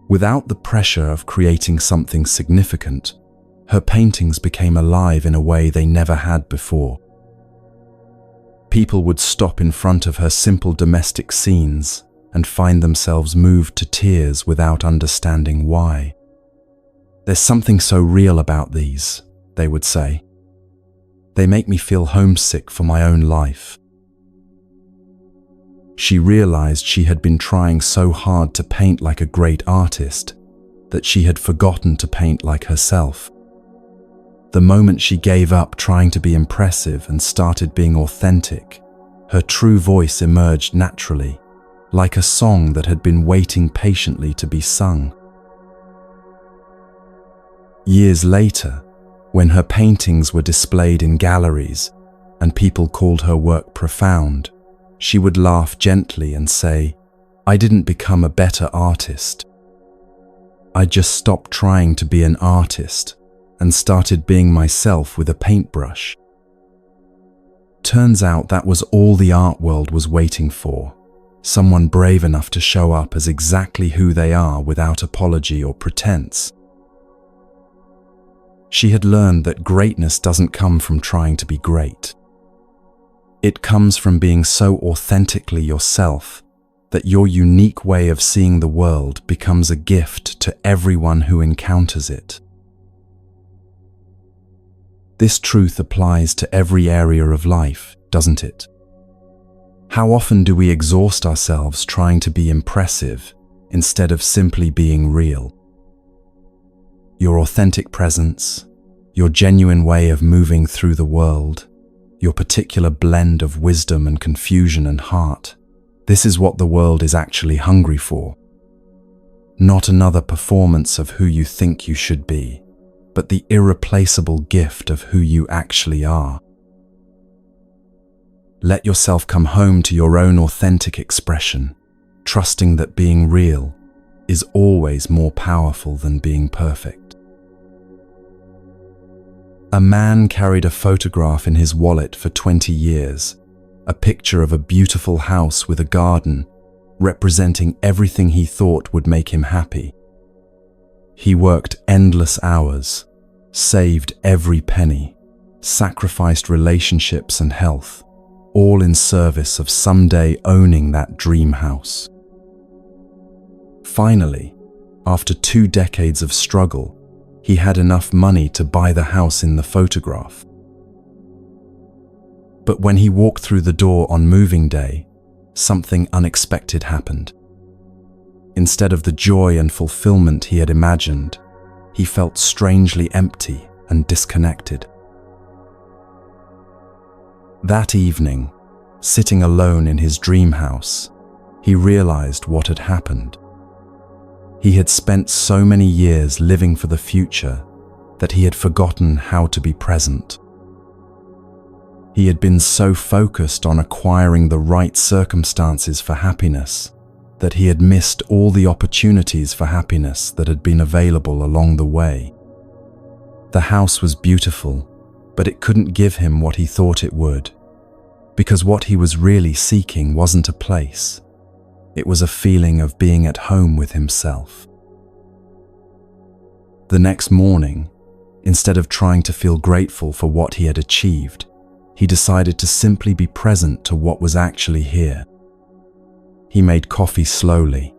Without the pressure of creating something significant, her paintings became alive in a way they never had before. People would stop in front of her simple domestic scenes and find themselves moved to tears without understanding why. "There's something so real about these," they would say. "They make me feel homesick for my own life." She realized she had been trying so hard to paint like a great artist that she had forgotten to paint like herself. The moment she gave up trying to be impressive and started being authentic, her true voice emerged naturally, like a song that had been waiting patiently to be sung. Years later, when her paintings were displayed in galleries and people called her work profound, she would laugh gently and say, "I didn't become a better artist. I just stopped trying to be an artist and started being myself with a paintbrush." Turns out that was all the art world was waiting for. Someone brave enough to show up as exactly who they are without apology or pretense. She had learned that greatness doesn't come from trying to be great. It comes from being so authentically yourself that your unique way of seeing the world becomes a gift to everyone who encounters it. This truth applies to every area of life, doesn't it? How often do we exhaust ourselves trying to be impressive instead of simply being real? Your authentic presence, your genuine way of moving through the world, your particular blend of wisdom and confusion and heart, this is what the world is actually hungry for. Not another performance of who you think you should be, but the irreplaceable gift of who you actually are. Let yourself come home to your own authentic expression, trusting that being real is always more powerful than being perfect. A man carried a photograph in his wallet for 20 years, a picture of a beautiful house with a garden, representing everything he thought would make him happy. He worked endless hours, saved every penny, sacrificed relationships and health, all in service of someday owning that dream house. Finally, after 2 decades of struggle, he had enough money to buy the house in the photograph. But when he walked through the door on moving day, something unexpected happened. Instead of the joy and fulfillment he had imagined, he felt strangely empty and disconnected. That evening, sitting alone in his dream house, he realized what had happened. He had spent so many years living for the future that he had forgotten how to be present. He had been so focused on acquiring the right circumstances for happiness that he had missed all the opportunities for happiness that had been available along the way. The house was beautiful, but it couldn't give him what he thought it would, because what he was really seeking wasn't a place. It was a feeling of being at home with himself. The next morning, instead of trying to feel grateful for what he had achieved, he decided to simply be present to what was actually here. He made coffee slowly,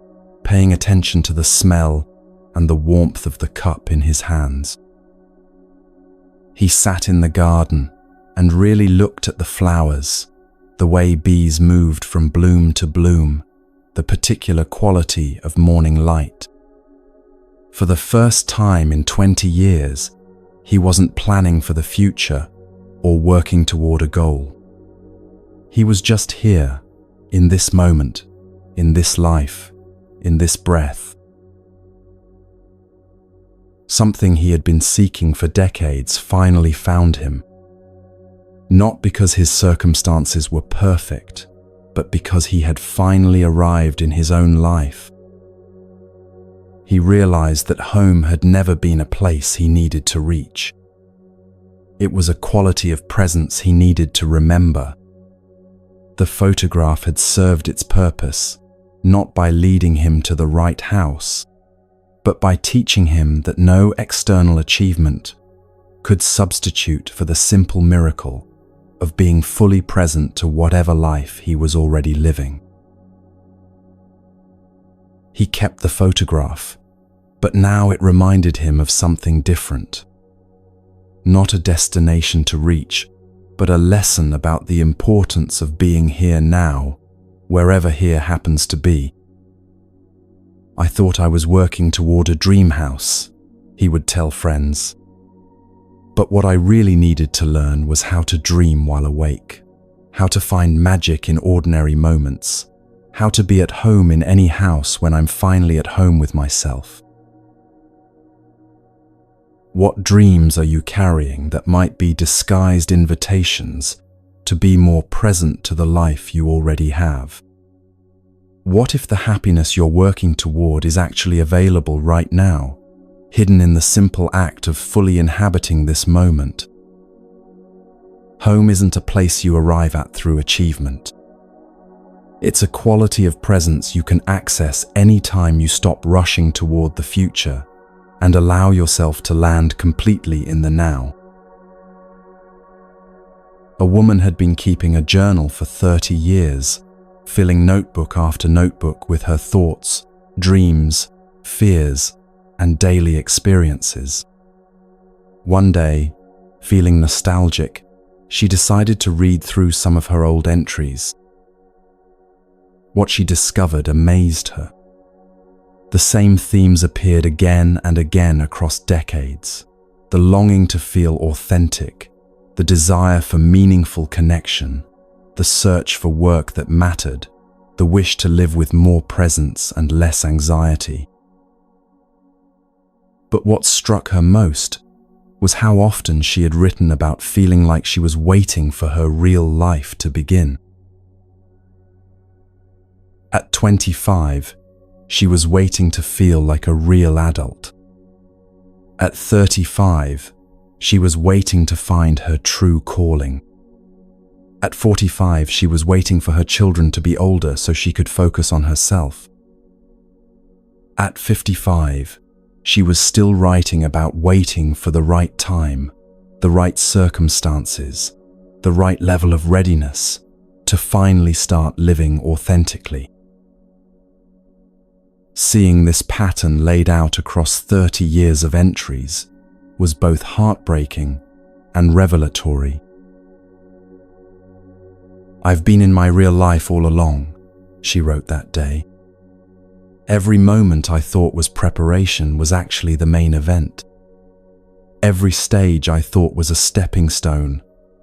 paying attention to the smell and the warmth of the cup in his hands. He sat in the garden and really looked at the flowers, the way bees moved from bloom to bloom, the particular quality of morning light. For the first time in 20 years, he wasn't planning for the future or working toward a goal. He was just here, in this moment, in this life, in this breath. Something he had been seeking for decades finally found him. Not because his circumstances were perfect, but because he had finally arrived in his own life. He realized that home had never been a place he needed to reach. It was a quality of presence he needed to remember. The photograph had served its purpose, not by leading him to the right house, but by teaching him that no external achievement could substitute for the simple miracle of being fully present to whatever life he was already living. He kept the photograph, but now it reminded him of something different. Not a destination to reach, but a lesson about the importance of being here now, wherever here happens to be. I thought I was working toward a dream house, he would tell friends. But what I really needed to learn was how to dream while awake, how to find magic in ordinary moments, how to be at home in any house when I'm finally at home with myself. What dreams are you carrying that might be disguised invitations to be more present to the life you already have? What if the happiness you're working toward is actually available right now, hidden in the simple act of fully inhabiting this moment? Home isn't a place you arrive at through achievement. It's a quality of presence you can access any time you stop rushing toward the future and allow yourself to land completely in the now. A woman had been keeping a journal for 30 years, filling notebook after notebook with her thoughts, dreams, fears, and daily experiences. One day, feeling nostalgic, she decided to read through some of her old entries. What she discovered amazed her. The same themes appeared again and again across decades. The longing to feel authentic, the desire for meaningful connection, the search for work that mattered, the wish to live with more presence and less anxiety. But what struck her most was how often she had written about feeling like she was waiting for her real life to begin. At 25, she was waiting to feel like a real adult. At 35, she was waiting to find her true calling. At 45, she was waiting for her children to be older so she could focus on herself. At 55, she was still writing about waiting for the right time, the right circumstances, the right level of readiness to finally start living authentically. Seeing this pattern laid out across 30 years of entries, was both heartbreaking and revelatory. "I've been in my real life all along," she wrote that day. "Every moment I thought was preparation was actually the main event. Every stage I thought was a stepping stone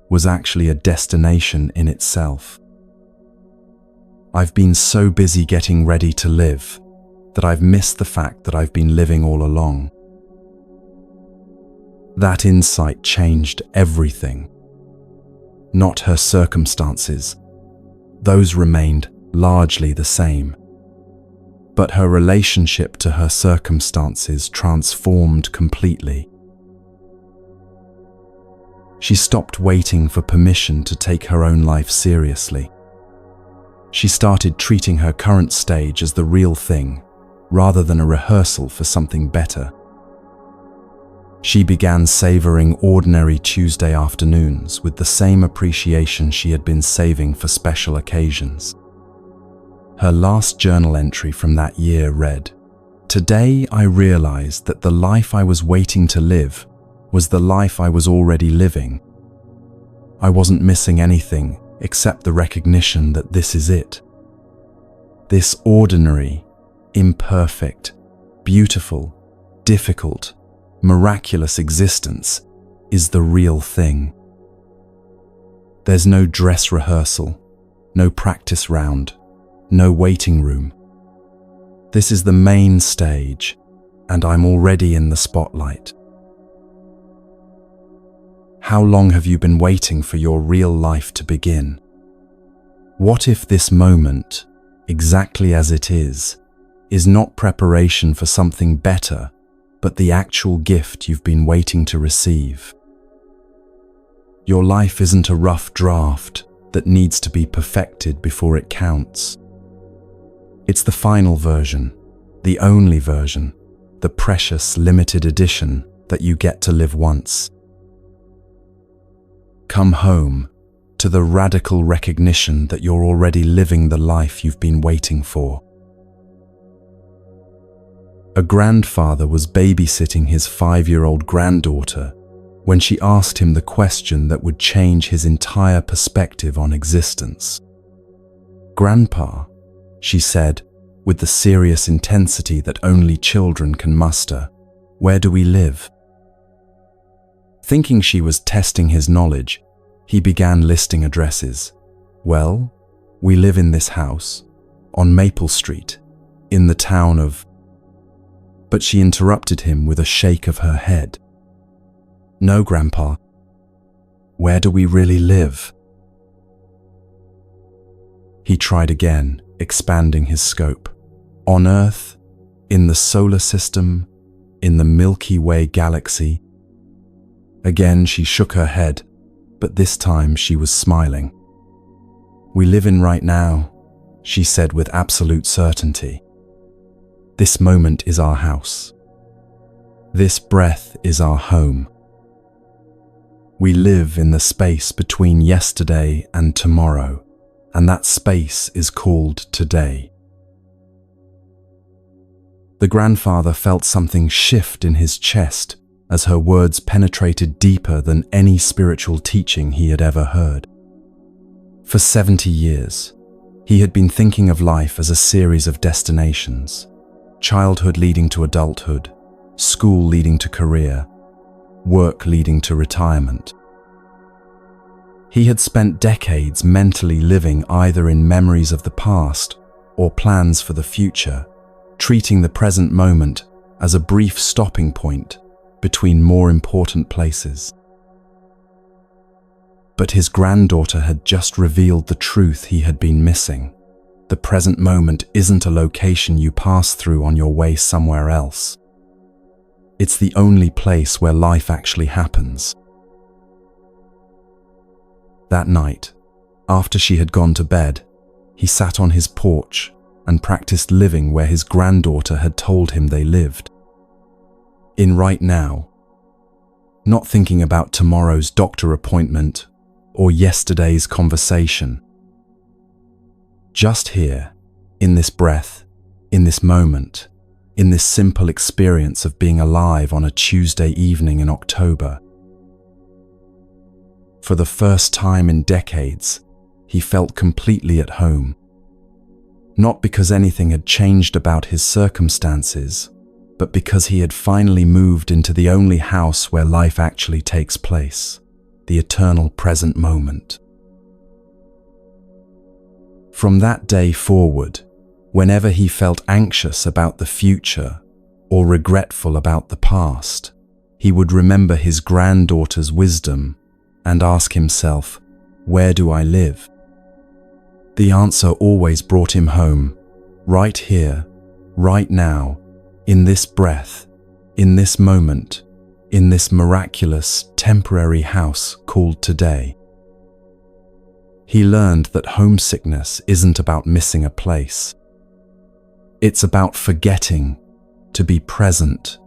was actually a destination in itself. I've been so busy getting ready to live that I've missed the fact that I've been living all along." That insight changed everything. Not her circumstances. Those remained largely the same. But her relationship to her circumstances transformed completely. She stopped waiting for permission to take her own life seriously. She started treating her current stage as the real thing, rather than a rehearsal for something better. She began savoring ordinary Tuesday afternoons with the same appreciation she had been saving for special occasions. Her last journal entry from that year read, "Today I realized that the life I was waiting to live was the life I was already living. I wasn't missing anything except the recognition that this is it. This ordinary, imperfect, beautiful, difficult, miraculous existence is the real thing. There's no dress rehearsal, no practice round, no waiting room. This is the main stage, and I'm already in the spotlight." How long have you been waiting for your real life to begin? What if this moment, exactly as it is not preparation for something better, but the actual gift you've been waiting to receive? Your life isn't a rough draft that needs to be perfected before it counts. It's the final version, the only version, the precious limited edition that you get to live once. Come home to the radical recognition that you're already living the life you've been waiting for. A grandfather was babysitting his 5-year-old granddaughter when she asked him the question that would change his entire perspective on existence. "Grandpa," she said, with the serious intensity that only children can muster, "where do we live?" Thinking she was testing his knowledge, he began listing addresses. "Well, we live in this house, on Maple Street, in the town of..." But she interrupted him with a shake of her head. "No, Grandpa. Where do we really live?" He tried again, expanding his scope. "On Earth, in the solar system, in the Milky Way galaxy." Again she shook her head, but this time she was smiling. "We live in right now," she said with absolute certainty. "This moment is our house. This breath is our home. We live in the space between yesterday and tomorrow, and that space is called today." The grandfather felt something shift in his chest as her words penetrated deeper than any spiritual teaching he had ever heard. For 70 years, he had been thinking of life as a series of destinations: childhood leading to adulthood, school leading to career, work leading to retirement. He had spent decades mentally living either in memories of the past or plans for the future, treating the present moment as a brief stopping point between more important places. But his granddaughter had just revealed the truth he had been missing. The present moment isn't a location you pass through on your way somewhere else. It's the only place where life actually happens. That night, after she had gone to bed, he sat on his porch and practiced living where his granddaughter had told him they lived. In right now, not thinking about tomorrow's doctor appointment or yesterday's conversation. Just here, in this breath, in this moment, in this simple experience of being alive on a Tuesday evening in October. For the first time in decades, he felt completely at home. Not because anything had changed about his circumstances, but because he had finally moved into the only house where life actually takes place, the eternal present moment. From that day forward, whenever he felt anxious about the future or regretful about the past, he would remember his granddaughter's wisdom and ask himself, "Where do I live?" The answer always brought him home, right here, right now, in this breath, in this moment, in this miraculous, temporary house called today. He learned that homesickness isn't about missing a place. It's about forgetting to be present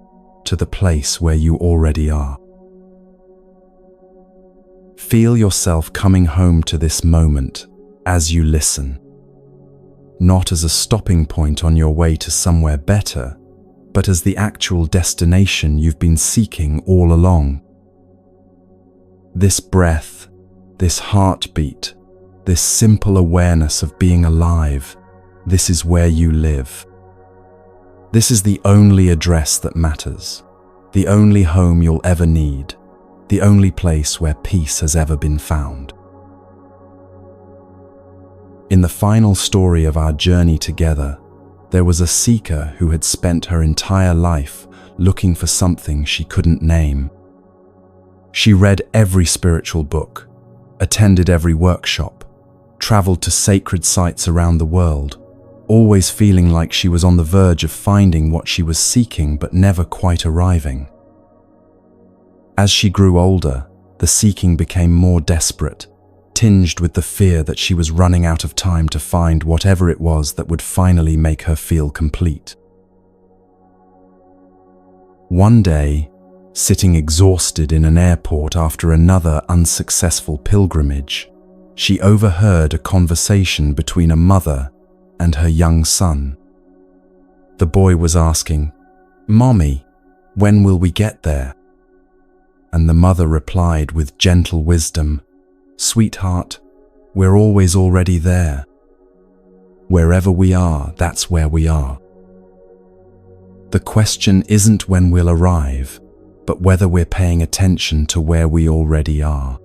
to the place where you already are. Feel yourself coming home to this moment as you listen, not as a stopping point on your way to somewhere better, but as the actual destination you've been seeking all along. This breath, this heartbeat, this simple awareness of being alive, this is where you live. This is the only address that matters, the only home you'll ever need, the only place where peace has ever been found. In the final story of our journey together, there was a seeker who had spent her entire life looking for something she couldn't name. She read every spiritual book, attended every workshop, traveled to sacred sites around the world, always feeling like she was on the verge of finding what she was seeking but never quite arriving. As she grew older, the seeking became more desperate, tinged with the fear that she was running out of time to find whatever it was that would finally make her feel complete. One day, sitting exhausted in an airport after another unsuccessful pilgrimage, she overheard a conversation between a mother and her young son. The boy was asking, "Mommy, when will we get there?" And the mother replied with gentle wisdom, "Sweetheart, we're always already there. Wherever we are, that's where we are. The question isn't when we'll arrive, but whether we're paying attention to where we already are."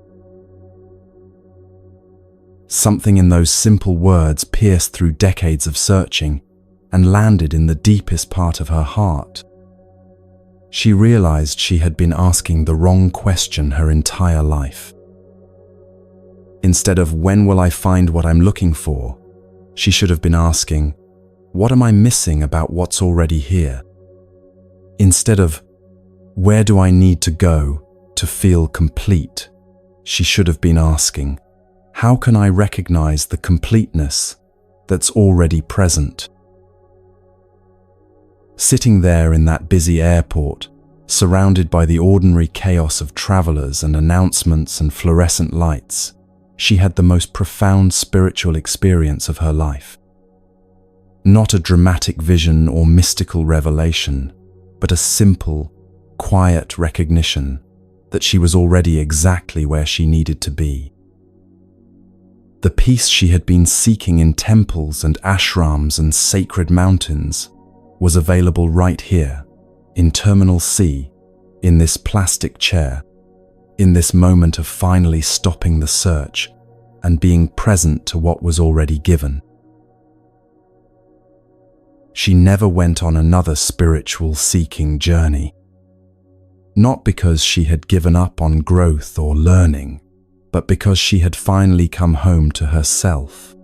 Something in those simple words pierced through decades of searching and landed in the deepest part of her heart. She realized she had been asking the wrong question her entire life. Instead of "when will I find what I'm looking for?" she should have been asking, "what am I missing about what's already here?" Instead of "where do I need to go to feel complete?" she should have been asking, "how can I recognize the completeness that's already present?" Sitting there in that busy airport, surrounded by the ordinary chaos of travelers and announcements and fluorescent lights, she had the most profound spiritual experience of her life. Not a dramatic vision or mystical revelation, but a simple, quiet recognition that she was already exactly where she needed to be. The peace she had been seeking in temples and ashrams and sacred mountains was available right here, in Terminal C, in this plastic chair, in this moment of finally stopping the search and being present to what was already given. She never went on another spiritual seeking journey. Not because she had given up on growth or learning, but because she had finally come home to herself.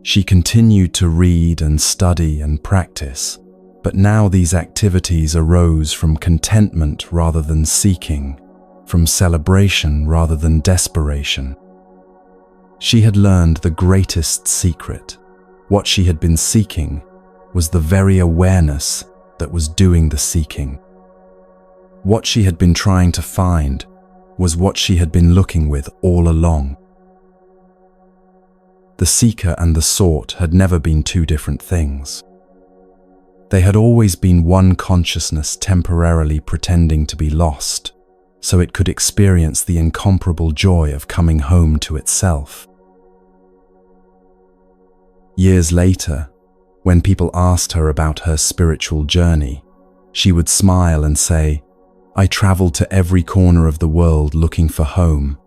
She continued to read and study and practice, but now these activities arose from contentment rather than seeking, from celebration rather than desperation. She had learned the greatest secret. What she had been seeking was the very awareness that was doing the seeking. What she had been trying to find was what she had been looking with all along. The seeker and the sought had never been two different things. They had always been one consciousness temporarily pretending to be lost, so it could experience the incomparable joy of coming home to itself. Years later, when people asked her about her spiritual journey, she would smile and say, "I traveled to every corner of the world looking for home,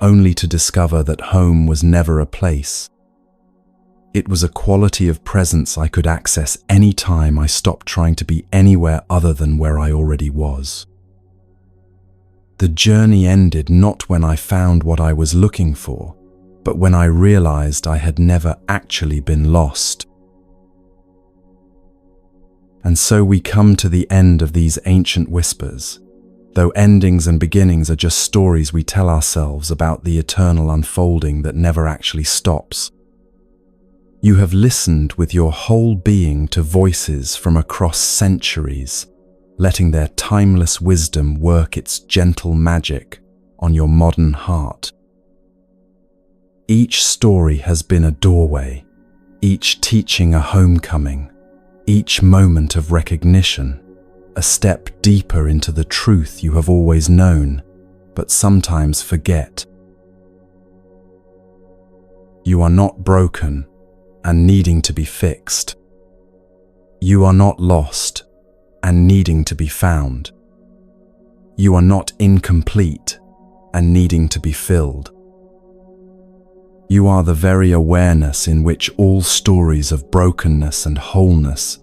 only to discover that home was never a place. It was a quality of presence I could access any time I stopped trying to be anywhere other than where I already was." The journey ended not when I found what I was looking for, but when I realized I had never actually been lost. And so we come to the end of these ancient whispers, though endings and beginnings are just stories we tell ourselves about the eternal unfolding that never actually stops. You have listened with your whole being to voices from across centuries, letting their timeless wisdom work its gentle magic on your modern heart. Each story has been a doorway, each teaching a homecoming, each moment of recognition, a step deeper into the truth you have always known, but sometimes forget. You are not broken and needing to be fixed. You are not lost and needing to be found. You are not incomplete and needing to be filled. You are the very awareness in which all stories of brokenness and wholeness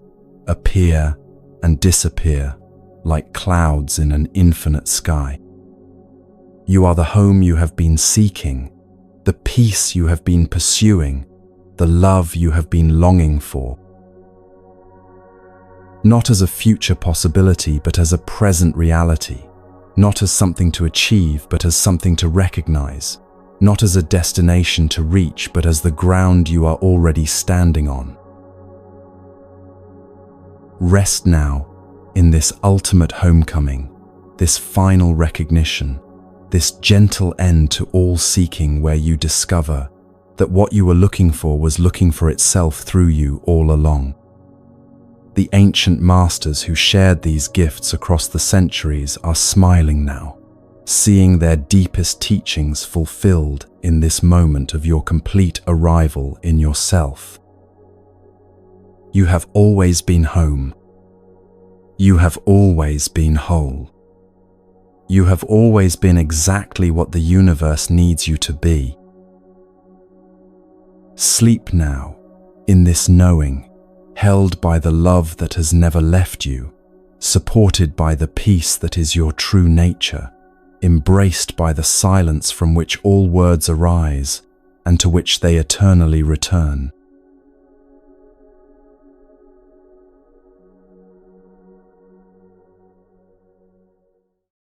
appear and disappear like clouds in an infinite sky. You are the home you have been seeking, the peace you have been pursuing, the love you have been longing for. Not as a future possibility, but as a present reality. Not as something to achieve, but as something to recognize. Not as a destination to reach, but as the ground you are already standing on. Rest now in this ultimate homecoming, this final recognition, this gentle end to all seeking, where you discover that what you were looking for was looking for itself through you all along. The ancient masters who shared these gifts across the centuries are smiling now, seeing their deepest teachings fulfilled in this moment of your complete arrival in yourself. You have always been home. You have always been whole. You have always been exactly what the universe needs you to be. Sleep now in this knowing, held by the love that has never left you, supported by the peace that is your true nature, embraced by the silence from which all words arise and to which they eternally return.